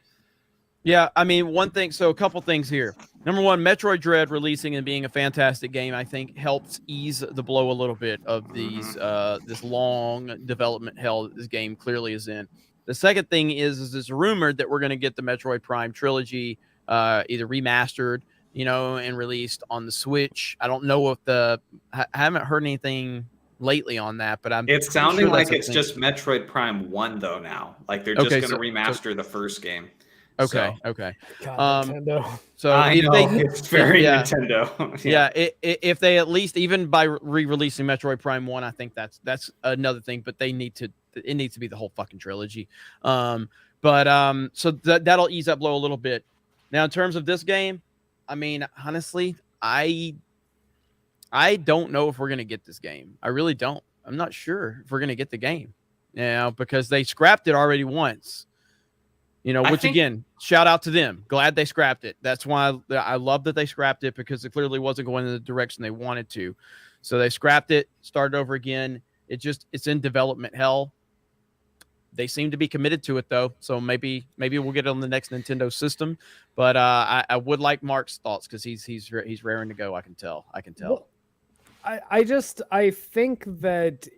Yeah, I mean, a couple things here. Number one, Metroid Dread releasing and being a fantastic game, I think, helps ease the blow a little bit of this long development hell that this game clearly is in. The second thing is it's rumored that we're going to get the Metroid Prime trilogy either remastered, and released on the Switch. I don't know if I haven't heard anything lately on that, but It's sounding like it's just Metroid Prime 1 though now. Like they're just going to remaster the first game. Okay. God, Nintendo. So I know, it's very Nintendo. If they at least, even by re-releasing Metroid Prime 1, I think that's another thing. But it needs to be the whole fucking trilogy. So that'll ease that blow a little bit. Now, in terms of this game, I mean, honestly, I don't know if we're gonna get this game. I really don't. I'm not sure if we're gonna get the game now because they scrapped it already once. Again, shout out to them. Glad they scrapped it. That's why I love that they scrapped it, because it clearly wasn't going in the direction they wanted to. So they scrapped it, started over again. It's in development hell. They seem to be committed to it though. So maybe we'll get it on the next Nintendo system. But I would like Mark's thoughts because he's raring to go. I can tell. Well, I think that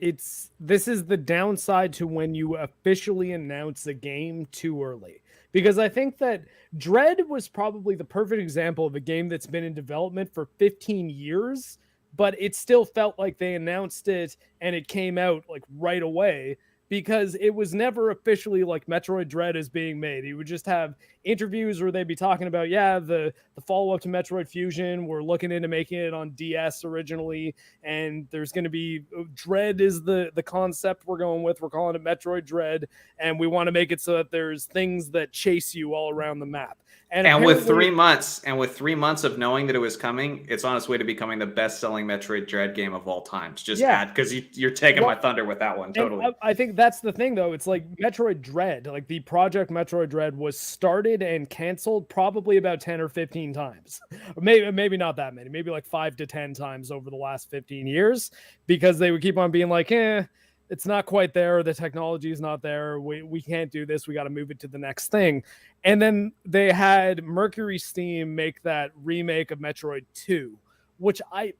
this is the downside to when you officially announce a game too early, because I think that Dread was probably the perfect example of a game that's been in development for 15 years, but it still felt like they announced it and it came out like right away. because it was never officially like Metroid Dread is being made. You would just have interviews where they'd be talking about, the follow-up to Metroid Fusion. We're looking into making it on DS originally, and there's going to be Dread is the concept we're going with. We're calling it Metroid Dread, and we want to make it so that there's things that chase you all around the map. And with 3 months, of knowing that it was coming, it's on its way to becoming the best-selling Metroid Dread game of all time. Just add, because you're taking my thunder with that one, totally. I think that's the thing, though. It's like Metroid Dread, like the project Metroid Dread was started and canceled probably about 10 or 15 times. Or maybe not that many, maybe like 5 to 10 times over the last 15 years, because they would keep on being like, it's not quite there. The technology is not there. We can't do this. We got to move it to the next thing. And then they had Mercury Steam make that remake of Metroid 2, which I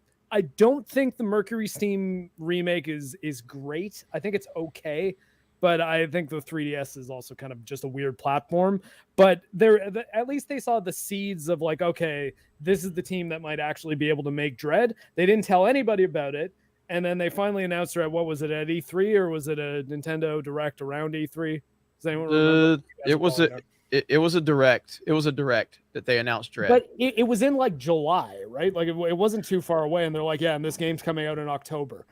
don't think the Mercury Steam remake is great. I think it's okay, but I think the 3DS is also kind of just a weird platform. But at least they saw the seeds of like, okay, this is the team that might actually be able to make Dread. They didn't tell anybody about it. And then they finally announced her at, what was it, at E3, or was it a Nintendo Direct around E3? Does anyone remember? It was a direct. It was a direct that they announced Dread. But it was in like July, right? Like it wasn't too far away, and they're like, and this game's coming out in October.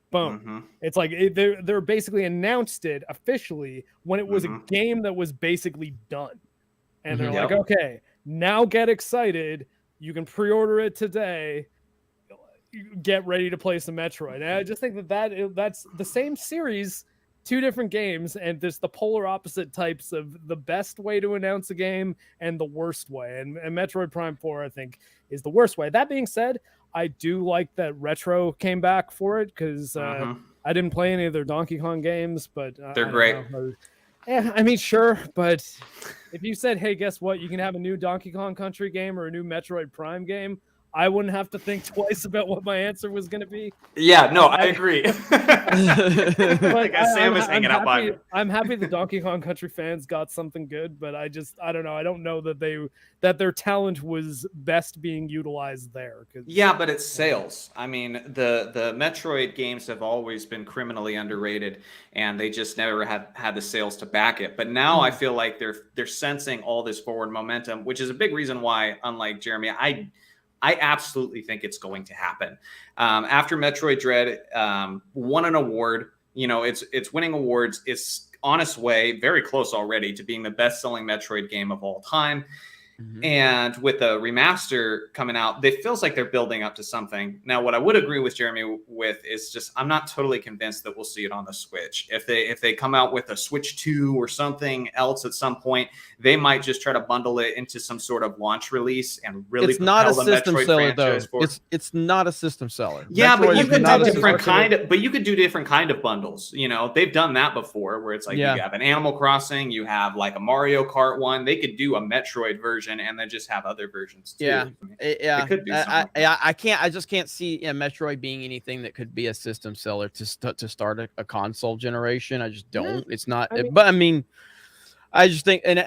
Boom. Mm-hmm. It's like they're basically announced it officially when it was a game that was basically done. And they're like, okay, now get excited. You can pre-order it today. Get ready to play some Metroid. And I just think that's the same series, 2 different games, and there's the polar opposite types of the best way to announce a game and the worst way. And Metroid Prime 4, I think, is the worst way. That being said, I do like that Retro came back for it, because I didn't play any of their Donkey Kong games, but they're great. I mean, sure, but if you said, hey, guess what? You can have a new Donkey Kong Country game or a new Metroid Prime game, I wouldn't have to think twice about what my answer was going to be. Yeah, no, I agree. Sam is hanging out by me. I'm happy the Donkey Kong Country fans got something good, but I don't know. I don't know that their talent was best being utilized there. Yeah, but it's sales. I mean, the Metroid games have always been criminally underrated, and they just never had the sales to back it. But now I feel like they're sensing all this forward momentum, which is a big reason why, unlike Jeremy, I absolutely think it's going to happen. After Metroid Dread won an award, it's winning awards. It's on its way, very close already, to being the best-selling Metroid game of all time. And with the remaster coming out, it feels like they're building up to something. Now, what I would agree with Jeremy with is just I'm not totally convinced that we'll see it on the Switch. If they come out with a Switch 2 or something else at some point, they might just try to bundle it into some sort of launch release and really. It's not a system seller, though. It's not a system seller. Yeah, Metroid but you could do different kind of. But you could do different kind of bundles. They've done that before, where it's like you have an Animal Crossing, you have like a Mario Kart one. They could do a Metroid version and then just have other versions too. It could be I just can't see Metroid being anything that could be a system seller to start a console generation. I just don't. It's not. But I mean, I just think, and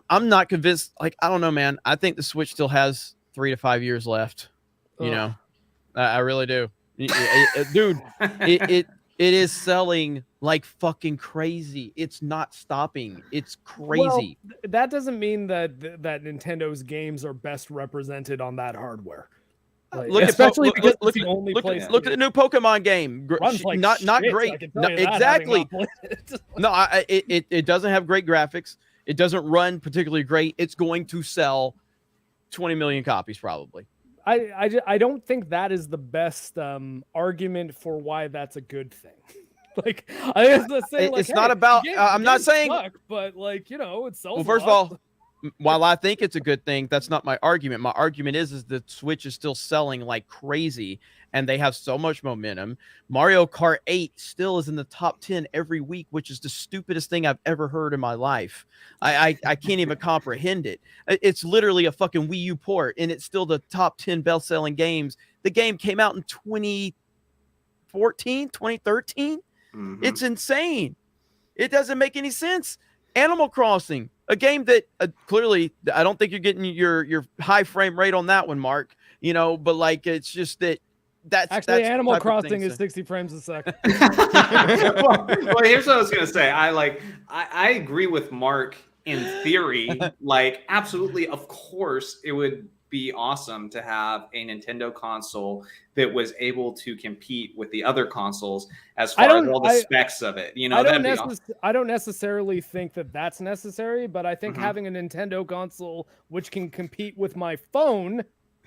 I'm not convinced. Like, I don't know, man. I think the Switch still has 3 to 5 years left. I really do, dude. It is selling like fucking crazy. It's not stopping. It's crazy. Well, that doesn't mean that Nintendo's games are best represented on that hardware. Like, look at the new Pokemon game. Like not shit, great. No, exactly. No, it doesn't have great graphics. It doesn't run particularly great. It's going to sell 20 million copies probably. I don't think that is the best argument for why that's a good thing. Like, I was saying, like, it's not about. I'm not saying, but like, it sells. Well, first of all, while I think it's a good thing, that's not my argument. My argument is the Switch is still selling like crazy, and they have so much momentum. Mario Kart 8 still is in the top 10 every week, which is the stupidest thing I've ever heard in my life. I can't even comprehend it. It's literally a fucking Wii U port, and it's still the top 10 best-selling games. The game came out in 2014, 2013. It's insane. It doesn't make any sense. Animal Crossing, a game that clearly I don't think you're getting your high frame rate on that one, Mark. But like, it's just that Actually, that's Animal the type of Crossing things is that- 60 frames a second. well, here's what I was gonna say. I agree with Mark in theory. Like, absolutely, of course, it would be awesome to have a Nintendo console that was able to compete with the other consoles as far as all the specs of it. You know, I don't necessarily think that that's necessary, but I think having a Nintendo console which can compete with my phone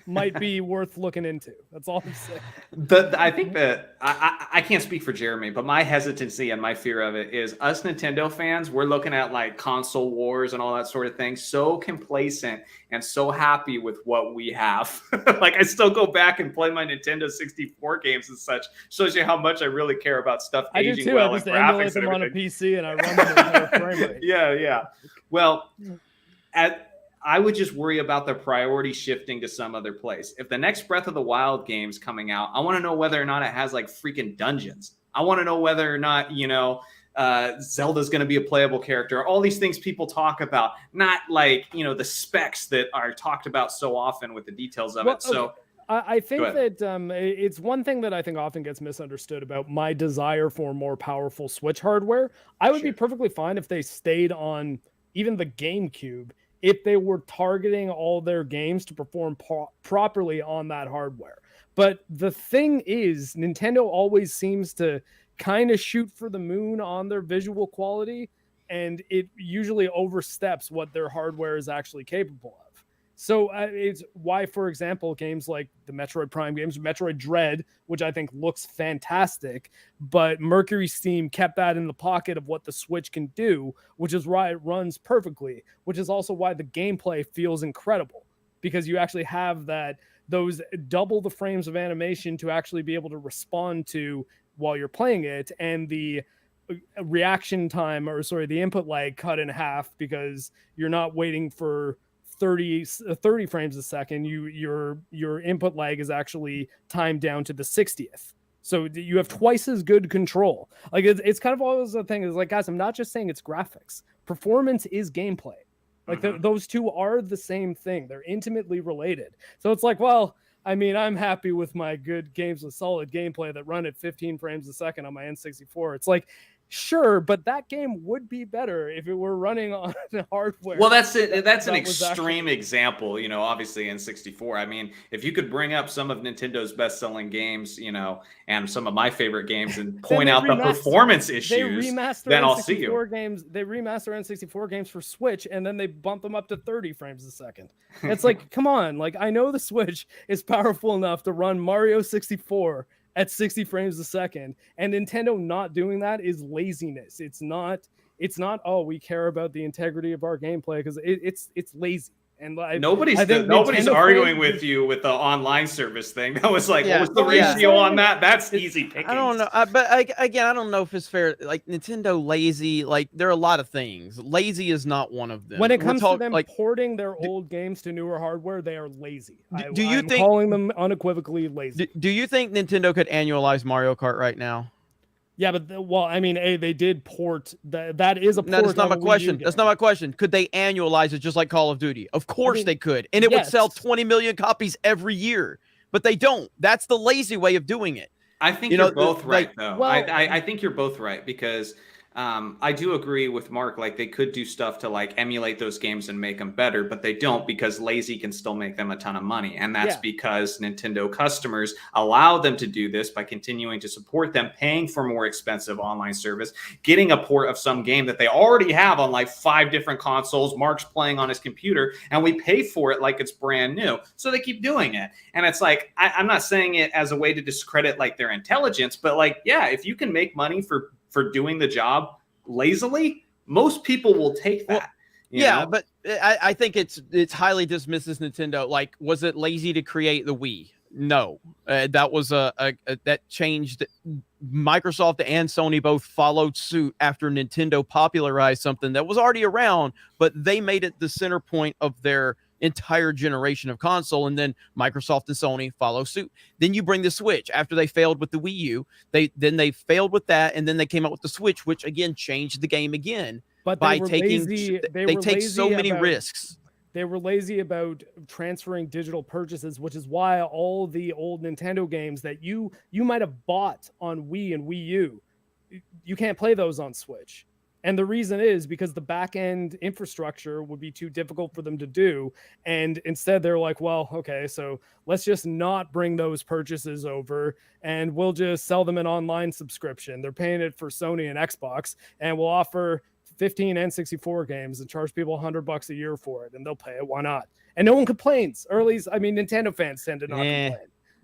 might be worth looking into. That's all I'm saying. I think that I can't speak for Jeremy, but my hesitancy and my fear of it is us Nintendo fans, we're looking at like console wars and all that sort of thing, so complacent and so happy with what we have. Like, I still go back and play my Nintendo 64 games and such. Shows you how much I really care about stuff aging I do too. well I just and emulate graphics and them on a everything. PC and I run them at a frame rate. Yeah. Well, I would just worry about the priority shifting to some other place. If the next Breath of the Wild game's coming out, I want to know whether or not it has like freaking dungeons. I want to know whether or not, Zelda's going to be a playable character. All these things people talk about, not like, the specs that are talked about so often with the details of it. So I think that it's one thing that I think often gets misunderstood about my desire for more powerful Switch hardware. I would be perfectly fine if they stayed on even the GameCube, if they were targeting all their games to perform properly on that hardware. But the thing is, Nintendo always seems to kind of shoot for the moon on their visual quality, and it usually oversteps what their hardware is actually capable of. So it's why, for example, games like the Metroid Prime games, Metroid Dread, which I think looks fantastic, but Mercury Steam kept that in the pocket of what the Switch can do, which is why it runs perfectly, which is also why the gameplay feels incredible, because you actually have those double the frames of animation to actually be able to respond to while you're playing it, and the reaction time, the input lag cut in half because you're not waiting for 30 frames a second. Your input lag is actually timed down to the 60th. So you have twice as good control. Like, it's kind of always the thing is like, guys, I'm not just saying it's graphics. Performance is gameplay. Like those two are the same thing. They're intimately related. So it's like, well, I mean, I'm happy with my good games with solid gameplay that run at 15 frames a second on my N64. It's like, sure, but that game would be better if it were running on hardware. Well, that's it. That's an extreme example, obviously in 64. I mean, if you could bring up some of Nintendo's best-selling games, and some of my favorite games and point out the performance issues, then I'll see you. They remaster N64 games for Switch, and then they bump them up to 30 frames a second. It's like, come on. Like, I know the Switch is powerful enough to run Mario 64 at 60 frames a second, and Nintendo not doing that is laziness. It's not we care about the integrity of our gameplay, because it's lazy. And nobody's arguing with you with the online service thing. That was like, what was the ratio on that? That's easy pickings. I don't know, but I don't know if it's fair. Like, Nintendo lazy. Like, there are a lot of things. Lazy is not one of them. When it comes to them porting their old games to newer hardware, they are lazy. I'm calling them unequivocally lazy. Do you think Nintendo could annualize Mario Kart right now? Yeah, but they did port that is a port. No, that's not my question. That's not my question. Could they annualize it just like Call of Duty? Of course they could, and it would sell 20 million copies every year. But they don't. That's the lazy way of doing it. I think you're both right, though. Well, I think you're both right, because I do agree with Mark. Like, they could do stuff to like emulate those games and make them better, but they don't, because lazy can still make them a ton of money. And that's because Nintendo customers allow them to do this by continuing to support them, paying for more expensive online service, getting a port of some game that they already have on like 5 different consoles. Mark's playing on his computer, and we pay for it like it's brand new. So they keep doing it. And it's like, I'm not saying it as a way to discredit like their intelligence, but like, yeah, if you can make money for doing the job lazily, most people will take that. Well, but I think it's highly dismisses Nintendo. Like, was it lazy to create the Wii? No, that was that changed. Microsoft and Sony both followed suit after Nintendo popularized something that was already around, but they made it the center point of their entire generation of console, and then Microsoft and Sony follow suit. Then you bring the Switch after they failed with the Wii U. They failed with that, and then they came out with the Switch, which again changed the game again. But they take so many risks. They were lazy about transferring digital purchases, which is why all the old Nintendo games that you might have bought on Wii and Wii U, you can't play those on Switch. And the reason is because the back end infrastructure would be too difficult for them to do. And instead they're like, well, okay, so let's just not bring those purchases over and we'll just sell them an online subscription. They're paying it for Sony and Xbox, and we'll offer 15 N64 games and charge people $100 a year for it, and they'll pay it. Why not? And no one complains. Or at least, I mean, Nintendo fans tend to not complain.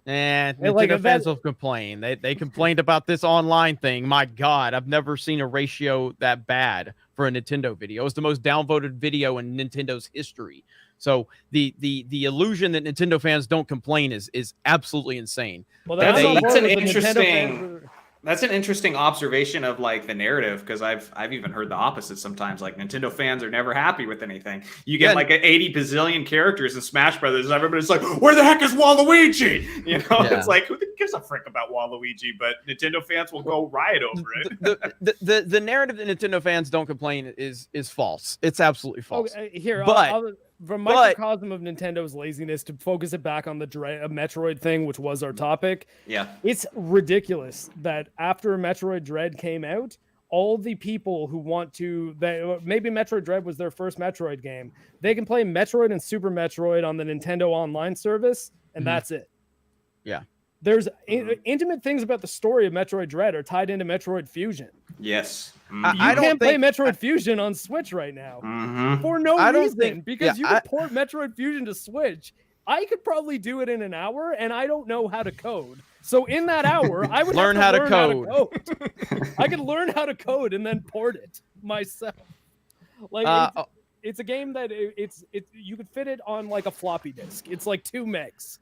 Nintendo fans will complain. They complained about this online thing. My God, I've never seen a ratio that bad for a Nintendo video. It was the most downvoted video in Nintendo's history. So the illusion that Nintendo fans don't complain is absolutely insane. Well, that's an interesting observation of like the narrative, because I've even heard the opposite sometimes. Like Nintendo fans are never happy with anything. You get like 80 bazillion characters in Smash Brothers, and everybody's like, "Where the heck is Waluigi?" You know, it's like, who gives a frick about Waluigi? But Nintendo fans will go riot over it. The narrative that Nintendo fans don't complain is false. It's absolutely false. Here, but from microcosm of Nintendo's laziness, to focus it back on the Metroid thing, which was our topic. Yeah, it's ridiculous that after Metroid Dread came out, all the people who want to, maybe Metroid Dread was their first Metroid game, they can play Metroid and Super Metroid on the Nintendo Online service, and that's it. Yeah. There's intimate things about the story of Metroid Dread are tied into Metroid Fusion. Yes. You can't play Metroid Fusion on Switch right now for no reason, because you could port Metroid Fusion to Switch. I could probably do it in an hour, and I don't know how to code. So in that hour, I would learn how to code. I could learn how to code and then port it myself. Like it's a game that you could fit it on like a floppy disk. It's like 2 megs.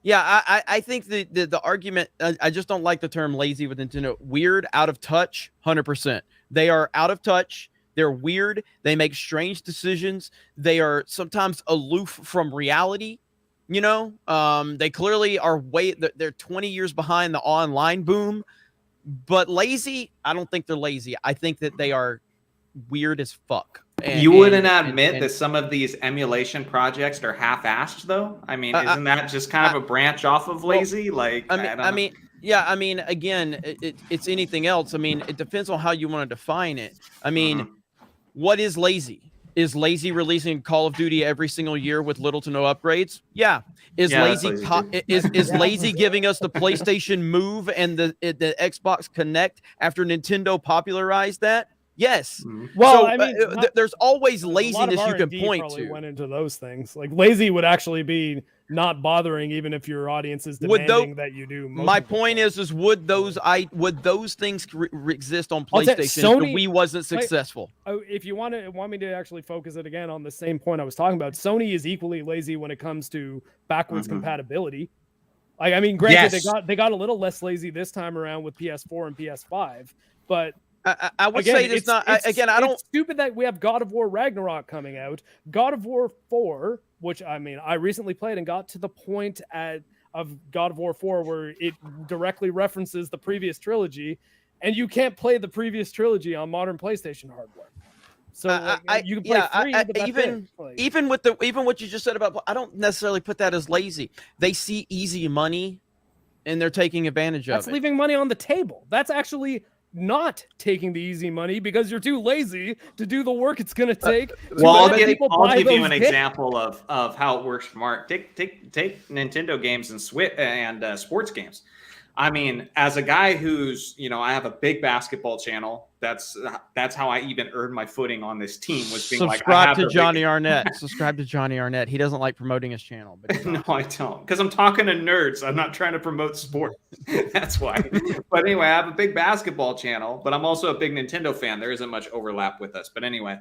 Yeah, I think the argument, I just don't like the term lazy with Nintendo. Weird, out of touch, 100%. They are out of touch. They're weird. They make strange decisions. They are sometimes aloof from reality. You know, they clearly are they're 20 years behind the online boom. But lazy, I don't think they're lazy. I think that they are weird as fuck. You wouldn't admit that some of these emulation projects are half-assed, though? I mean, isn't that just kind of a branch off of lazy? Again, it's anything else. I mean, it depends on how you want to define it. I mean, what is lazy? Is lazy releasing Call of Duty every single year with little to no upgrades? Yeah. Is lazy giving us the PlayStation Move and the Xbox Connect after Nintendo popularized that? Yes. Well, so, I mean, there's always laziness you can point to. Went into those things. Like lazy would actually be not bothering, even if your audience is demanding that you do. My point is would those things exist on PlayStation if the Wii wasn't successful? If you want me to actually focus it again on the same point I was talking about, Sony is equally lazy when it comes to backwards compatibility. Like, I mean, granted, they got a little less lazy this time around with PS4 and PS5, but I would say it's not. It's stupid that we have God of War Ragnarok coming out. God of War 4, which I mean, I recently played and got to the point of God of War 4 where it directly references the previous trilogy, and you can't play the previous trilogy on modern PlayStation hardware. So you can play free. Even what you just said about, I don't necessarily put that as lazy. They see easy money, and they're taking advantage of it. That's leaving money on the table. That's actually not taking the easy money because you're too lazy to do the work it's going to take. I'll give you an example of how it works. Mark, take Nintendo games and sports games. I mean, as a guy who's, I have a big basketball channel. That's how I even earned my footing on this team, was being subscribe to Johnny Arnett. Subscribe to Johnny Arnett. He doesn't like promoting his channel. But no, I don't, because I'm talking to nerds. I'm not trying to promote sport. That's why. But anyway, I have a big basketball channel, but I'm also a big Nintendo fan. There isn't much overlap with us. But anyway,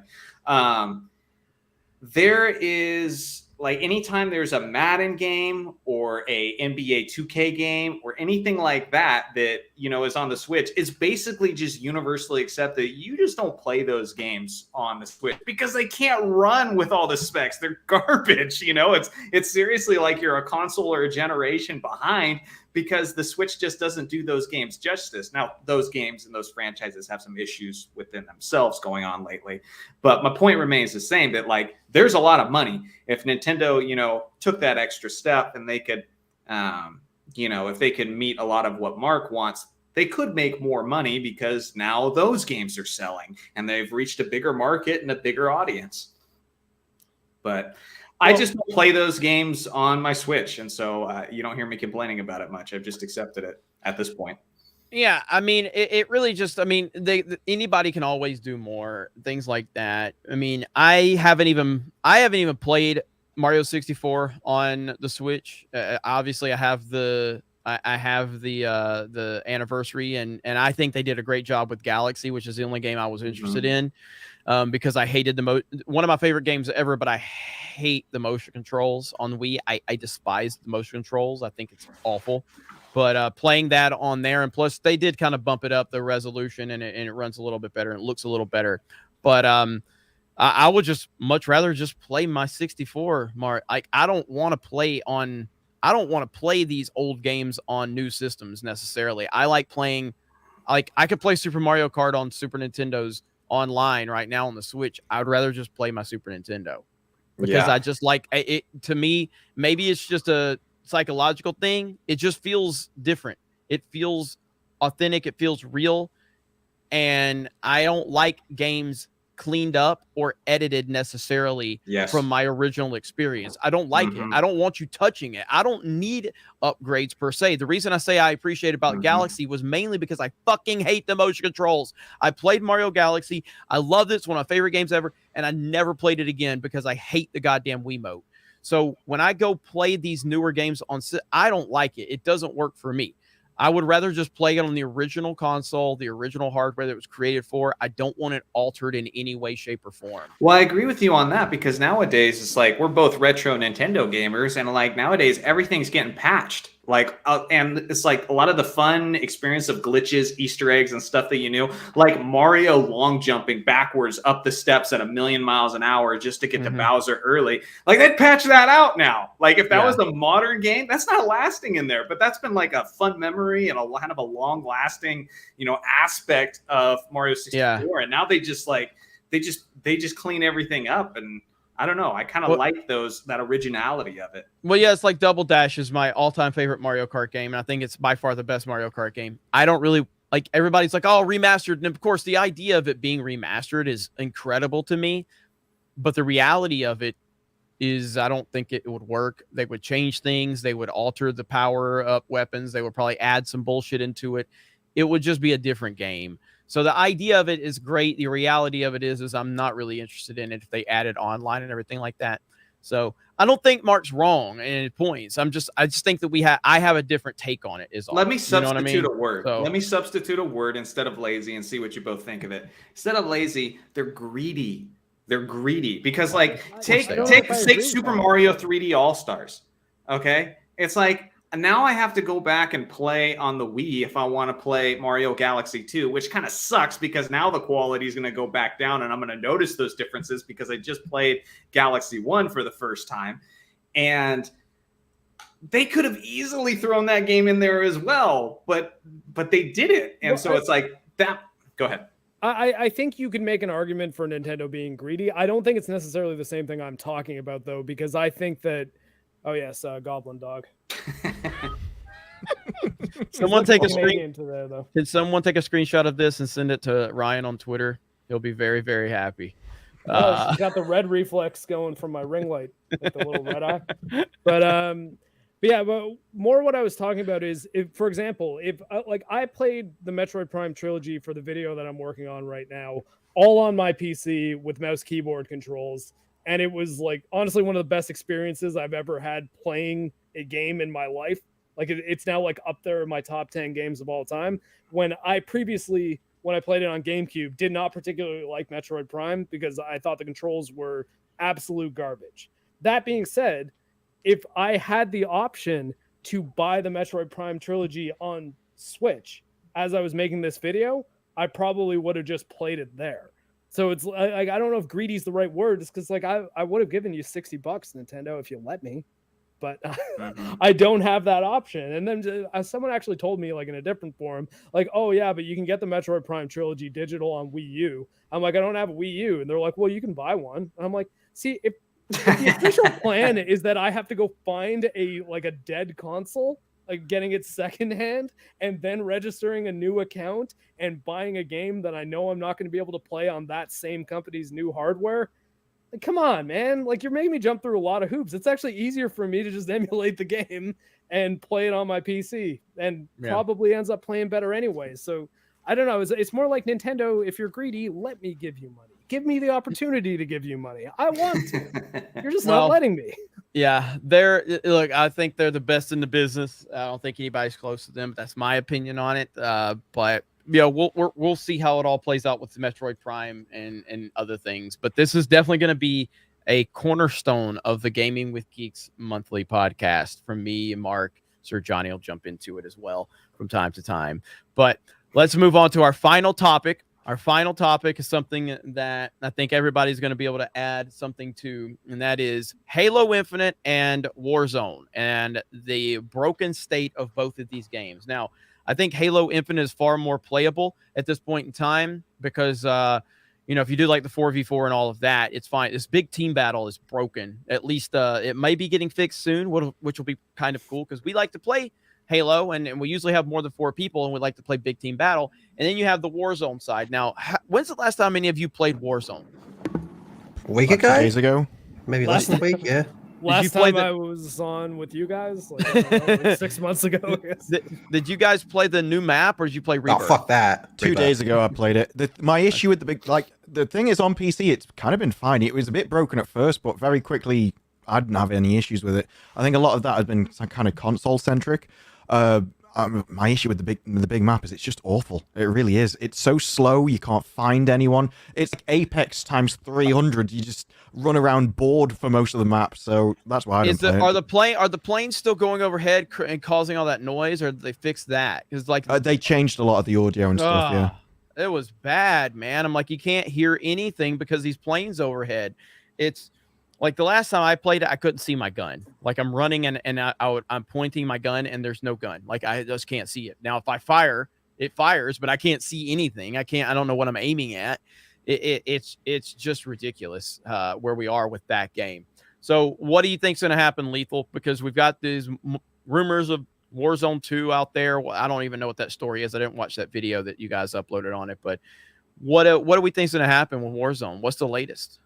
there is, like, anytime there's a Madden game or a NBA 2K game or anything like that is on the Switch, it's basically just universally accepted. You just don't play those games on the Switch because they can't run with all the specs. They're garbage. It's seriously like you're a console or a generation behind, because the Switch just doesn't do those games justice. Now, those games and those franchises have some issues within themselves going on lately. But my point remains the same, that like there's a lot of money. If Nintendo, you know, took that extra step and they could, you know, if they could meet a lot of what Mark wants, they could make more money because now those games are selling and they've reached a bigger market and a bigger audience. But I just don't play those games on my Switch, and so you don't hear me complaining about it much. I've just accepted it at this point. Yeah, I mean, it really just, I mean, anybody can always do more, things like that. I mean, I haven't even played Mario 64 on the Switch. Obviously, I have the anniversary, and I think they did a great job with Galaxy, which is the only game I was interested in, because I hated one of my favorite games ever, but I hate the motion controls on the Wii. I despise the motion controls. I think it's awful. But playing that on there, and plus they did kind of bump it up, the resolution, and it runs a little bit better and it looks a little better. But I would just much rather just play my 64, Mark. Like I don't want to play these old games on new systems necessarily. I like playing, like I could play Super Mario Kart on Super Nintendo's online right now on the Switch. I would rather just play my Super Nintendo because I just like it. To me, maybe it's just a psychological thing. It just feels different. It feels authentic. It feels real. And I don't like games cleaned up or edited necessarily from my original experience. I don't like it. I don't want you touching it. I don't need upgrades per se. The reason I say I appreciate about Galaxy was mainly because I fucking hate the motion controls. I played Mario Galaxy. I loved it. It's one of my favorite games ever. And I never played it again because I hate the goddamn Wiimote. So when I go play these newer games I don't like it. It doesn't work for me. I would rather just play it on the original console, the original hardware that it was created for. I don't want it altered in any way, shape, or form. Well, I agree with you on that because nowadays it's like we're both retro Nintendo gamers, and like nowadays everything's getting patched. Like, and it's like a lot of the fun experience of glitches, Easter eggs, and stuff that you knew, like Mario long jumping backwards up the steps at 1,000,000 miles an hour just to get to Bowser early. Like they'd patch that out now. Like if that was a modern game, that's not lasting in there, but that's been like a fun memory and a kind of a long lasting, you know, aspect of Mario 64. Yeah. And now they just like, they just clean everything up, and I don't know. I kind of like that originality of it. Well, yeah, it's like Double Dash is my all-time favorite Mario Kart game, and I think it's by far the best Mario Kart game. I don't really like, everybody's like, oh, remastered. And of course, the idea of it being remastered is incredible to me. But the reality of it is I don't think it would work. They would change things. They would alter the power-up weapons. They would probably add some bullshit into it. It would just be a different game. So the idea of it is great. The reality of it is I'm not really interested in it if they added online and everything like that. So I don't think Mark's wrong in his points. I just think that I have a different take on it. Is all. Let me substitute a word. So, let me substitute a word instead of lazy and see what you both think of it. Instead of lazy, they're greedy. They're greedy because like take Super Mario 3D All-Stars. Okay, it's like. Now I have to go back and play on the Wii if I want to play Mario Galaxy 2, which kind of sucks because now the quality is going to go back down and I'm going to notice those differences because I just played Galaxy 1 for the first time. And they could have easily thrown that game in there as well, but they didn't. And so it's like that. Go ahead. I think you can make an argument for Nintendo being greedy. I don't think it's necessarily the same thing I'm talking about, though, because I think that oh yes, Goblin Dog. Someone take a screen. Can someone take a screenshot of this and send it to Ryan on Twitter? He'll be very, very happy. Oh, she's got the red reflex going from my ring light, like the little red eye. But yeah, but more what I was talking about is, if, for example, if like I played the Metroid Prime trilogy for the video that I'm working on right now, all on my PC with mouse keyboard controls. And it was like, honestly, one of the best experiences I've ever had playing a game in my life. Like it's now like up there in my top 10 games of all time. When I played it on GameCube, did not particularly like Metroid Prime because I thought the controls were absolute garbage. That being said, if I had the option to buy the Metroid Prime trilogy on Switch as I was making this video, I probably would have just played it there. So it's like, I don't know if greedy is the right word. It's because like I would have given you $60, Nintendo, if you let me. but Mm-hmm. I don't have that option. And then someone actually told me, like in a different forum, like, oh yeah, but you can get the Metroid Prime trilogy digital on Wii U. I'm like, I don't have a Wii U, and they're like, well, you can buy one. And I'm like, see, if the official plan is that I have to go find a dead console, like getting it secondhand, and then registering a new account and buying a game that I know I'm not going to be able to play on that same company's new hardware. Like, come on, man. Like, you're making me jump through a lot of hoops. It's actually easier for me to just emulate the game and play it on my PC, and probably ends up playing better anyway. So I don't know. It's more like Nintendo. If you're greedy, let me give you money. Give me the opportunity to give you money. I want to. You're just not letting me. Yeah, look, I think they're the best in the business. I don't think anybody's close to them, but that's my opinion on it. But we'll see how it all plays out with the Metroid Prime and other things. But this is definitely going to be a cornerstone of the Gaming with Geeks monthly podcast from me and Mark. Sir Johnny will jump into it as well from time to time. But let's move on to our final topic. Our final topic is something that I think everybody's going to be able to add something to, and that is Halo Infinite and Warzone and the broken state of both of these games. Now, I think Halo Infinite is far more playable at this point in time because, if you do like the 4v4 and all of that, it's fine. This big team battle is broken. At least it may be getting fixed soon, which will be kind of cool because we like to play Halo, and we usually have more than 4 people, and we like to play big team battle. And then you have the Warzone side. Now, when's the last time any of you played Warzone? A week ago? 2 days ago? Maybe less than a week, yeah. Last time I was on with you guys, like 6 months ago. I guess. Did you guys play the new map, or did you play Rebirth? Oh, fuck that. 2 days ago, I played it. My issue with the thing is on PC, it's kind of been fine. It was a bit broken at first, but very quickly, I didn't have any issues with it. I think a lot of that has been kind of console centric. My issue with the big map is it's just awful. It really is. It's so slow. You can't find anyone. It's like Apex times 300. You just run around bored for most of the map. So that's why I don't play it. Are the planes still going overhead and causing all that noise, or did they fix that? Because they changed a lot of the audio and stuff. Yeah, it was bad, man. I'm like, you can't hear anything because these planes overhead. It's like the last time I played it, I couldn't see my gun. Like I'm running and I'm pointing my gun and there's no gun. Like I just can't see it. Now, if I fire, it fires, but I can't see anything. I don't know what I'm aiming at. It's just ridiculous where we are with that game. So what do you think's going to happen, Lethal? Because we've got these rumors of Warzone 2 out there. Well, I don't even know what that story is. I didn't watch that video that you guys uploaded on it, but what do we think's going to happen with Warzone? What's the latest?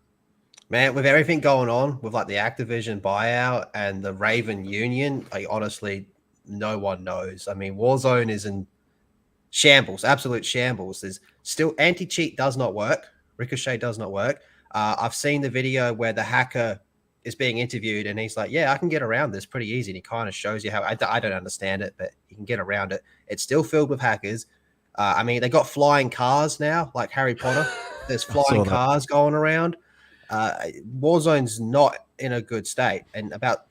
Man, with everything going on with like the Activision buyout and the Raven Union, like honestly, no one knows. I mean, Warzone is in shambles, absolute shambles. There's still anti-cheat does not work. Ricochet does not work. I've seen the video where the hacker is being interviewed and he's like, yeah, I can get around this pretty easy. And he kind of shows you how I don't understand it, but you can get around it. It's still filled with hackers. I mean, they got flying cars now, like Harry Potter. There's flying cars going around. Warzone's not in a good state. And about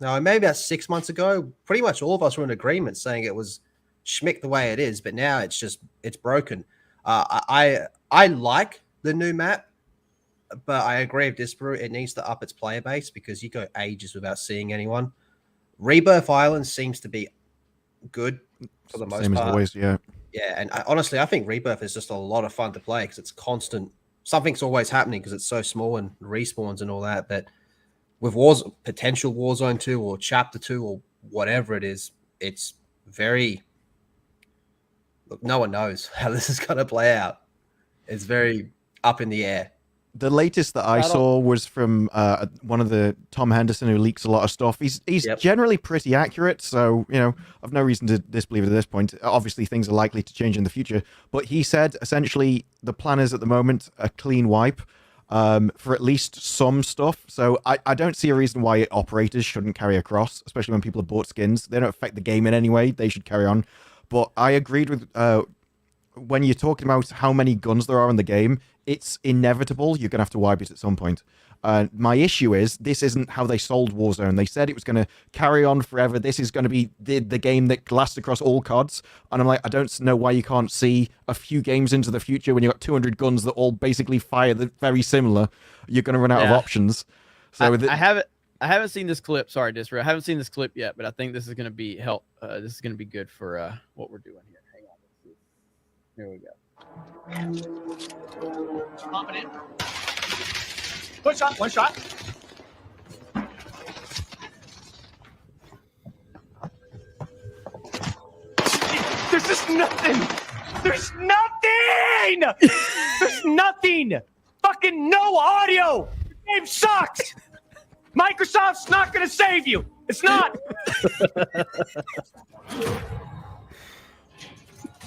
maybe about 6 months ago, pretty much all of us were in agreement saying it was schmick the way it is, but now it's broken. I like the new map, but I agree with Disparu. It needs to up its player base because you go ages without seeing anyone. Rebirth Island seems to be good for the most part. Same as always, yeah. Yeah, and honestly, I think Rebirth is just a lot of fun to play because it's constant. Something's always happening because it's so small and respawns and all that. But with potential Warzone 2 or Chapter 2 or whatever it is, it's very... Look, no one knows how this is going to play out. It's very up in the air. The latest that I saw was from one of the Tom Henderson, who leaks a lot of stuff. He's generally pretty accurate, so I've no reason to disbelieve it at this point. Obviously, things are likely to change in the future, but he said essentially the plan is at the moment a clean wipe for at least some stuff. So I don't see a reason why operators shouldn't carry across, especially when people have bought skins. They don't affect the game in any way. They should carry on. But I agreed with when you're talking about how many guns there are in the game, it's inevitable. You're going to have to wipe it at some point. My issue is this isn't how they sold Warzone. They said it was going to carry on forever. This is going to be the game that lasts across all CODs. And I'm like, I don't know why you can't see a few games into the future when you've got 200 guns that all basically fire very similar. You're going to run out of options. So I have it. I haven't seen this clip. Sorry, Disra. I haven't seen this clip yet, but I think this is going to be this is going to be good for what we're doing here. Hang on. Here we go. Pop it in. One shot. One shot. There's just nothing. There's nothing. There's nothing. Fucking no audio. The game sucks. Microsoft's not going to save you. It's not.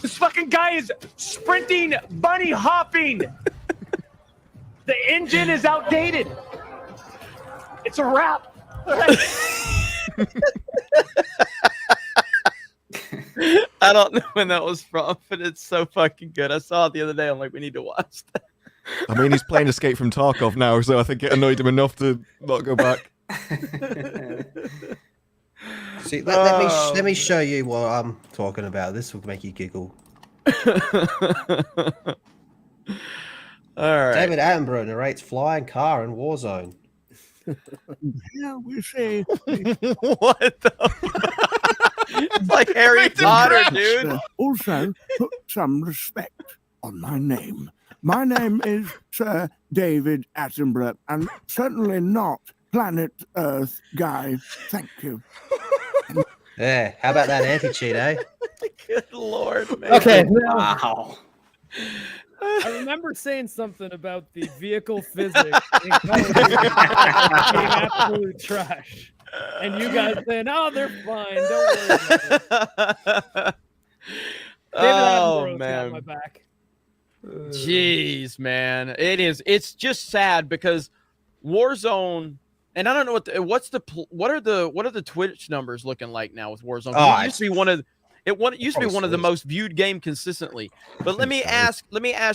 This fucking guy is sprinting, bunny hopping. The engine is outdated. It's a wrap. I don't know when that was from, but it's so fucking good. I saw it the other day. I'm like, we need to watch that. I mean, he's playing Escape from Tarkov now, so I think it annoyed him enough to not go back. See, let me show you what I'm talking about. This will make you giggle. All right. David Attenborough narrates flying car in Warzone. Yeah, we say. What the? It's like Harry Potter, dude. Also, put some respect on my name. My name is Sir David Attenborough, and certainly not Planet Earth guy. Thank you. Yeah, how about that anti-cheat, eh? Good Lord, man. Okay. Wow. I remember saying something about the vehicle physics in Call of Duty being absolute trash. And you guys saying, oh, they're fine. Don't worry about it. David Attenborough's got my back. Jeez, man. It's just sad because Warzone, and I don't know what are the Twitch numbers looking like now with Warzone? It used to be one of the most viewed game consistently. But let me ask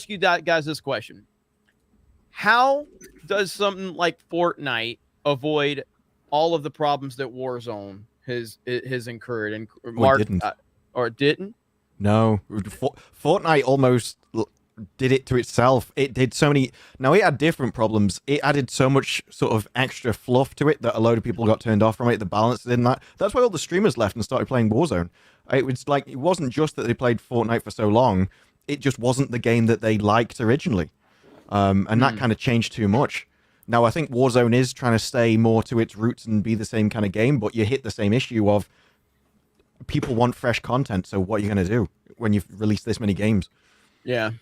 you guys this question. How does something like Fortnite avoid all of the problems that Warzone has incurred? And Mark didn't. Or it didn't? No. Fortnite almost did it to itself. It did so many. Now, it had different problems. It added so much sort of extra fluff to it that a load of people got turned off from it. The balance didn't that. That's why all the streamers left and started playing Warzone. It was like, it wasn't just that they played Fortnite for so long. It just wasn't the game that they liked originally. And that kind of changed too much. Now, I think Warzone is trying to stay more to its roots and be the same kind of game, but you hit the same issue of people want fresh content. So what are you going to do when you've released this many games? Yeah.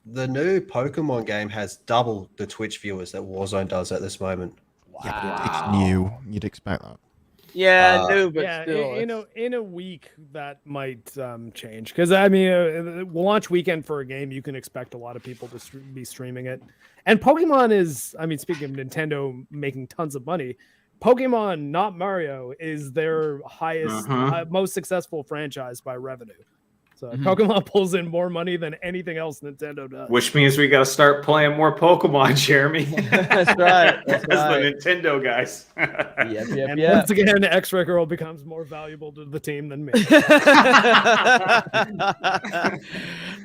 The new Pokemon game has double the Twitch viewers that Warzone does at this moment. Wow. Yeah, but it's new. You'd expect that. Yeah, no, but yeah, still, in a week that might change because I mean, launch weekend for a game, you can expect a lot of people to be streaming it. And Pokemon is, I mean, speaking of Nintendo making tons of money, Pokemon, not Mario, is their highest, most successful franchise by revenue. So Pokemon pulls in more money than anything else Nintendo does. Which means we got to start playing more Pokemon, Jeremy. That's right. That's right. the Nintendo guys. And once again, X-Ray Girl becomes more valuable to the team than me.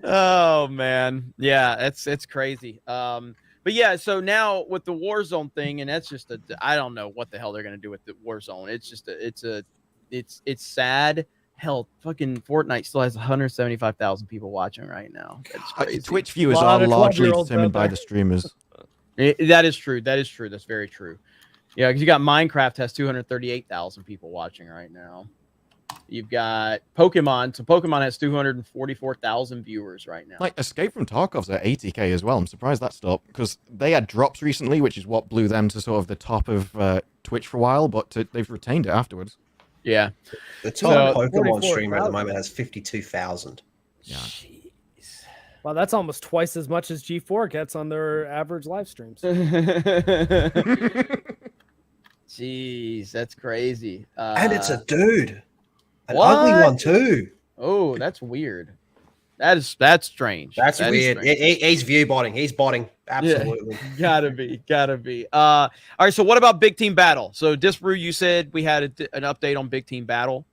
Oh man, yeah, it's crazy. But yeah, so now with the Warzone thing, and that's just I don't know what the hell they're gonna do with the Warzone. It's just it's sad. Hell, fucking Fortnite still has 175,000 people watching right now. That's crazy. Twitch viewers are largely determined by the streamers. That is true. That is true. That's very true. Yeah, because you got Minecraft has 238,000 people watching right now. You've got Pokemon. So Pokemon has 244,000 viewers right now. Like Escape from Tarkov's at 80k as well. I'm surprised that stopped because they had drops recently, which is what blew them to sort of the top of Twitch for a while, but they've retained it afterwards. Yeah. The top Pokemon streamer at the moment has 52,000. Yeah. Jeez. Well, that's almost twice as much as G4 gets on their average live streams. Jeez, that's crazy. And it's a dude. An ugly one too. Oh, that's weird. That's strange. That's weird. Strange. He's view botting. He's botting. Absolutely. Yeah, gotta be. All right. So what about Big Team Battle? So Disbrew, you said we had an update on Big Team Battle.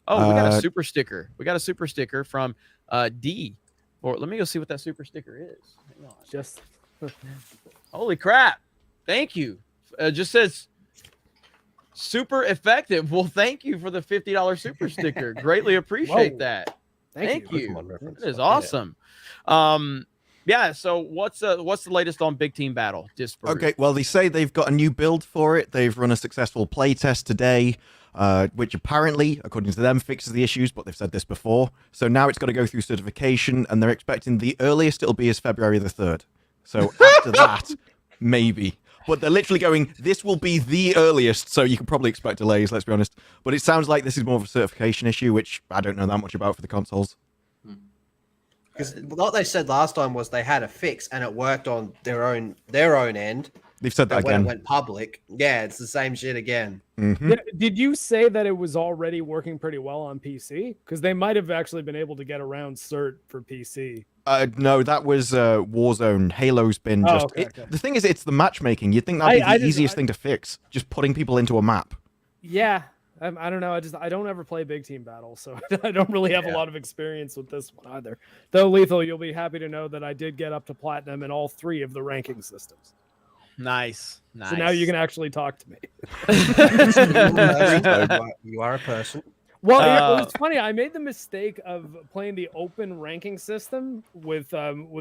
Oh, we got a super sticker. We got a super sticker from D. Or let me go see what that super sticker is. Hang on. Just holy crap! Thank you. Just says Super effective. Well, thank you for the $50 super sticker. Greatly appreciate that. Thank you. Pokemon reference. That is Yeah. awesome. Yeah. So what's the latest on Big Team Battle? Okay, well, they say they've got a new build for it. They've run a successful playtest today, which apparently, according to them, fixes the issues, but they've said this before. So now it's got to go through certification, and they're expecting the earliest it'll be is February the 3rd. So after that, maybe. But they're literally going, this will be the earliest, so you can probably expect delays, let's be honest. But it sounds like this is more of a certification issue, which I don't know that much about for the consoles. Because what they said last time was they had a fix and it worked on their own end. They've said that But when again. it went public, yeah, it's the same shit again. Mhm. Yeah, did you say that it was already working pretty well on PC? Because they might have actually been able to get around cert for PC. No, that was Warzone. Halo's been Oh, just... okay, okay. The thing is, it's the matchmaking. You'd think that'd be the easiest thing to fix. Just putting people into a map. Yeah, I don't know. I don't ever play Big Team Battle, so I don't really have a lot of experience with this one either. Though, Lethal, you'll be happy to know that I did get up to platinum in all 3 of the ranking systems. Nice. So now you can actually talk to me. You are a person. Well, it was funny. I made the mistake of playing the open ranking system with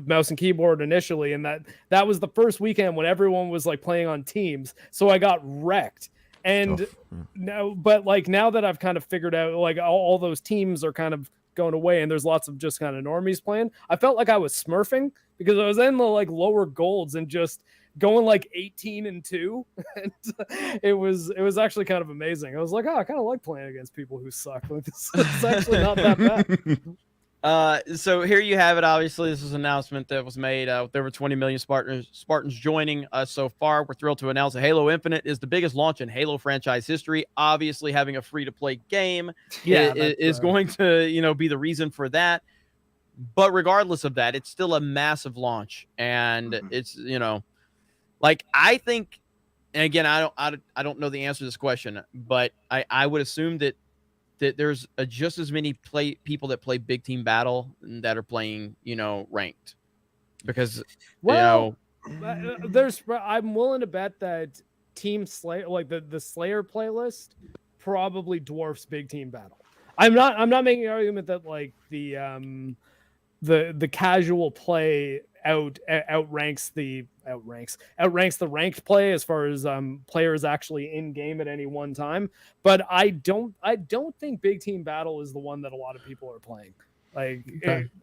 mouse and keyboard initially, and that was the first weekend when everyone was like playing on teams. So I got wrecked. And now that I've kind of figured out like all those teams are kind of going away, and there's lots of just kind of normies playing, I felt like I was smurfing because I was in the like lower golds and just going like 18-2, and it was actually kind of amazing. I was like, I kind of like playing against people who suck. Like, this is actually not that bad. So here you have it. Obviously, this is an announcement that was made. There were 20 million Spartans joining us so far. We're thrilled to announce that Halo Infinite is the biggest launch in Halo franchise history. Obviously, having a free-to-play game is going to be the reason for that. But regardless of that, it's still a massive launch, and it's like I think, and again, I don't know the answer to this question, but I would assume that there's just as many people that play Big Team Battle that are playing, ranked, because I'm willing to bet that Team Slayer, like the Slayer playlist, probably dwarfs Big Team Battle. I'm not making an argument that like the casual play outranks the ranked play as far as players actually in game at any one time. But I don't think Big Team Battle is the one that a lot of people are playing. Like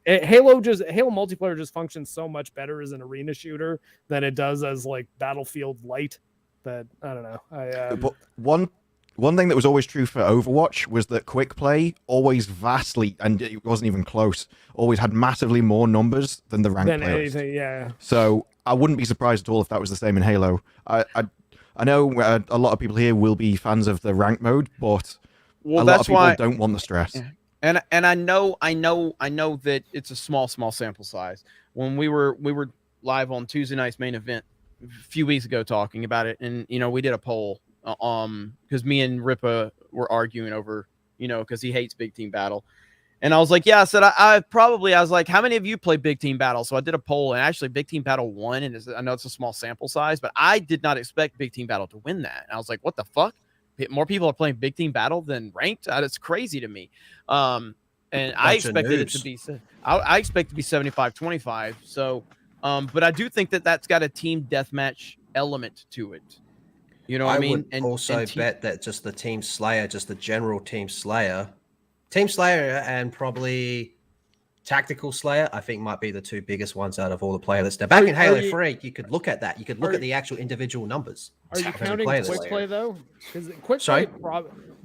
Halo multiplayer just functions so much better as an arena shooter than it does as like Battlefield Light. That I don't know. But one thing that was always true for Overwatch was that quick play always vastly, and it wasn't even close, always had massively more numbers than the ranked players. Anything, yeah. So I wouldn't be surprised at all if that was the same in Halo. I know a lot of people here will be fans of the rank mode, but a lot of people don't want the stress. And I know that it's a small sample size. When we were live on Tuesday night's main event a few weeks ago talking about it, and we did a poll. Because me and Ripa were arguing over, because he hates Big Team Battle. And I was like, I said, I was like, how many of you play Big Team Battle? So I did a poll, and actually Big Team Battle won. And I know it's a small sample size, but I did not expect Big Team Battle to win that. And I was like, what the fuck? More people are playing Big Team Battle than ranked? That's crazy to me. And I expected it to be, I expect to be 75-25. So, but I do think that that's got a team deathmatch element to it. You know what I mean? Would also bet that just the Team Slayer, just the general Team Slayer and probably Tactical Slayer, I think might be the 2 biggest ones out of all the playlists. Now, back in Halo 3, you could look at that. You could look at the actual individual numbers. Are you counting quick play though? Because quick play,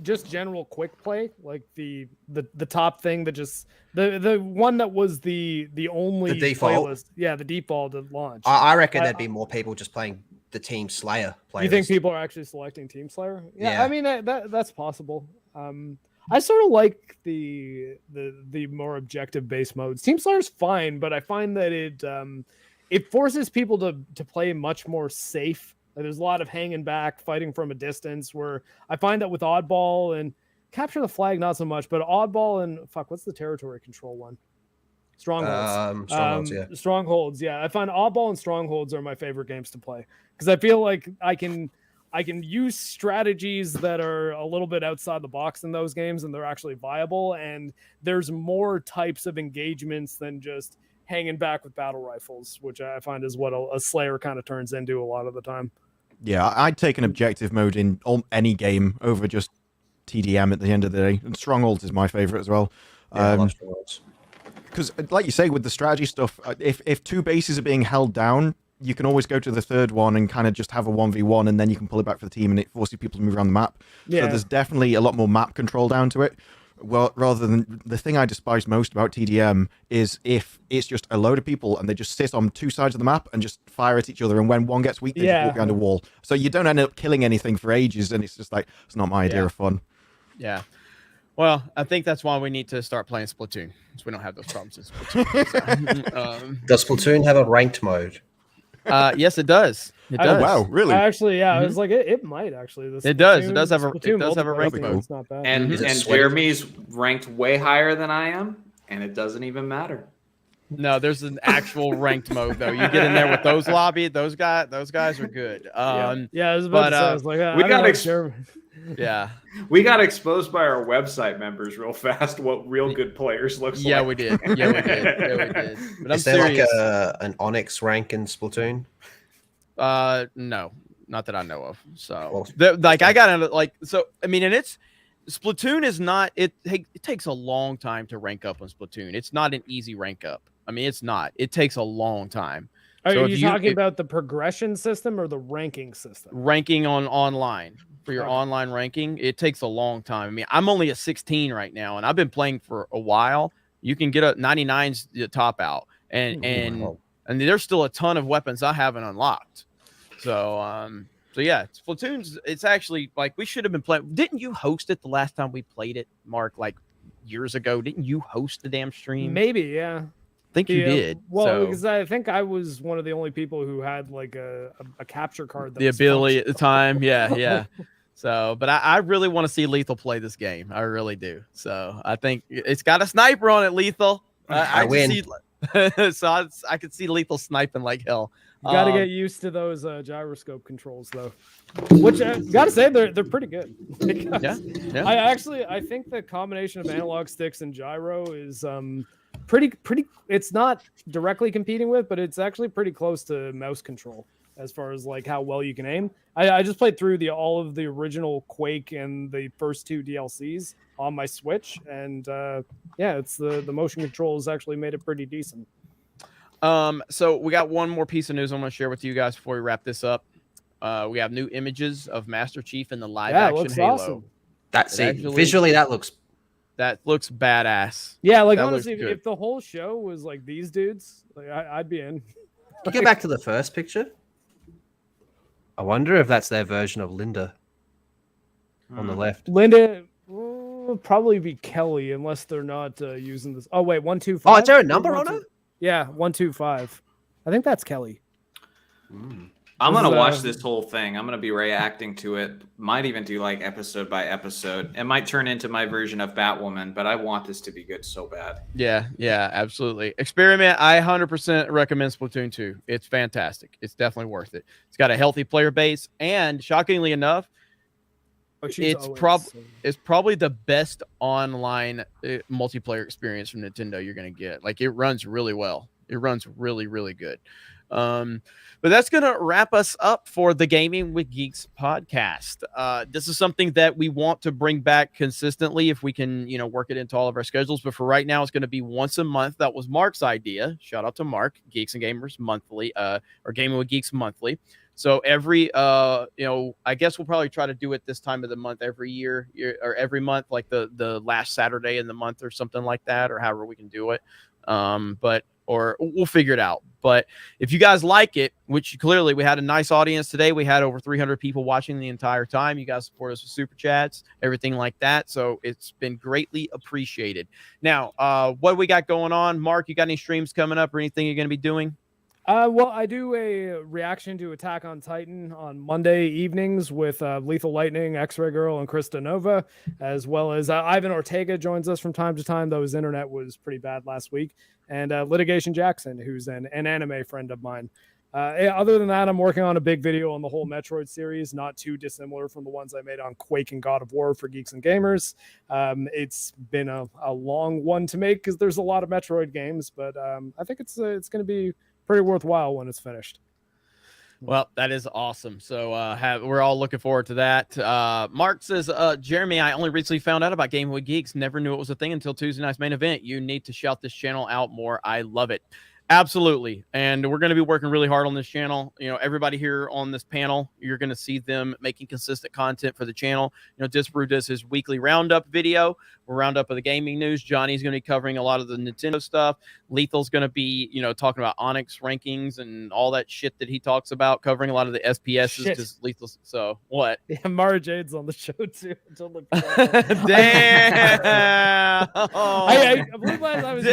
just general quick play, like the top thing that just the one that was the only default playlist. Yeah, the default at launch. I reckon there'd be more people just playing the Team Slayer playlist. You think people are actually selecting Team Slayer? Yeah. I mean that's possible. I sort of like the more objective base modes. Team Slayer's fine, but I find that it forces people to play much more safe. Like, there's a lot of hanging back, fighting from a distance. Where I find that with Oddball and Capture the Flag, not so much, but Oddball and what's the territory control one? Strongholds. Strongholds, yeah. I find Oddball and Strongholds are my favorite games to play because I feel like I can I can use strategies that are a little bit outside the box in those games, and they're actually viable. And there's more types of engagements than just hanging back with battle rifles, which I find is what a Slayer kind of turns into a lot of the time. Yeah, I'd take an objective mode in any game over just TDM at the end of the day. And Strongholds is my favorite as well. Yeah, I love Strongholds. Because, like you say, with the strategy stuff, if two bases are being held down, you can always go to the third one and kind of just have a 1v1, and then you can pull it back for the team, and it forces people to move around the map. Yeah. So there's definitely a lot more map control down to it. Well, rather than the thing I despise most about TDM is if it's just a load of people and they just sit on two sides of the map and just fire at each other, and when one gets weak, they just walk behind a wall. So you don't end up killing anything for ages, and it's just like, it's not my idea of fun. Yeah. Well, I think that's why we need to start playing Splatoon, because we don't have those problems in Splatoon. So, Does Splatoon have a ranked mode? yes, it does. It does. Oh, wow, really? Actually, yeah, I was like, it might actually. It does. It does have a Splatoon ranked multiplayer mode. It's not bad. And Is it and sweaty? Jeremy's ranked way higher than I am, and it doesn't even matter. No, there's an actual ranked mode though. You get in there with those those guys are good. Yeah, I was about to say, I was like, we I got don't know, Yeah. We got exposed by our website members real fast what real good players looks Yeah, like. we did. Yeah, we did. Yeah, we did. But I'm Is there serious. like an Onyx rank in Splatoon? No, not that I know of. So, Well, like, I got into like, so I mean, and it's Splatoon is not. It takes a long time to rank up on Splatoon. It's not an easy rank up. I mean, it's not. It takes a long time. Are So you if talking about the progression system or the ranking system? ranking on online for your Okay. online ranking? It takes a long time. I mean, I'm only a 16 right now, and I've been playing for a while. You can get a 99's the top out, and there's still a ton of weapons I haven't unlocked. So so yeah, Splatoon's, it's actually like we should have been playing. Didn't you host it the last time we played it, Mark? Like years ago, didn't you host the damn stream? Maybe, yeah. I think you did. Well, so, because I think I was one of the only people who had like a capture card. That the was ability at the functional. time, yeah. So, but I really want to see Lethal play this game. I really do. So I think it's got a sniper on it, Lethal. I win. So I could see Lethal sniping like hell. You got to get used to those gyroscope controls, though. Which I gotta say, they're pretty good. Yeah. I think the combination of analog sticks and gyro is pretty. It's not directly competing with, but it's actually pretty close to mouse control as far as like how well you can aim. I just played through all of the original Quake and the first two DLCs on my Switch, and it's the motion controls actually made it pretty decent. So we got one more piece of news I'm going to share with you guys before we wrap this up. We have new images of Master Chief in the live action looks Halo. awesome. Visually that looks badass. Yeah, like That honestly, looks good. if the whole show was like these dudes, like I'd be in. Can you go back to the first picture? I wonder if that's their version of Linda on the left. Linda will probably be Kelly unless they're not using this. Oh wait, 125. Oh, is there a number on it? Yeah, 125. I think that's Kelly. I'm gonna This is, watch this whole thing. I'm gonna be reacting to it. Might even do like episode by episode. It might turn into my version of Batwoman, but I want this to be good so bad. Yeah, absolutely. Experiment. I 100% recommend Splatoon 2. It's fantastic. It's definitely worth it. It's got a healthy player base, and shockingly enough, it's probably the best online multiplayer experience from Nintendo you're going to get. Like, it runs really well. It runs really, really good. But that's going to wrap us up for the Gaming with Geeks podcast. This is something that we want to bring back consistently if we can, work it into all of our schedules. But for right now, it's going to be once a month. That was Mark's idea. Shout out to Mark, Geeks and Gamers Monthly, or Gaming with Geeks Monthly. So every, I guess we'll probably try to do it this time of the month every year or every month, like the last Saturday in the month or something like that, or however we can do it. Or we'll figure it out. But if you guys like it, which clearly we had a nice audience today, we had over 300 people watching the entire time. You guys support us with super chats, everything like that. So it's been greatly appreciated. Now, what we got going on? Mark, you got any streams coming up or anything you're going to be doing? Well, I do a reaction to Attack on Titan on Monday evenings with Lethal Lightning, X-Ray Girl, and Krista Nova, as well as Ivan Ortega joins us from time to time, though his internet was pretty bad last week, and Litigation Jackson, who's an anime friend of mine. Other than that, I'm working on a big video on the whole Metroid series, not too dissimilar from the ones I made on Quake and God of War for Geeks and Gamers. It's been a long one to make because there's a lot of Metroid games, but I think it's going to be pretty worthwhile when it's finished. Well, that is awesome. So we're all looking forward to that. Mark says, Jeremy, I only recently found out about Gaming with Geeks. Never knew it was a thing until Tuesday night's main event. You need to shout this channel out more. I love it. Absolutely. And we're going to be working really hard on this channel. You know, everybody here on this panel, you're going to see them making consistent content for the channel. You know, Disbrew does his weekly roundup video, roundup of the gaming news. Johnny's going to be covering a lot of the Nintendo stuff. Lethal's going to be, you know, talking about Onyx rankings and all that shit that he talks about, covering a lot of the SPSs. Just Lethal. So what? Yeah, Mara Jade's on the show too. Damn. I believe I was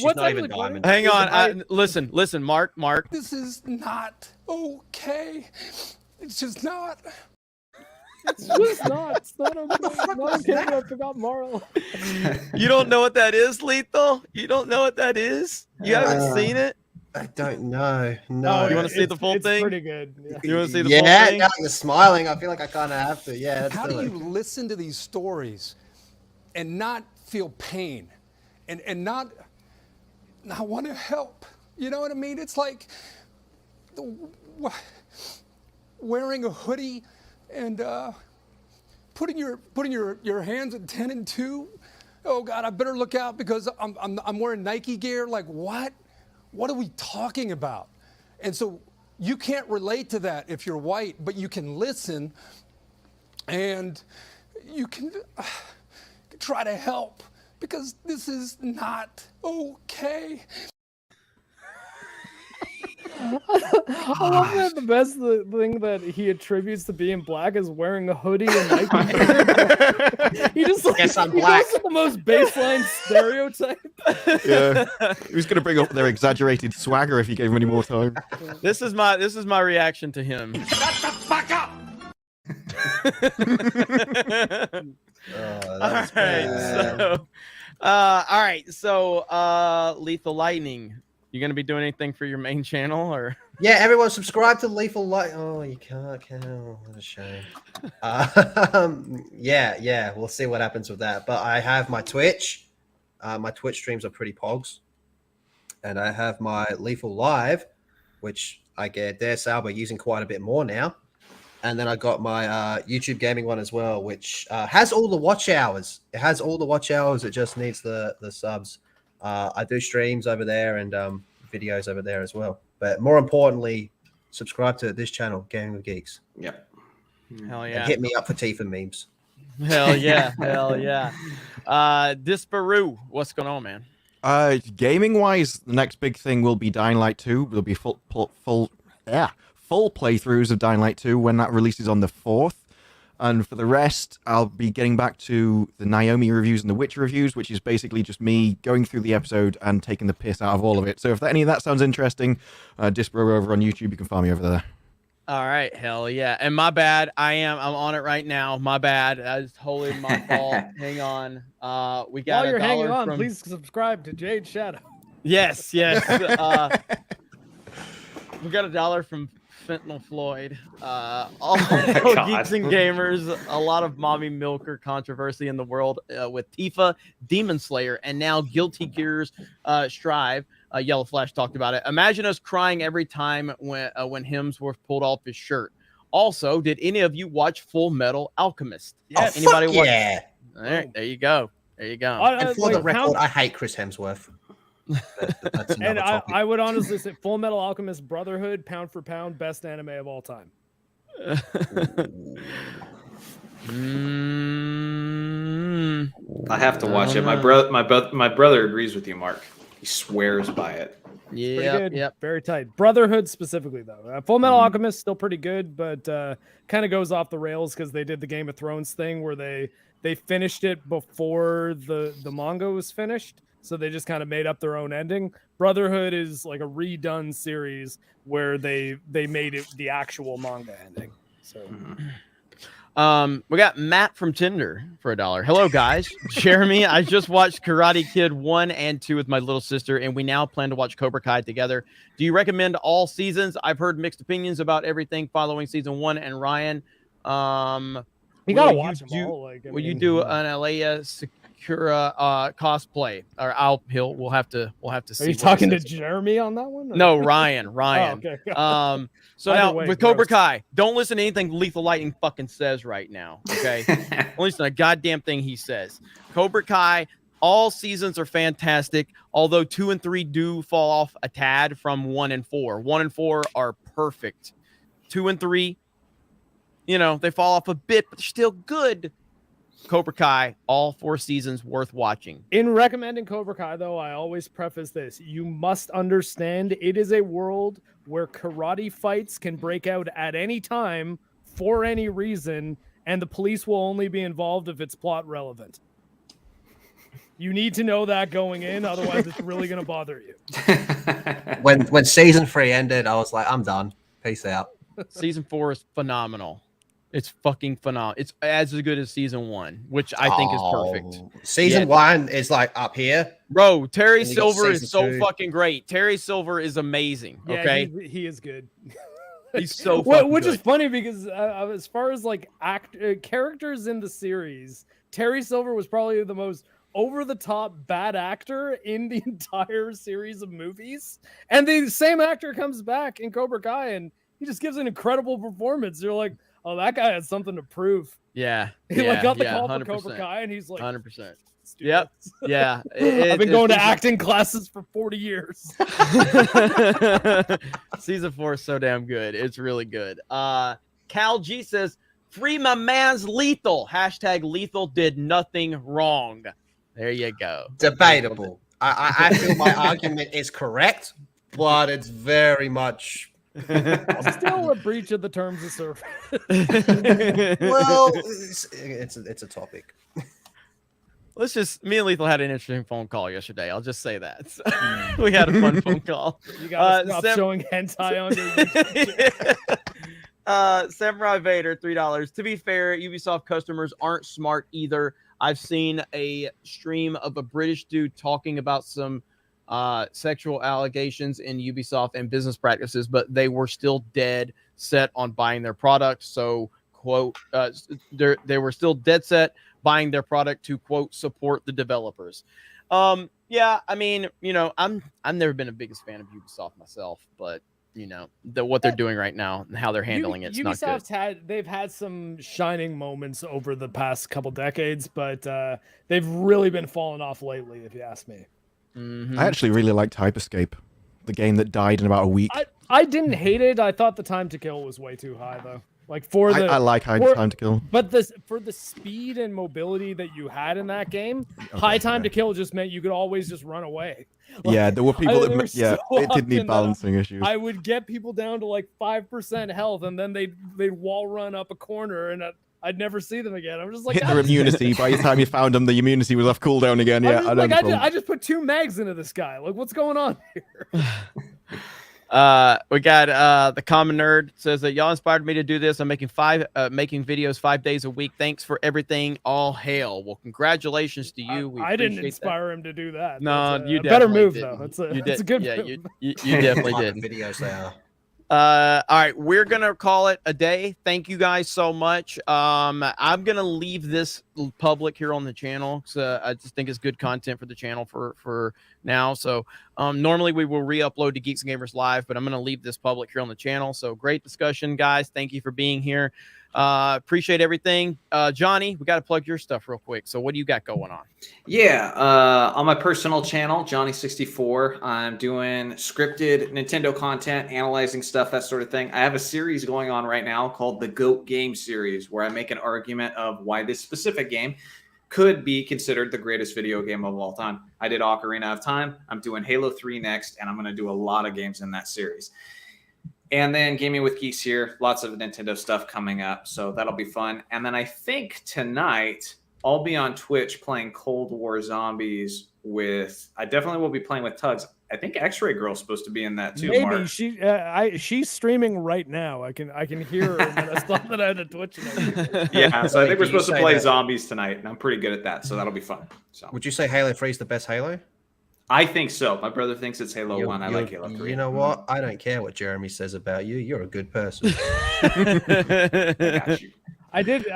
What's not even diamond. Hang on. Listen, Mark. This is not okay. It's just not. It's just not. It's not okay. Not okay. I forgot Marl. You don't know what that is, Lethal? You don't know what that is? You haven't seen it? I don't know. No. You want to see the full thing? It's pretty good. Yeah. You want to see the full thing? Yeah, you're smiling. I feel like I kind of have to. Yeah. How do you listen to these stories and not feel pain and not want to help? You know what I mean? It's like wearing a hoodie and putting your hands at 10 and 2. Oh God, I better look out because I'm wearing Nike gear. Like what? What are we talking about? And so you can't relate to that if you're white, but you can listen and you can try to help because this is not okay. I love that the best thing that he attributes to being black is wearing a hoodie and Nike. He just like, yes, I'm black. Goes to the most baseline stereotype. Yeah, he was going to bring up their exaggerated swagger if you gave him any more time. This is my reaction to him. Shut the fuck up! All right. So, Lethal Lightning. You gonna be doing anything for your main channel, or? Yeah, everyone subscribe to Lethal Light. Oh, you can't. Oh, what a shame. Yeah, we'll see what happens with that. But I have my Twitch. My Twitch streams are pretty pogs, and I have my Lethal Live, which I dare say I'll be using quite a bit more now. And then I got my YouTube gaming one as well, which has all the watch hours. It has all the watch hours. It just needs the subs. I do streams over there and videos over there as well. But more importantly, subscribe to this channel, Gaming with Geeks. Yep. Hell yeah. And hit me up for Tifa memes. Hell yeah. Hell yeah. Disparu, what's going on, man? Gaming wise, the next big thing will be Dying Light 2. There'll be full playthroughs of Dying Light 2 when that releases on the 4th. And for the rest, I'll be getting back to the Naomi reviews and the Witcher reviews, which is basically just me going through the episode and taking the piss out of all of it. So if any of that sounds interesting, Disbro over on YouTube, you can find me over there. All right, hell yeah. And my bad, I'm on it right now. My bad. That's totally my fault. Hang on. We got While you're hanging on, from... please subscribe to Jade Shadow. Yes. We got $1 from Fentanyl Floyd. All Geeks and Gamers, a lot of mommy milker controversy in the world with Tifa, Demon Slayer, and now Guilty Gear's Strive. Yellow Flash talked about it. Imagine us crying every time when Hemsworth pulled off his shirt. Also, did any of you watch Full Metal Alchemist? Yes. Anybody watch? Yeah. All right, there you go. And for the record, I hate Chris Hemsworth. And I would honestly say Full Metal Alchemist Brotherhood, pound for pound, best anime of all time. I have to watch it. My brother agrees with you, Mark. He swears by it. Yeah, yep, very tight. Brotherhood specifically, though. Full Metal Alchemist still pretty good, but kind of goes off the rails because they did the Game of Thrones thing where they finished it before the manga was finished. So they just kind of made up their own ending. Brotherhood is like a redone series where they made it the actual manga ending. So, We got Matt from Tinder for $1. Hello, guys. Jeremy, I just watched Karate Kid 1 and 2 with my little sister, and we now plan to watch Cobra Kai together. Do you recommend all seasons? I've heard mixed opinions about everything following season 1. And Ryan, you gotta watch them all. Like, will you do an Alea Sakura cosplay? Or we'll have to see. Are you talking to Jeremy on that one? Or? No, Ryan. Oh, okay. So Either now way, with Cobra Kai, don't listen to anything Lethal Lightning fucking says right now. Okay, don't listen to a goddamn thing he says. Cobra Kai, all seasons are fantastic. Although 2 and 3 do fall off a tad from 1 and 4. 1 and 4 are perfect. 2 and 3, they fall off a bit, but they're still good. Cobra Kai, all 4 seasons worth watching. In recommending Cobra Kai, though, I always preface this. You must understand it is a world where karate fights can break out at any time for any reason, and the police will only be involved if it's plot relevant. You need to know that going in, otherwise it's really going to bother you. When season 3 ended, I was like, I'm done. Peace out. Season 4 is phenomenal. It's fucking phenomenal. It's as good as season 1, which I think is perfect. Season 1 is like up here. Bro, Terry Silver is so 2. fucking great. Terry Silver is amazing. Okay. Yeah, he is good. He's so fucking which good. is funny because as far as like characters in the series, Terry Silver was probably the most over-the-top bad actor in the entire series of movies. And the same actor comes back in Cobra Kai and he just gives an incredible performance. You're like, oh, that guy has something to prove. Yeah. He got the call 100%. for Cobra Kai, and he's like, 100%. Stupid. Yep. Yeah. I've been going to acting classes for 40 years. Season 4 is so damn good. It's really good. Cal G says, free my man's Lethal. # Lethal did nothing wrong. There you go. Debatable. I feel my argument is correct, but it's very much... Still a breach of the terms of service. Well, it's a topic. Me and Lethal had an interesting phone call yesterday. I'll just say that. We had a fun phone call. You gotta stop showing hentai on your Samurai Vader, $3. To be fair, Ubisoft customers aren't smart either. I've seen a stream of a British dude talking about some sexual allegations in Ubisoft and business practices, but they were still dead set on buying their product. So, quote, they were still dead set buying their product to, quote, support the developers. Yeah, I mean, I've never been a biggest fan of Ubisoft myself, but what they're doing right now and how they're handling it's not good. They've had some shining moments over the past couple decades, but they've really been falling off lately, if you ask me. Mm-hmm. I actually really liked Hyperscape, the game that died in about a week. I didn't hate it. I thought the time to kill was way too high, though. Like I like time to kill, but for the speed and mobility that you had in that game, time to kill just meant you could always just run away. Yeah, there were people it did need balancing issues. I would get people down to like 5% health, and then they'd wall run up a corner, and I'd never see them again. I'm just like, hit their immunity. By the time you found them, the immunity was off cooldown again. Yeah, I just put 2 mags into this guy. Like, what's going on here? We got the Common Nerd says that y'all inspired me to do this. I'm making videos 5 days a week. Thanks for everything. All hail. Well, congratulations to you. I didn't inspire him to do that. No, you better move didn't. though. It's a good move. You definitely did. Videos they are. All right, we're gonna call it a day. Thank you guys so much. I'm gonna leave this public here on the channel because I just think it's good content for the channel for now. So normally we will re-upload to Geeks and Gamers Live, but I'm gonna leave this public here on the channel. So great discussion, guys. Thank you for being here. Appreciate everything. Johnny, we got to plug your stuff real quick. So what do you got going on? Yeah, on my personal channel, Johnny64, I'm doing scripted Nintendo content, analyzing stuff, that sort of thing. I have a series going on right now called the GOAT Game Series, where I make an argument of why this specific game could be considered the greatest video game of all time. I did Ocarina of Time. I'm doing Halo 3 next, and I'm going to do a lot of games in that series. And then Gaming with Geeks here, lots of Nintendo stuff coming up, so that'll be fun. And then I think tonight I'll be on Twitch playing Cold War Zombies I definitely will be playing with Tugs. I think X-Ray Girl's supposed to be in that too. Maybe Mark. she's streaming right now. I can hear her. And I saw that I had a Twitch. Yeah, so I think we're Can you supposed to say play that- zombies tonight, and I'm pretty good at that, so that'll be fun. So Would you say Halo 3 is the best Halo? I think so. My brother thinks it's Halo 1. I like Halo 3. You know what? I don't care what Jeremy says about you. You're a good person. I got you. I did.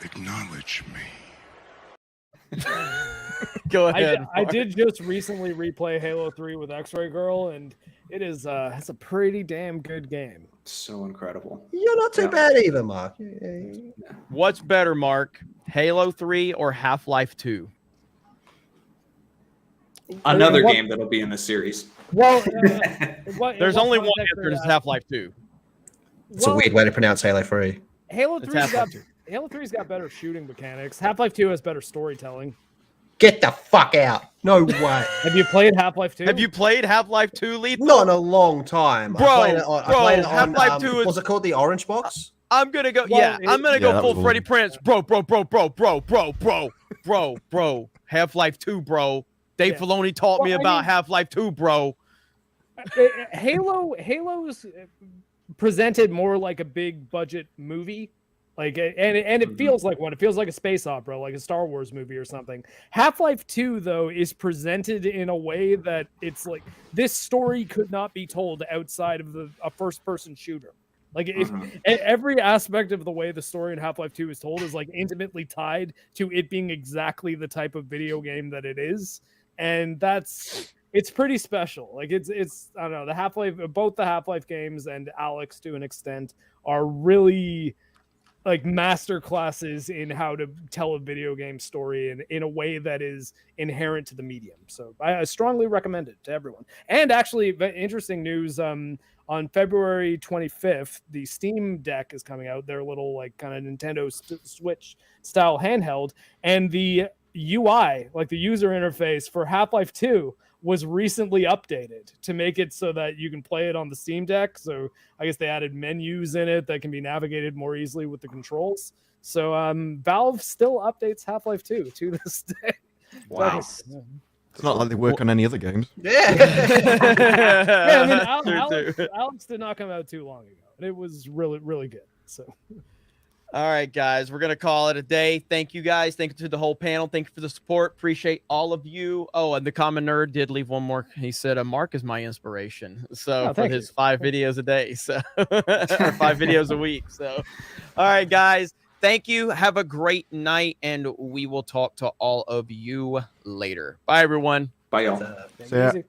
Acknowledge me. Go ahead. I did just recently replay Halo 3 with X-Ray Girl, and it's a pretty damn good game. So incredible. You're not too bad either, Mark. What's better, Mark? Halo 3 or Half-Life 2? Another game that'll be in the series. Well, There's only one answer, and it's Half-Life 2. It's a weird way to pronounce Halo 3. Halo It's 3's got Half-Life 2. Halo 3's got better shooting mechanics. Half-Life 2 has better storytelling. Get the fuck out. No way. Have you played Half-Life 2? Have you played Half-Life 2, Lethal? Not in a long time. Bro, I played it on Half-Life 2 is... was it called the Orange Box? I'm gonna go. Well, I'm gonna go that full was Freddie one. Prinze, bro. Half-Life 2, bro. Dave Yeah. Filoni taught me Well, I about mean- Half-Life 2, bro. Halo's presented more like a big budget movie. Like and it feels like one. It feels like a space opera, like a Star Wars movie or something. Half-Life 2, though, is presented in a way that it's like this story could not be told outside of a first-person shooter. Like every aspect of the way the story in Half-Life 2 is told is like intimately tied to it being exactly the type of video game that it is, and it's pretty special. Like it's I don't know, both the Half-Life games and Alex to an extent are really like master classes in how to tell a video game story in a way that is inherent to the medium. So I strongly recommend it to everyone. And actually, interesting news, on February 25th, the Steam Deck is coming out, their little like kind of Nintendo Switch style handheld, and the UI, like the user interface for Half-Life 2, was recently updated to make it so that you can play it on the Steam Deck. So I guess they added menus in it that can be navigated more easily with the controls. So Valve still updates Half-Life 2 to this day. Wow. It's not like they work on any other games. Yeah. Yeah, I mean, True. Alex did not come out too long ago, and it was really, really good. So, All right, guys, we're gonna call it a day. Thank you, guys. Thank you to the whole panel. Thank you for the support. Appreciate all of you. Oh, and the Common Nerd did leave one more. He said, "Mark is my inspiration." So for his 5 videos a day, so or 5 videos a week. So, all right, guys. Thank you. Have a great night, and we will talk to all of you later. Bye, everyone. Bye, y'all. So, yeah. easy.